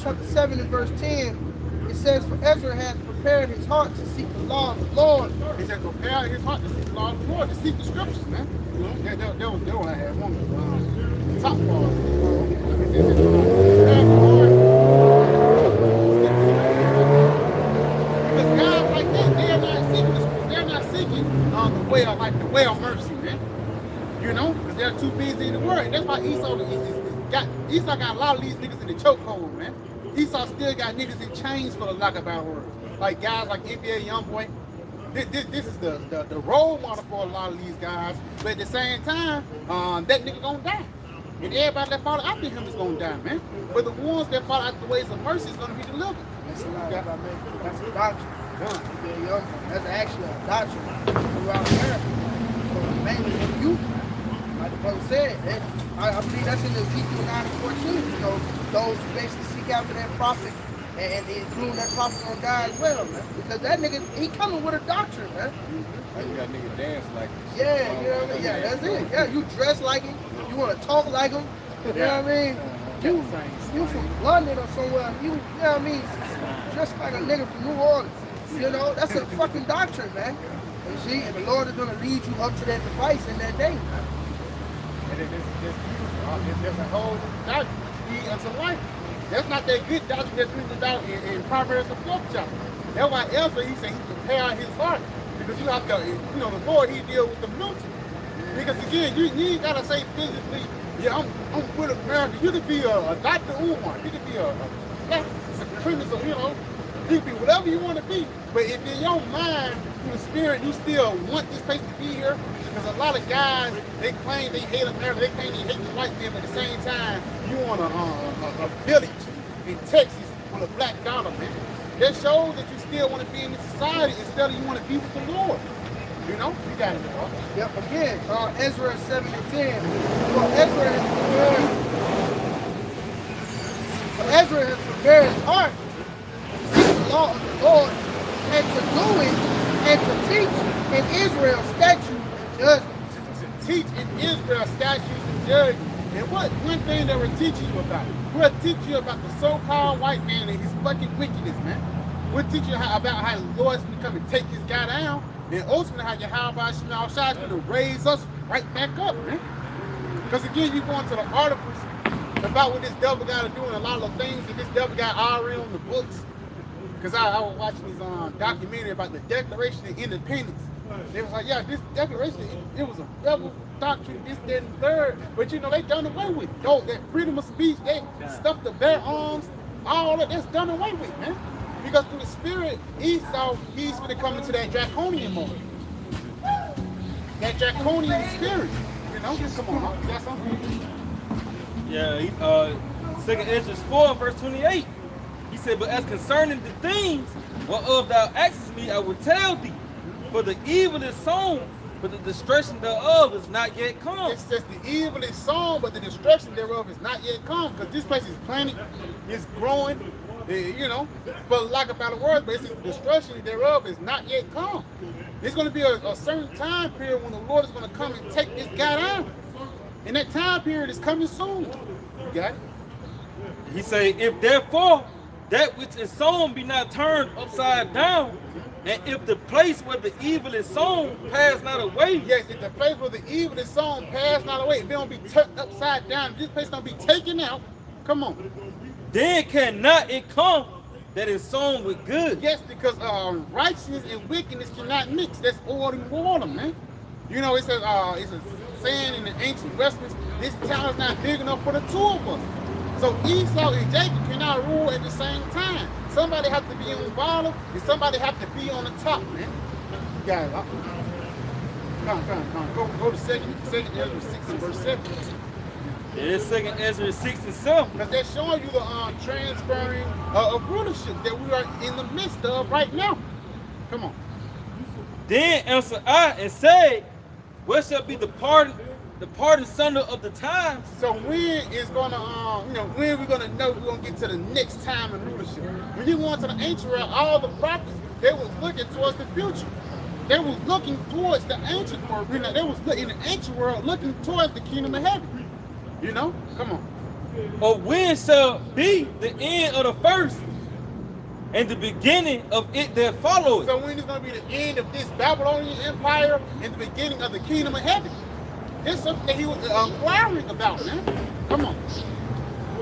chapter 7 and verse 10. It says, for Ezra had prepared his heart to seek the law of the Lord. He said, prepare his heart to seek the law of the Lord, to seek the scriptures, man. That was what I had one of the top part. It says, prepare the heart. Because guys like that, they are not seeking the scriptures. They're not seeking the way of mercy, man. You know, because they're too busy in the world. And that's why Esau is Esau got a lot of these niggas in the chokehold, man. Esau still got niggas in chains for the lack of better words. Like guys like NBA Youngboy. This is the role model for a lot of these guys. But at the same time, that nigga gonna die. And everybody that follow after him is gonna die, man. But the ones that follow after the ways of mercy is gonna be delivered. That's a doctrine. That's actually a doctrine throughout America. So mainly for the youth. Like the brother said, I believe that's in Ezekiel 9:14. You know, those who basically seek after that prophet and include that prophet gonna die as well, man. Because that nigga, he coming with a doctrine, man. You got niggas dance like this. Yeah, you know what I mean? Yeah, that's it. Yeah, you dress like him. You want to talk like him. You know what I mean? You from London or somewhere. You know what I mean? Just like a nigga from New Orleans. You know, that's a fucking doctrine, man. You see, and the Lord is gonna lead you up to that device in that day. And there's a whole doctrine lead unto life. That's not that good doctrine that's written about in Proverbs the 4th chapter. That's why Ezra, he said he prepared his heart. Because you have to, you know, the Lord, he deal with the mental. Because again, you ain't gotta say physically, yeah, I'm with America. You could be a Dr. Umar, you could be a black supremacist, you know, you could be whatever you want to be. But if in your mind, in the spirit, you still want this place to be here, because a lot of guys, they claim they hate America, they claim they hate the white man, but at the same time, you want a village in Texas with a black dollar, man. That shows that you still want to be in this society instead of you want to be with the Lord. You know? You got it, bro. Yep, again, Ezra 7:10. Ezra has prepared his heart to seek the law of the Lord and to do it and to teach in Israel statutes and judgments. To teach in Israel statutes and judgments. And what one thing that we're teaching you about? We're teaching you about the so-called white man and his fucking wickedness, man. We're teaching you about how the Lord's gonna come and take this guy down, and ultimately how Yahawah is gonna raise us right back up, man. Because again, you go into the articles about what this devil guy is doing, a lot of the things that this devil guy already on the books. Because I was watching this documentary about the Declaration of Independence. They was like, yeah, this declaration, it was a rebel doctrine, this, that, and third. But you know, they done away with it. Yo, that freedom of speech, they stuff the bear arms, all that, that's done away with, man. Because through the spirit, Esau, he's going to come into that draconian mode. That draconian spirit. You know, just come on, you got something? Yeah, 2nd Ezra 4, verse 28. He said, but as concerning the things whereof thou askest me, I will tell thee. For the evil is sown, but the destruction thereof is not yet come. It says the evil is sown, but the destruction thereof is not yet come. Because this place is planted, it's growing, you know, for lack of better words, but it's the destruction thereof is not yet come. There's going to be a certain time period when the Lord is going to come and take this guy down. And that time period is coming soon. You got it? He say, if therefore that which is sown be not turned upside down, and if the place where the evil is sown pass not away. Yes, if the place where the evil is sown pass not away, if it don't be turned upside down, if this place don't be taken out, come on. Then cannot it come that is sown with good. Yes, because righteousness and wickedness cannot mix. That's oil and water, man. You know, it's a saying in the ancient Westerns, this town is not big enough for the two of us. So Esau and Jacob cannot rule at the same time. Somebody have to be on the bottom and somebody have to be on the top, man. You got it. Come. Go to 2nd Ezra 6 and verse 7. It's 2nd Ezra 6 and 7. Because they're showing you the transferring of rulership that we are in the midst of right now. Come on. Then answered I and said, where shall be the pardon sunder of the times? So when is gonna, when we're gonna know we're gonna get to the next time in rulership? When you go into the ancient world, all the prophets, they was looking towards the future. They was looking towards the ancient world. You know, they was in the ancient world looking towards the kingdom of heaven. You know, come on. Or when shall be the end of the first and the beginning of it that followeth? So when is gonna be the end of this Babylonian empire and the beginning of the kingdom of heaven? This is something that he was inquiring about, man. Come on.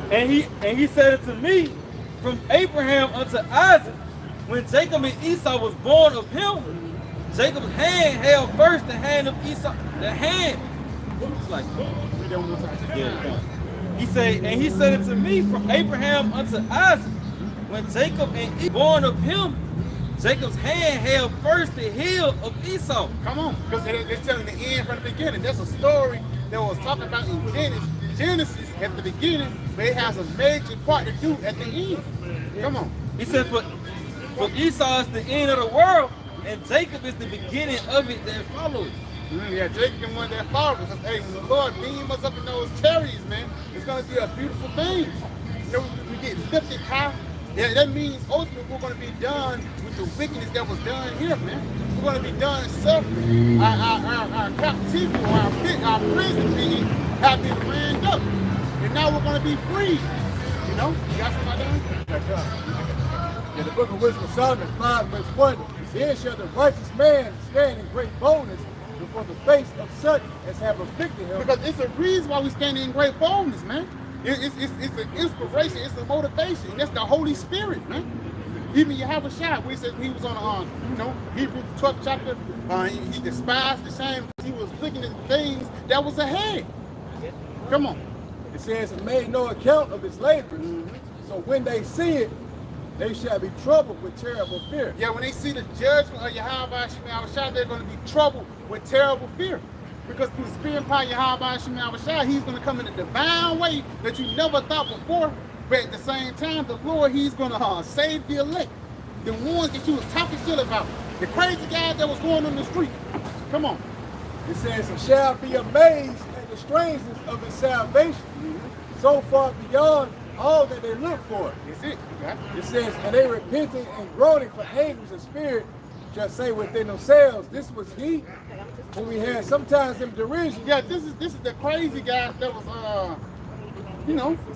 And he said it to me, from Abraham unto Isaac, when Jacob and Esau was born of him, Jacob's hand held first the hand of Esau. The hand. It's like, yeah. He said, and he said it to me from Abraham unto Isaac. When Jacob and Esau born of him, Jacob's hand held first the heel of Esau. Come on, because it's telling the end from the beginning. That's a story that was talking about in Genesis at the beginning, but it has a major part to do at the end. Come on. He said, for Esau is the end of the world, and Jacob is the beginning of it that follows. Yeah, Jacob and one that followed. Because, hey, when the Lord beam us up in those chariots, man, it's going to be a beautiful thing. You know, we get lifted high. Yeah, that means ultimately we're going to be done with the wickedness that was done here, man. We're going to be done suffering. Our captivity or our prison being have been ramped up. And now we're going to be free. You know? You got something like that? In the book of Wisdom of Solomon 5 verse 1, then shall the righteous man stand in great boldness before the face of such as have afflicted him. Because it's a reason why we stand in great boldness, man. It's an inspiration, it's a motivation. And that's the Holy Spirit, man. Even Yahawashi, we said he was on, Hebrews 12th chapter. He despised the shame because he was looking at things that was ahead. Come on. It says, and made no account of his labors. So when they see it, they shall be troubled with terrible fear. Yeah, when they see the judgment of Yahawashi, they're going to be troubled with terrible fear. Because through the spirit power Yahawashi, he's going to come in a divine way that you never thought before. But at the same time, the Lord, he's going to save the elect. The ones that you was talking shit about. The crazy guys that was going on the street. Come on. It says, and shall be amazed at the strangeness of his salvation, so far beyond all that they look for. That's it. It says, and they repenting and groaning for anguish of spirit, shall say within themselves, this was he whom we had sometimes in derision. Yeah, this is the crazy guy that was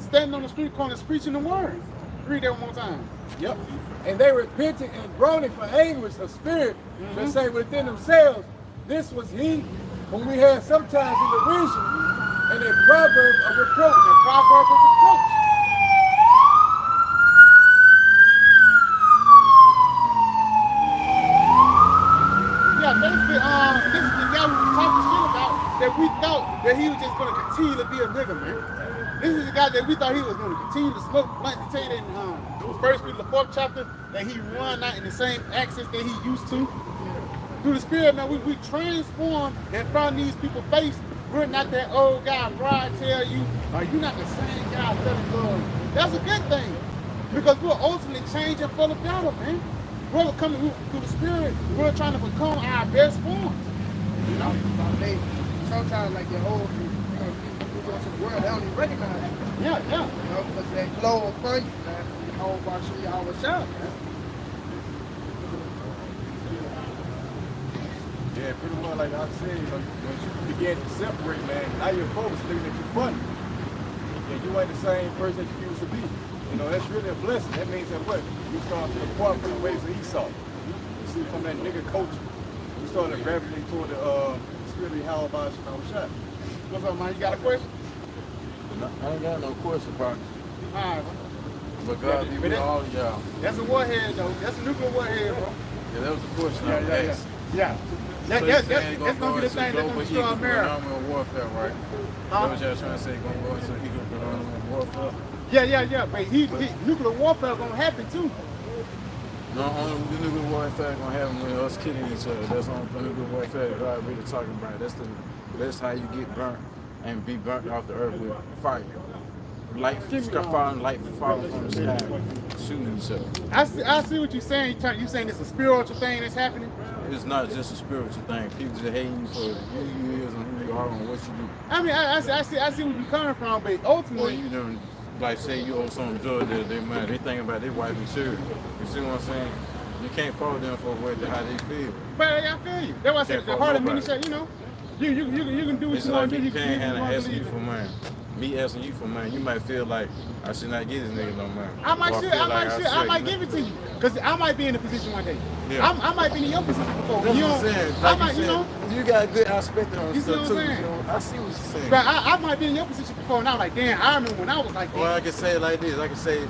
standing on the street corners preaching the word. Read that one more time. Yep. And they repenting and groaning for anguish of spirit, shall say within themselves, this was he whom we had sometimes in derision, and a proverb of reproach. A proverb of reproach. Yeah, basically, this is the guy we was talking shit about that we thought that he was just going to continue to be a nigga, man. This is the guy that we thought he was going to continue to smoke blunt. To tell you that in 1 Peter, the 4th chapter, that he run not in the same access that he used to. Through the Spirit, man, we transform in front of these people's face. We're not that old guy, Rod tell you, you're not the same guy that love. That's a good thing. Because we're ultimately changing for the better, man. We're coming through the Spirit. We're trying to become our best forms. You know, sometimes like your whole people go to the world, they don't even recognize it. Yeah. You know, because they clothes upon you, man. Yahawashi, man. Yeah, pretty well, like I said, when you begin to separate, man, now your folks looking at you funny. And you ain't the same person that you used to be. You know, that's really a blessing. That means that what? You start to depart from the ways of Esau. You see, from that nigga culture, you start to gravitate toward the spirit of Yahawashi. What's up, man? You got a question? No, I ain't got no question, partner. All right, man. But God be with all of y'all. That's a warhead, though. That's a nuclear warhead, bro. Yeah, that was a question I asked. Yeah. So That's saying going to be the thing that's going to destroy America. Warfare, right? That was y'all trying to say going to go into economic warfare. Yeah. But nuclear warfare is going to happen, too. No, only the nuclear warfare going to happen when us killing each other. That's only the nuclear warfare that God really talking about. That's how you get burnt and be burnt off the earth with fire. Light falling from the sky, shooting each other. I see what you're saying. You saying it's a spiritual thing that's happening? It's not just a spiritual thing. People just hating you for who you is and who you are and what you do. I mean, I see where you're coming from, but ultimately, Or you don't, like say you owe some drug that they mind. They think about their wife and children. You see what I'm saying? You can't fault them for how they feel. But I feel you. That's why I said the heart of ministry, you know, you can do what It's you like want to do. you can't handle asking you for money. Me asking you for money, you might feel like I should not get this nigga no money. I might give it to you. Because I might be in a position one day. Yeah. I might be in your position before. That's You what I'm know, saying. I Like might, you you know. said, you got a good aspect on You see stuff what too. I'm saying? You know? I see what you're saying. But I might be in your position before, and I'm like, damn, I remember when I was like that. Well, I can say it like this. I can say,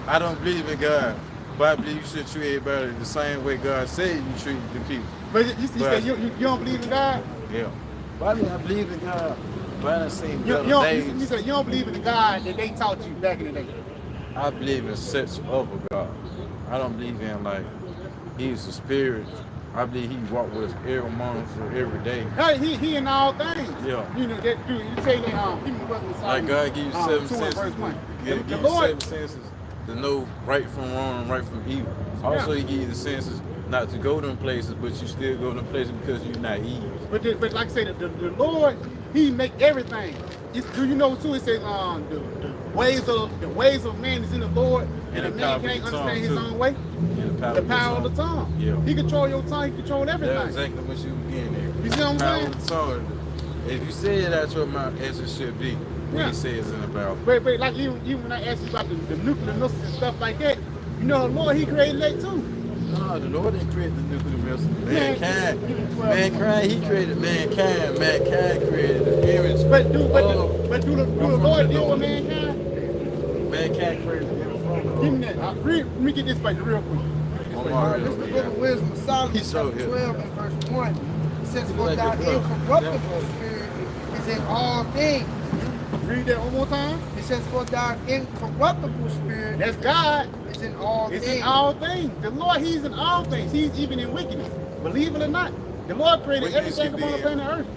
I don't believe in God, but I believe you should treat everybody the same way God said you treat the people. But you said you don't believe in God? Yeah. But I mean, I believe in God. But I done seen You, better you, don't, days. you said you don't believe in the God that they taught you back in the day. I believe in such of a God. I don't believe in like he's a spirit. I believe he walked with us every moment for every day. Hey, he in all things. Yeah. You know that dude. You tell you give me what's Like God give you 7 2 and senses. verse 1. Give The you Lord, 7 senses to know right from wrong and right from evil. Also, he give you the senses not to go to them places, but you still go to them places because you're naive. but like I say, the Lord, he make everything. Do you know too? It says the ways of man is in the Lord, and a man can't understand his own way. And The power of the tongue. Yeah. He control your tongue. He control everything. That's exactly what you were getting at. You see what I'm Power saying? of the tongue. If you say it out your mouth as it should be, what Yeah. he says in the Bible. But like even when I asked you about the nuclear missiles and stuff like that, you know, the Lord, he created that too. No, the Lord didn't create the nuclear missile. Man, Mankind, he created mankind. Mankind created the image. But do the Lord deal with mankind? Mankind created the image. Give me that. Let me get this right real quick. This is the book of wisdom of Solomon, He showed chapter him. 12 and verse 1. It says, for Like thy a book. incorruptible spirit is in all things. Read that one more time. It says, for thy incorruptible spirit That's God. is in all It's things. in all things. The Lord, he's in all things. He's even in wickedness. Believe it or not. The Lord created Wickedness everything could upon the be planet Earth.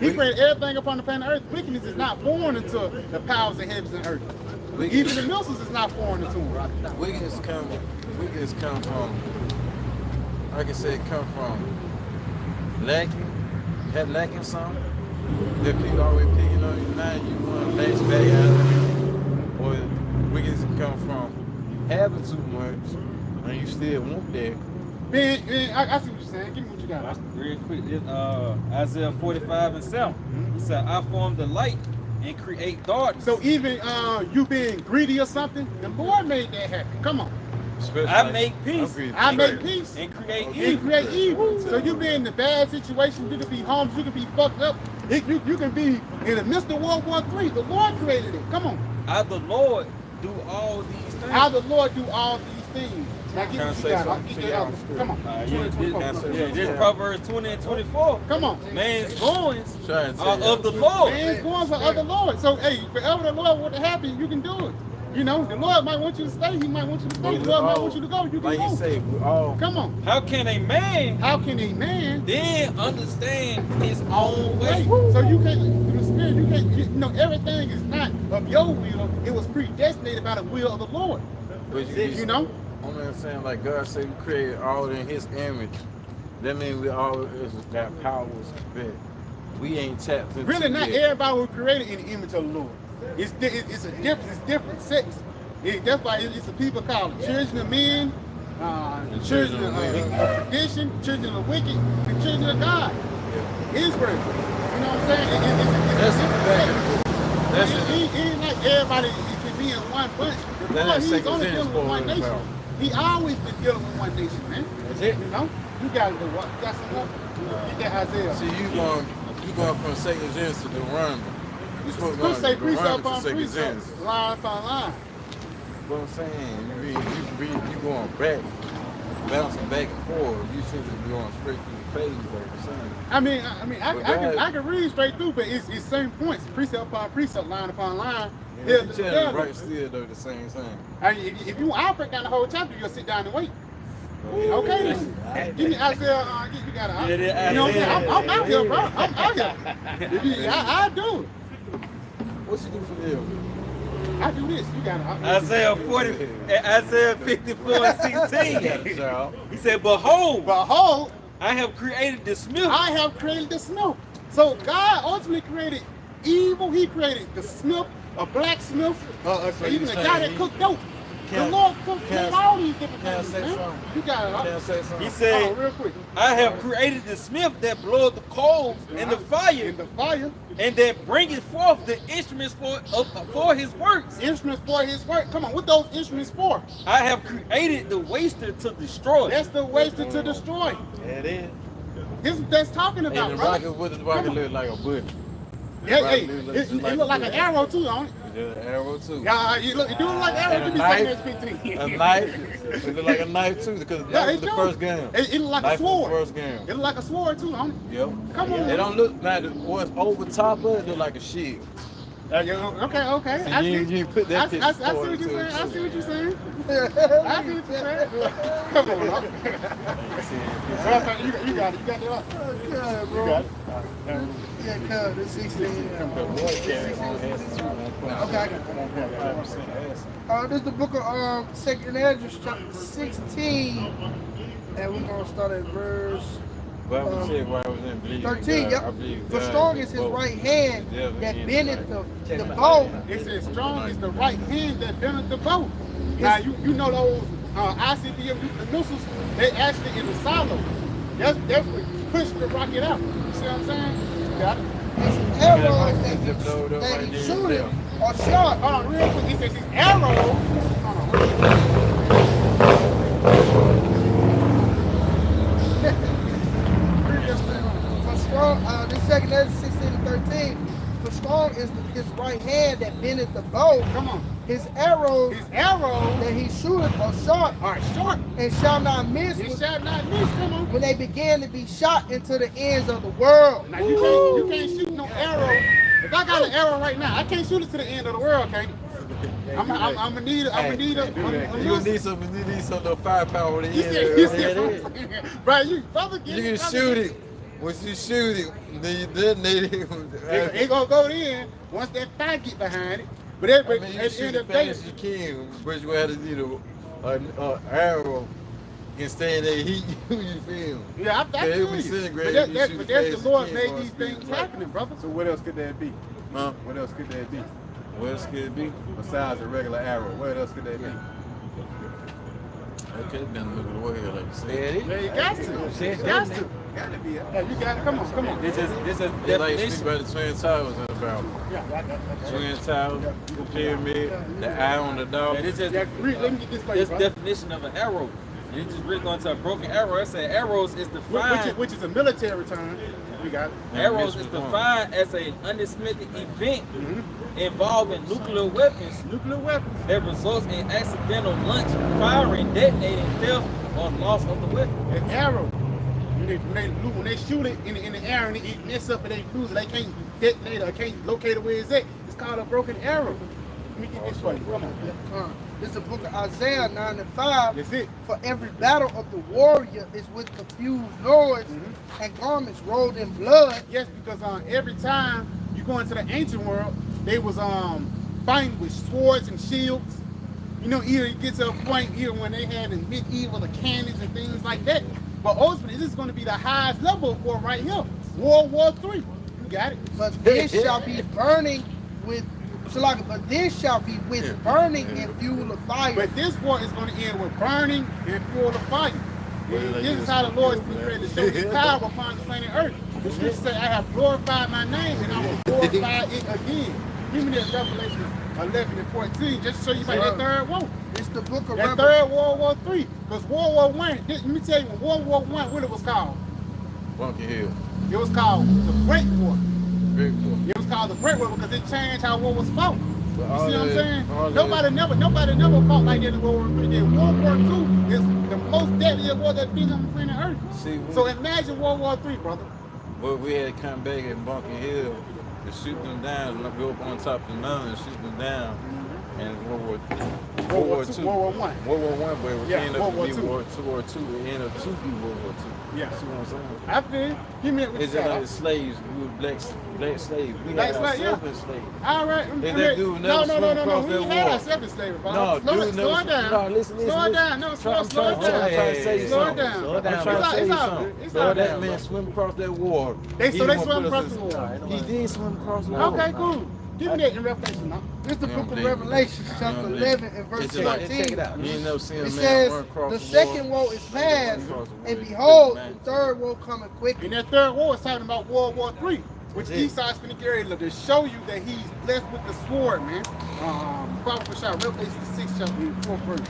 He created everything upon the planet Earth. Wickedness is not foreign unto the powers of heavens and earth. Even the missiles is not foreign unto him. Wickedness come from, I can say, come from lacking something. That people always picking on you now, you want to lash back out of it. Or wickedness come from having too much and you still want that. Man, I see what you're saying. Give me what you got. Real quick, this, Isaiah 45 and 7. He said, I form the light and create darkness. So even you being greedy or something, the Lord made that happen. Come on. Especially I make peace I make peace and create and evil. create evil. So you be in the bad situation, you can be homeless, you can be fucked up. You can be in the midst of World War III. The Lord created it. Come on. I, the Lord, do all these things. How the Lord do all these things. Now get Can I what you say got. something Get to that y'all? out. Come on. Yeah, 20, 24. this Proverbs 20 and 24. Come on. Man's goings Trying to are tell of the Lord. Man's going for other Lord. So hey, wherever the Lord want to happen, you can do it. You know, the Lord might want you to stay. He might want you to stay. The Lord might want you to go. You can like go. you say, we all Come on. How can a man How can a man then understand his own way? So you can't, through the spirit, you know, everything is not of your will. It was predestinated by the will of the Lord. but You know? I'm saying like God said we created all in his image. That means we all got powers that we ain't tapped into. Really, not yet. everybody was created in the image of the Lord. It's a different, it's different sex. That's why it's the people called children of men, children of perdition, children of wicked, and children of God. Israel. You know what I'm saying? It's a different sex. It ain't like everybody can be in one bunch. The Then Lord, that he's only second dealing with one sense nation. power. He always been dealing with one nation, man. That's it. You know? You got to do what? You got some more? Get that Isaiah. See, you going from second Genesis to Deuteronomy. You supposed to go Could say from precept Deuteronomy to upon second precept, Genesis. line upon line. What I'm saying, you going back, bouncing back and forth. You should be going straight through the page, like you're saying. I can read straight through, but it's same points, precept upon precept, line upon line. And you tell me right still though the same thing. I mean, if you, I'll break down the whole chapter. You'll sit down and wait. Okay, then. Give me Isaiah. You got to. You know what I'm saying? I'm out here, bro. I'm out here. I do it. What you do for them? I do this. You got to. Isaiah 54 and 16. He said, Behold, Behold, I have created the smith. I have created the smith. So God ultimately created evil. He created the smith, a blacksmith, even a guy that cooked dope. The Lord made all these different Can I things, say man. something? You got it. Can I say something? He said, real quick. I have created the smith that bloweth the coals in the fire, In the fire. and that bringeth forth the instruments for his works. Instruments for his work. Come on, what those instruments for? I have created the waster to destroy. That's the waster to destroy. Yeah, it is. That's talking about, And the bro. rocket, what does the rocket look like? A bullet. Yeah, Right, hey, it it look like an arrow too, don't it? It's an arrow too. Yeah, it do look like an arrow. And Give a me knife. second, SPT. A knife. It look like a knife too because the Yeah, knife it was the do. first game. It look like Knife a sword. was the first game. It look like a sword too, don't it? Yep. Come on. It don't look now. What's over top of it look like a shield. Okay. So you put that picture I see forward what you're to saying. it. I see what you're saying. I see what you're saying. Come on, bro. You got it. You got it. Yeah, bro. You got it. Yeah, cuz, it's 16. Okay, I got it. This is the book of 2nd Ezra, chapter 16. And we're going to start at verse Bible said why I was in believing 13. God, Yep. I believe For God strong is is his both. right hand The devil that and bendeth the the bow. It says strong is the right hand that bendeth the bow. Now you know those ICBM missiles, they actually in the silo. That's what pushed the rocket out. You see what I'm saying? You got it. His arrows that he shooted or shot. Hold on, real quick. It says his arrows. Hold on. For strong, this 2nd Ezra 16 and 13. For strong is his right hand that bendeth the bow. Come on. His arrows His arrows that he shooteth are short are short. and shall not miss It shall not miss. Come on. when they begin to be shot into the ends of the world. Now you can't shoot no arrow. If I got an arrow right now, I can't shoot it to the end of the world, can't I'm gonna need a You need some firepower to You end see what I'm saying? Right, you brother get You it, can brother shoot get it. Once you shoot it, then you detonate it. It gonna go in once that fire get behind it. But at You the can end shoot of as the day, fast as you can, but you have to need an arrow and stay in that heat. You feel? yeah, I It'll feel be you. centigrade But if you that's shoot but that's fast the Lord as you made can on these speed things light. happening, brother. So what else could that be? Huh? What else could that be? What else could it be? Besides a regular arrow, what else could that be? That could have been a little warrior, like you said. Yeah, you got to. You got to. Gotta be. Yeah, you got it. Come on. This is It's like definition. speak about the Twin Towers in the Bible. Twin Towers, the pyramid, the eye on the dog. Yeah, this is Yeah, let me get this for you, this bro. definition of an arrow. You just really going to a broken arrow. I said arrows is defined. Which is a military term. We got it. Arrows is defined as an unexpected event involving nuclear weapons Nuclear weapons. that results in accidental launch, firing, detonating, theft, or loss of the weapon. An arrow. When they shoot it in the air and it mess up and they lose it, they can't detonate or can't locate it where it's at. It's called a broken arrow. Let me get this for you. Come on. This is the book of Isaiah 9 and 5. That's it. For every battle of the warrior is with confused noise and garments rolled in blood. Yes, because every time you go into the ancient world, they was fighting with swords and shields. You know, either it gets to a point here when they had in medieval the cannons and things like that. But ultimately, this is going to be the highest level of war right here. World War III. You got it. But this shall be burning with burning and fuel of fire. But this war is going to end with burning and fuel of fire. This is how the Lord is prepared to show his power upon the planet Earth. The scripture says, I have glorified my name and I will glorify it again. Give me that Revelation 11 and 14, just to show you about that third war. It's the book of That Revelation. third World War III. Because World War I, let me tell you, when World War I, what it was called? Bunker Hill. It was called the Great War. Great war. It was called the Great War because it changed how war was fought. You see what I'm saying? all Nobody never fought like that in World War III. Then World War II is the most deadly war that's been on the planet Earth. See, So imagine World War III, brother. but we had to come back at Bunker Hill to shoot them down, go up on top of the mountain and shoot them down. And World War II. World War II. World War I. World War I, but it Yeah, ended World up War to be II. World War II. It ended up to be World War II. Yeah. See what I'm saying? I feel. Give me that. Is it like the slaves? We were black slaves. We Black had slave, yeah. ourselves enslaved. All right. that dude no. never swim across We that ain't had wall. ourselves enslaved, bro. No, slow dude it never. down. No, listen. Slow it down. No, slow it down. I'm trying to say you Slow it something. down. I'm trying to say you It's all something. good. It's So all that good, man bro. swim across that water. They He swim won't put us across in- the water. He did swim across the water. Okay, cool. Give me that in Revelation now. This is the You book don't of believe it. Revelation, You chapter don't 11 believe and it. verse It's just like- 14. You ain't never seen a It man says, run across the the second water. woe is past, Across the and water. behold, Man. the third woe cometh quickly. And that third war is talking about World War III, which That's it. Esau's finna get ready to show you that he's blessed with the sword, man. Probably for sure. Revelation 6 chapter 4 verse.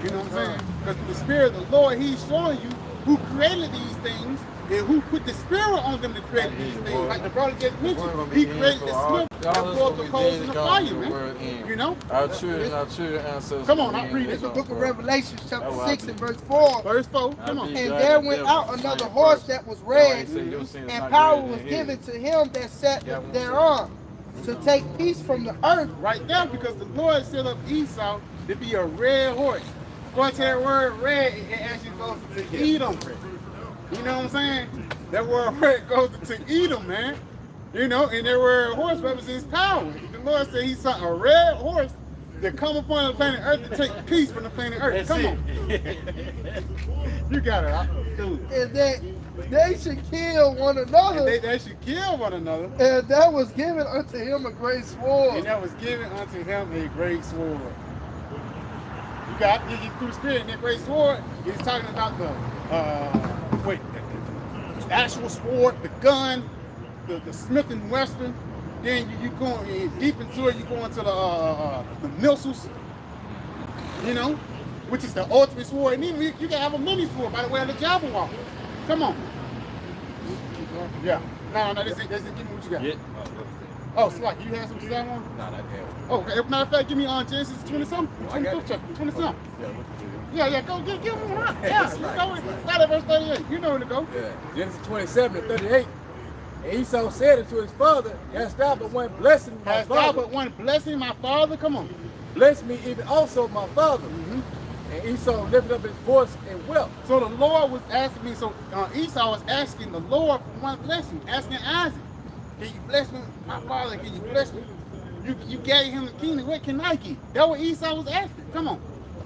You know what I'm saying? Because the Spirit of the Lord, he's showing you who created these things And who put the spirit on them to create these things? Like the brother just mentioned, he created the smith that brought the coals in the fire, man. You know? Our children ancestors. Come on, I'll read It's it. the book of Revelation, chapter 6 and verse 4. Verse 4, come on. And there went out another horse that was red, and power was given to him that sat thereon, to take peace from the earth. Right there, because the Lord set up Esau to be a red horse. Going to that word red, it actually goes to Edom. You know what I'm saying? That word red goes to Edom, man. You know, and that word horse represents power. The Lord said he saw a red horse that come upon the planet Earth to take peace from the planet Earth. Come on. You got it, dude. And that they should kill one another. And they should kill one another. And that was given unto him a great sword. And that was given unto him a great sword. You got you through the spirit, and that great sword is talking about the actual sword, the gun, the Smith and Wesson. Then you go deep into it. You go into the missiles. You know, which is the ultimate sword. And then you can have a mini sword by the way of the Yahawah. Come on. Yeah. No, that's it. Give me what you got. Yeah. Oh, Slack, you have some stuff on? No, not yet. Oh, as a matter of fact, give me on Genesis 20-something. 25th chapter, 20-something. Yeah, go give me one. Yeah, you know it. Start at verse 38. You know where to go. Yeah. Genesis 27 to 38. And Esau said unto his father, hast thou but one blessing, my Hast thou father? but one blessing, my father? Come on. Bless me even also, my father. And Esau lifted up his voice and wept. So the Lord was asking me, Esau was asking the Lord for one blessing, asking Isaac, can you bless me, my father? Can you bless me? You gave him the kingdom. What can I get? That's what Esau was asking. Come on.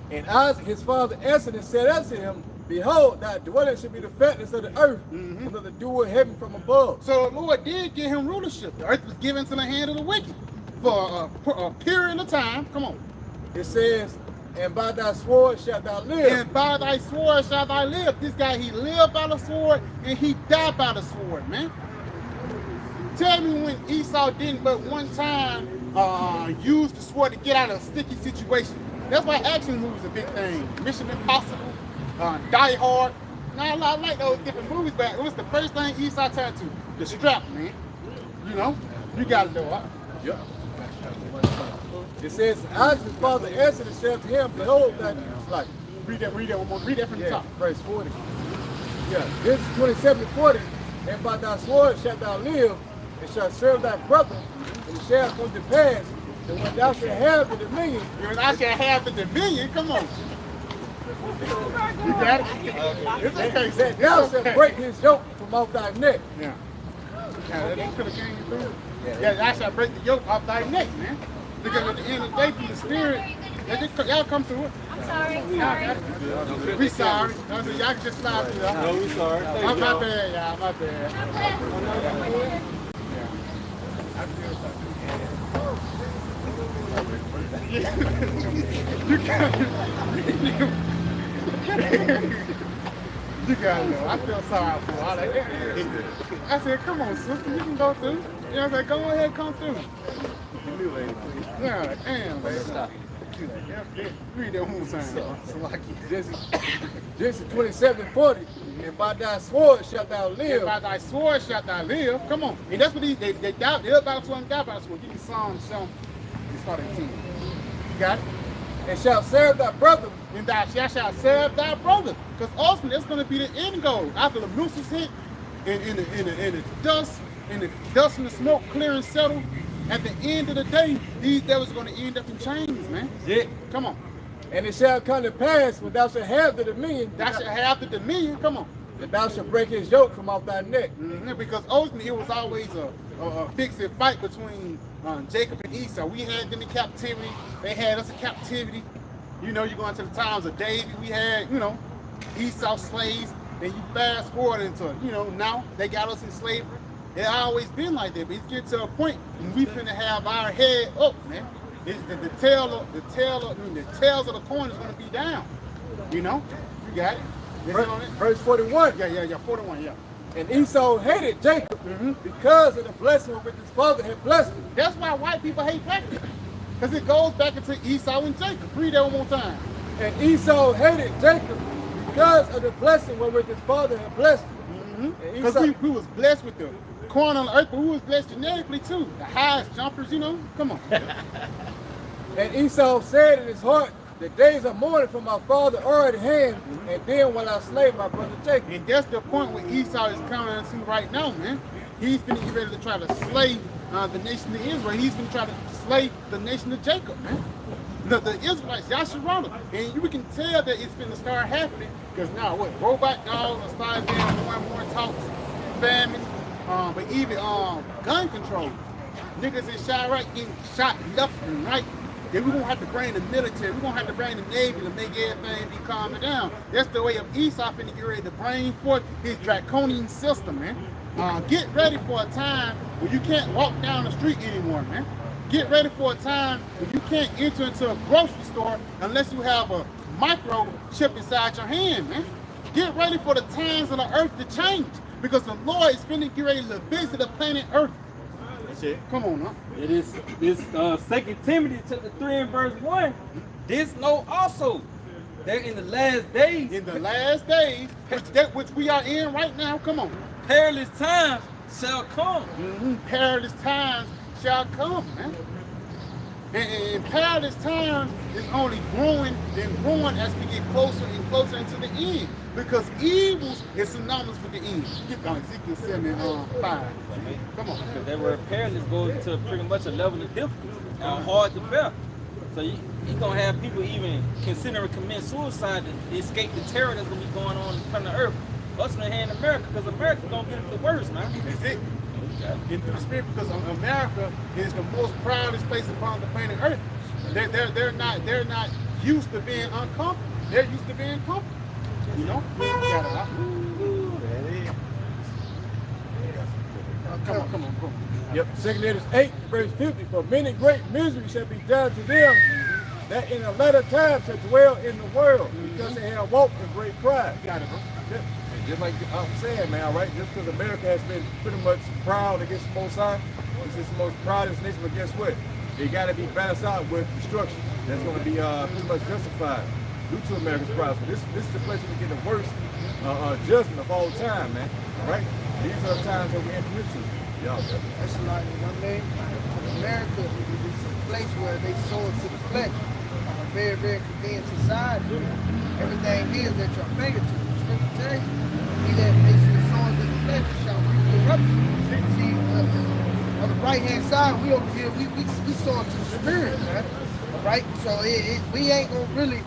And Isaac his father answered and said unto him, behold, thy dwelling should be the fatness of the earth, under the dew of heaven from above. So the Lord did give him rulership. The earth was given to the hand of the wicked for a period of time. Come on. It says, and by thy sword shalt thou live. And by thy sword shalt thou live. This guy, he lived by the sword and he died by the sword, man. Tell me when Esau didn't but one time use the sword to get out of a sticky situation. That's why action movies are a big thing. Mission Impossible, Die Hard. Now, I like those different movies, but it was the first thing Esau turned to. The strap, man. You know? You got to know. Yep. It says, Isaac his father answered and said to him, behold, that like. Read that one more. Read that from the top. Verse 40. Yeah. This is 27 to 40. And by thy sword shalt thou live, and shalt serve thy brother, and it shall come to pass that when thou shalt have the dominion. When I shall have the dominion, come on. You got it? It's okay. That thou shalt break his yoke from off thy neck. Yeah. Yeah, that could have came through. Yeah, I shall break the yoke off thy neck, man. Because at the end of the day, from the spirit, y'all come through it. I'm sorry. We sorry. Y'all can just slide through that. No, we sorry. My bad, y'all. My bad. You got it. I feel sorry for all that. I said, come on, sister, you can go through. You know what I'm saying? Go ahead, come through. Yeah, damn, baby. Read that one more time. Genesis 27:40. And by thy sword shalt thou live. And by thy sword shalt thou live. Come on. And that's what they died. They by the sword and died by the sword. Give me Psalms 7. It's starting at 10. You got it? And shalt serve thy brother. And thou shalt serve thy brother. Because ultimately that's going to be the end goal. After the nooses hit, and the dust, and the smoke clear and settle, at the end of the day, these devils are going to end up in chains, man. Yeah. Come on. And it shall come to pass when thou shalt have the dominion. Thou shalt have the dominion. Come on. That thou shalt break his yoke from off thy neck. Because ultimately it was always a fixed fight between Jacob and Esau. We had them in captivity. They had us in captivity. You know, you go into the times of David. We had, Esau slaves. Then you fast forward into, now they got us in slavery. It's always been like that, but it's getting to a point when we finna have our head up, man. It's the tails of the coin is gonna be down. You got it. Verse 41. Yeah, 41, yeah. And Esau hated Jacob because of the blessing which his father had blessed him. That's why white people hate black people. Because it goes back into Esau and Jacob. Read that one more time. And Esau hated Jacob because of the blessing wherewith his father had blessed him. Because we was blessed with the corn on the earth, but we was blessed genetically too. The highest jumpers, you know. Come on. And Esau said in his heart, the days of mourning for my father are at hand, and then will I slay my brother Jacob. And that's the point where Esau is coming into right now, man. He's finna get ready to try to slay the nation of Israel. He's finna try to slay the nation of Jacob, man. The Israelites, Yahawah. And we can tell that it's finna start happening, because now what? Robot dogs are starting being more talks, famine, but even gun control. Niggas in Chirac getting shot left and right. Then we won't have to bring the military, we won't have to bring the Navy to make everything be calming down. That's the way of Esau finna get ready to bring forth his draconian system, man. Get ready for a time where you can't walk down the street anymore, man. Get ready for a time where you can't enter into a grocery store unless you have a microchip inside your hand, man. Get ready for the times of the earth to change, because the Lord is finna get ready to visit the planet Earth. That's it. Come on, huh? It is this 2 Timothy chapter 3 and verse 1. This know also that in the last days, In the last days, which we are in right now, come on. perilous times shall come. Perilous times shall come, man. And perilous times is only growing and growing as we get closer and closer into the end. Because evils is synonymous with the end. Get on Ezekiel 7:5. Come on. Because that word perilous goes to pretty much a level of difficulty, hard to bear. So you gonna have people even considering committing suicide to escape the terror that's gonna be going on from the earth. Us here in America, because America's gonna get it the worst, man. That's it. Get through the spirit, because America is the most proudest place upon the planet Earth. They're not used to being uncomfortable. They're used to being comfortable. You know? Come on. Yep, 2 Edwards 8, verse 50, for many great misery shall be done to them that in a latter time shall dwell in the world, because they have walked in great pride. Got it, bro. Yep. And just like I'm saying, man, right, just because America has been pretty much proud against the Most High, it's just the most proudest nation, but guess what? They got to be balanced out with destruction. That's going to be pretty much justified due to America's pride. So this is the place where we get the worst judgment of all time, man. All right? These are the times that we enter into. Y'all, That's like one day, America is a place where they sold to the flesh. A very, very convenient society. Everything is at your fingertips. Scripture tells you, he that makes the soul to the flesh shall reap corruption. See, on the right hand side, we over here, we sold to the spirit, man. Right? So we ain't gonna really,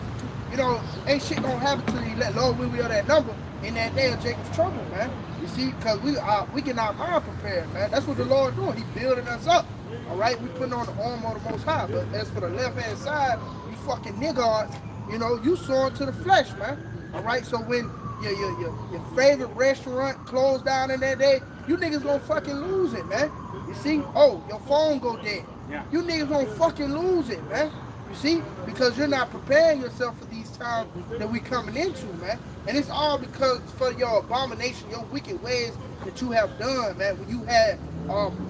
you know, ain't shit gonna happen till you let Lord we are that number in that day of Jacob's trouble, man. You see, because we get our mind prepared, man. That's what the Lord doing. He building us up. All right, we putting on the armor of the Most High. But as for the left hand side, you fucking niggards, you know, you sowing to the flesh, man. All right, so when your favorite restaurant closed down in that day, you niggas gonna fucking lose it, man. You see? Oh, your phone go dead. Yeah. You niggas gonna fucking lose it, man. You see? Because you're not preparing yourself for these times that we coming into, man. And it's all because for your abomination, your wicked ways that you have done, man, when you had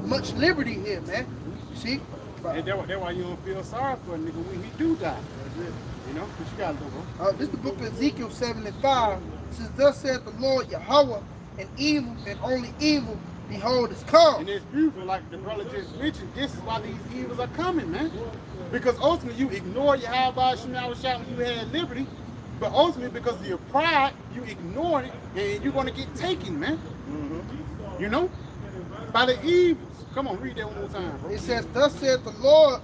much liberty here, man. You see? And that's why you don't feel sorry for a nigga when he do die. You know? What you gotta do, bro? This is the book of Ezekiel 7:5. It says, thus saith the Lord Yahawah, and evil and only evil, behold, is come. And it's beautiful, like the brother just mentioned, this is why these evils are coming, man. Because ultimately you ignore Yahawah when you had liberty, but ultimately because of your pride, you ignore it, and you're gonna get taken, man. You know? By the evils. Come on, read that one more time, bro. It says, thus saith the Lord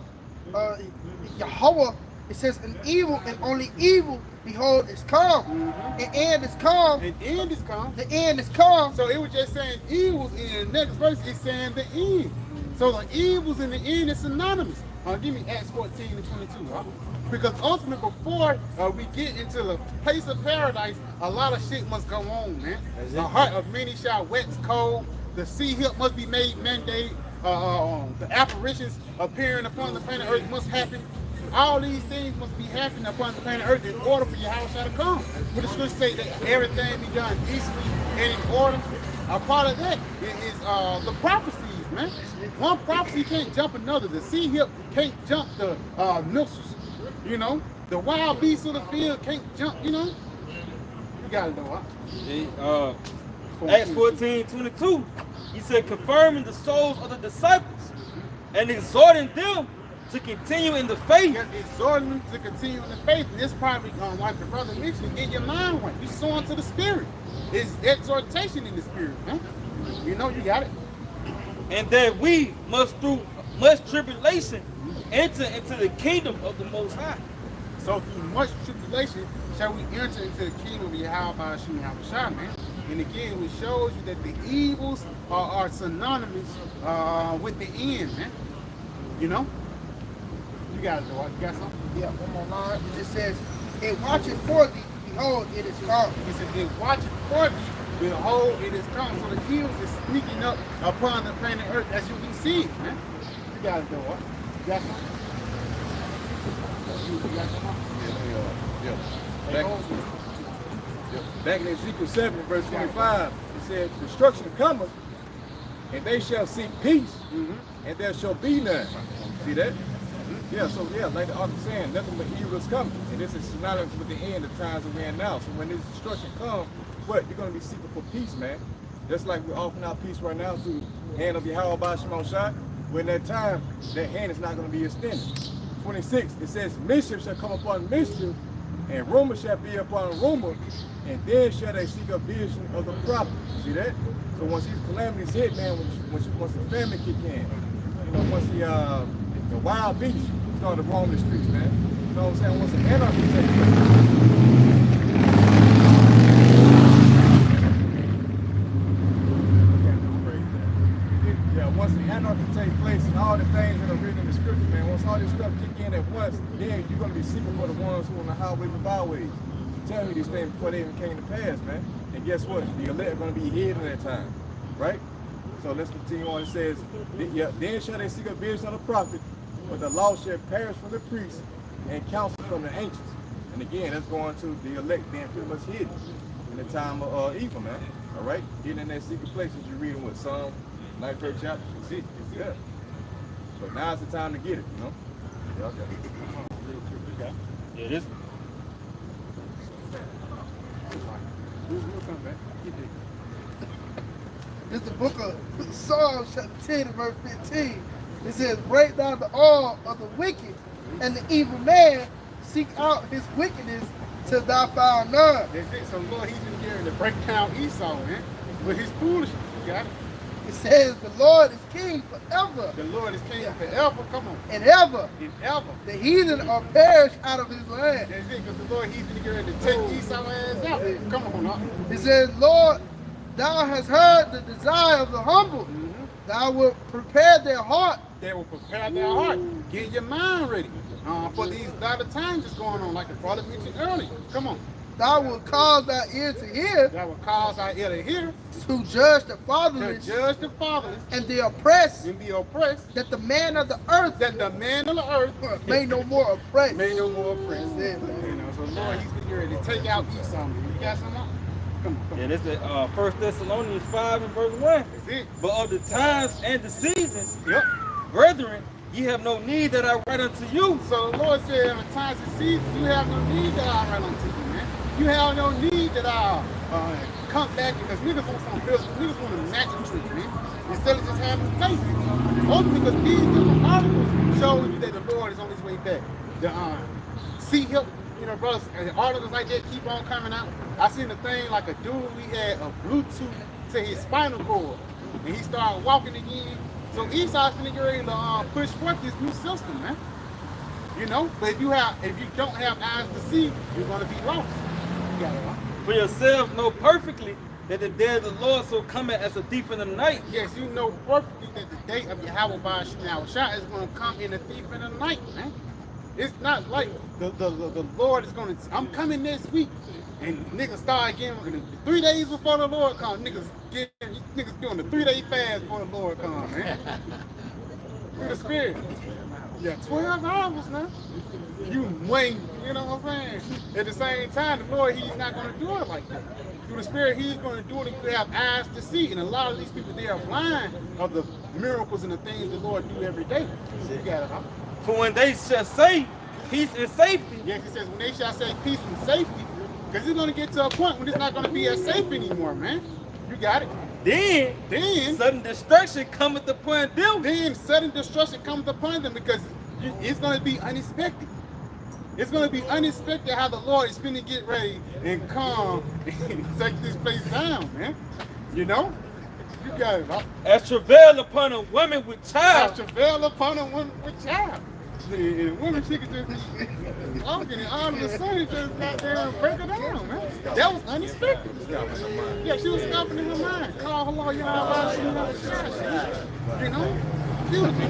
Yahawah, it says, an evil and only evil, behold, is come. And end is come. And end is come. The end is come. So it was just saying evils in the next verse, it's saying the end. So the evils in the end is synonymous. Give me Acts 14 and 22. Huh? Because ultimately before we get into the place of paradise, a lot of shit must go on, man. The heart of many shall wax cold. The sea hip must be made mandate. The apparitions appearing upon the planet Earth must happen. All these things must be happening upon the planet Earth in order for Yahawashi to come. But the scripture say that everything be done decently and in order. A part of that is the prophecies, man. One prophecy can't jump another. The sea hip can't jump the missiles. You know, the wild beasts of the field can't jump. You know, you gotta know what. Acts 14:22. He said, confirming the souls of the disciples and exhorting them to continue in the faith. Yes, exhorting them to continue in the faith. And it's probably like the brother mentioned, get your mind right. You sowing to the spirit. It's exhortation in the spirit, man. You know you got it. And that we must through much tribulation enter into the kingdom of the Most High. So through much tribulation shall we enter into the kingdom of Yahawashi, man. And again, it shows you that the evils are synonymous with the end, man. You know? You got it, though. You got something? Yeah, one more line. It just says, "It watcheth for thee, behold, it is come." He said, "It watcheth for thee, behold, it is come." So the evils is sneaking up upon the planet Earth as you can see it, man. You got it, though. You got something? You got something? Back in Ezekiel 7, verse 25, it said, destruction cometh, and they shall seek peace, and there shall be none. See that? Yeah, so yeah, like the author saying, nothing but evil is coming. And this is synonymous with the end of times that we're in now. So when this destruction comes, what? You're going to be seeking for peace, man. Just like we're offering our peace right now through the hand of Yahawah bahasham. When that time, that hand is not going to be extended. 26, it says, mischief shall come upon mischief, and rumor shall be upon rumor, and then shall they seek a vision of the prophet. See that? So once these calamities hit, man, once the famine kick in, you know, once the wild beasts start to roam the streets, man. You know what I'm saying? Once the anarchy takes place. Yeah, once the anarchy takes place and all the things that are written in the scripture, man, once all this stuff kick in at once, then you're going to be seeking for the ones who are on the highways and byways. Tell me these things before they even came to pass, man. And guess what? The elect are going to be hidden at that time, right? So let's continue on. It says, then shall they seek a vision of the prophet, but the law shall perish from the priests and counsel from the ancients. And again, that's going to the elect being pretty much hidden in the time of evil, man. All right? Hidden in that secret place as you're reading with Psalm 91st chapter. You see it. It's there. So now's the time to get it, you know? Yeah, okay. Yeah, this. We'll come back. This is the book of Psalms, chapter 10, verse 15. It says, break down the all of the wicked, and the evil man seek out his wickedness till thou find none. That's it. So Lord, he's been here to break down Esau, man, with his foolishness. You got it? It says, the Lord is king forever. The Lord is king forever. Come on. And ever. And ever. The heathen are perished out of his land. That's it, because the Lord, he's been here to take Esau's ass out. Come on, now. It says, Lord, thou hast heard the desire of the humble. Thou wilt prepare their heart. They will prepare their heart. Get your mind ready for these latter times that's going on, like the brother mentioned earlier. Come on. Thou wilt cause thy ear to hear. That will cause our ear to hear. To judge the To fatherless. judge the fatherless. And the oppressed. And the oppressed. That the man of the earth. That the man of the earth. May no more oppress. May no more oppress. That's it, man. You know, so Lord, he's been here to take out Esau. You got something else? Come on. Yeah, this is 1 Thessalonians 5 and verse 1. That's it. But of the times and the seasons, Yep. brethren, ye have no need that I write unto you. So the Lord said, in the times and seasons, you have no need that I write unto you, man. You have no need that I come back, because niggas want some bills. Niggas want a matching treat, man. Instead of just having faith. Only because these different articles show you that the Lord is on his way back. The sea help, you know, brothers, and articles like that keep on coming out. I seen a thing like a dude, he had a Bluetooth to his spinal cord, and he started walking again. So Esau's gonna get ready to push forth this new system, man. You know, but if you don't have eyes to see, you're gonna be lost. You got it, huh? For yourselves know perfectly that the day of the Lord so cometh as a thief in the night. Yes, you know perfectly that the day of Yahawah is going to come in a thief in the night, man. It's not like the Lord is going to, I'm coming next week, and niggas start again 3 days before the Lord comes. Niggas doing the 3-day fast before the Lord comes, man. Through the Spirit. Yeah, 12 hours now. You wait, you know what I'm saying? At the same time, the Lord, he's not going to do it like that. Through the Spirit, he's going to do it, and you have eyes to see. And a lot of these people, they are blind of the miracles and the things the Lord do every day. So you got it, huh? For when they shall say peace and safety. Yes, he says, when they shall say peace and safety, because it's going to get to a point when it's not going to be as safe anymore, man. You got it. Then sudden destruction cometh upon them. Then sudden destruction comes upon them because it's going to be unexpected. It's going to be unexpected how the Lord is going to get ready and come and take this place down, man. You know? You got it. As travail upon a woman with child. As travail upon a woman with child. And women, she could just be walking and all of a sudden just goddamn break her down, man. That was unexpected. Yeah, she was stopping in her mind. Call her law, Yahawashi, you know? Beautiful.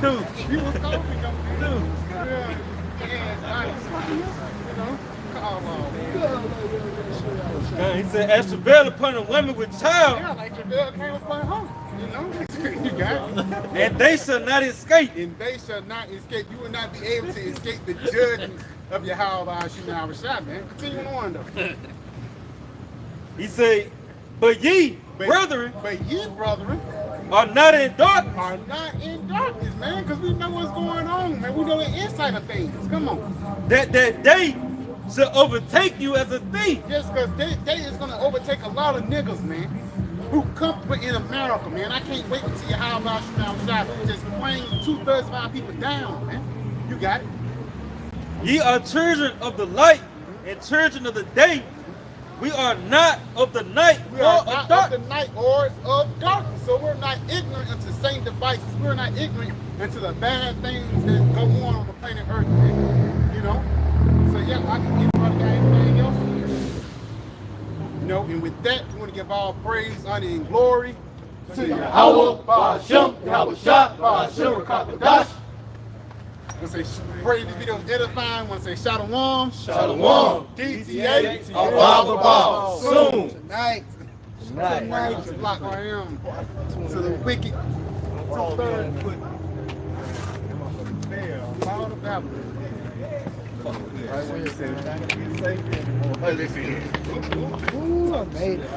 Dude, He was talking, dude. Yeah. You know, call on. he said, as travail upon a woman with child. Yeah, like Javelle came upon her. You know? You got it. And they shall not escape. And they shall not escape. You will not be able to escape the judgment of Yahawashi Yahawashi, man. Continue on, though. He said, but ye, brethren, are not in darkness. Are not in darkness, man, because we know what's going on, man. We know the inside of things. Come on. That they shall overtake you as a thief. Yes, because they is going to overtake a lot of niggas, man, who comfortable in America, man. I can't wait to see how about you now just playing 2/3 of our people down, man. You got it. Ye are children of the light and children of the day. We are not of the night We or are of not darkness. of the night or of darkness. So we're not ignorant into Satan devices. We're not ignorant into the bad things that go on the planet Earth, man. You know? So yeah, I can give brother anything else. You know, and with that, we want to give all praise, honor, and glory to Yahawah, bahasham, Rawchaa Qadash. I want to say, pray this video is edifying. I want to say, Shalom. Shalom. DTA. Abba, soon. Tonight. Block I am to the wicked. Two-thirds. Follow the Babylon. Ooh, I made it.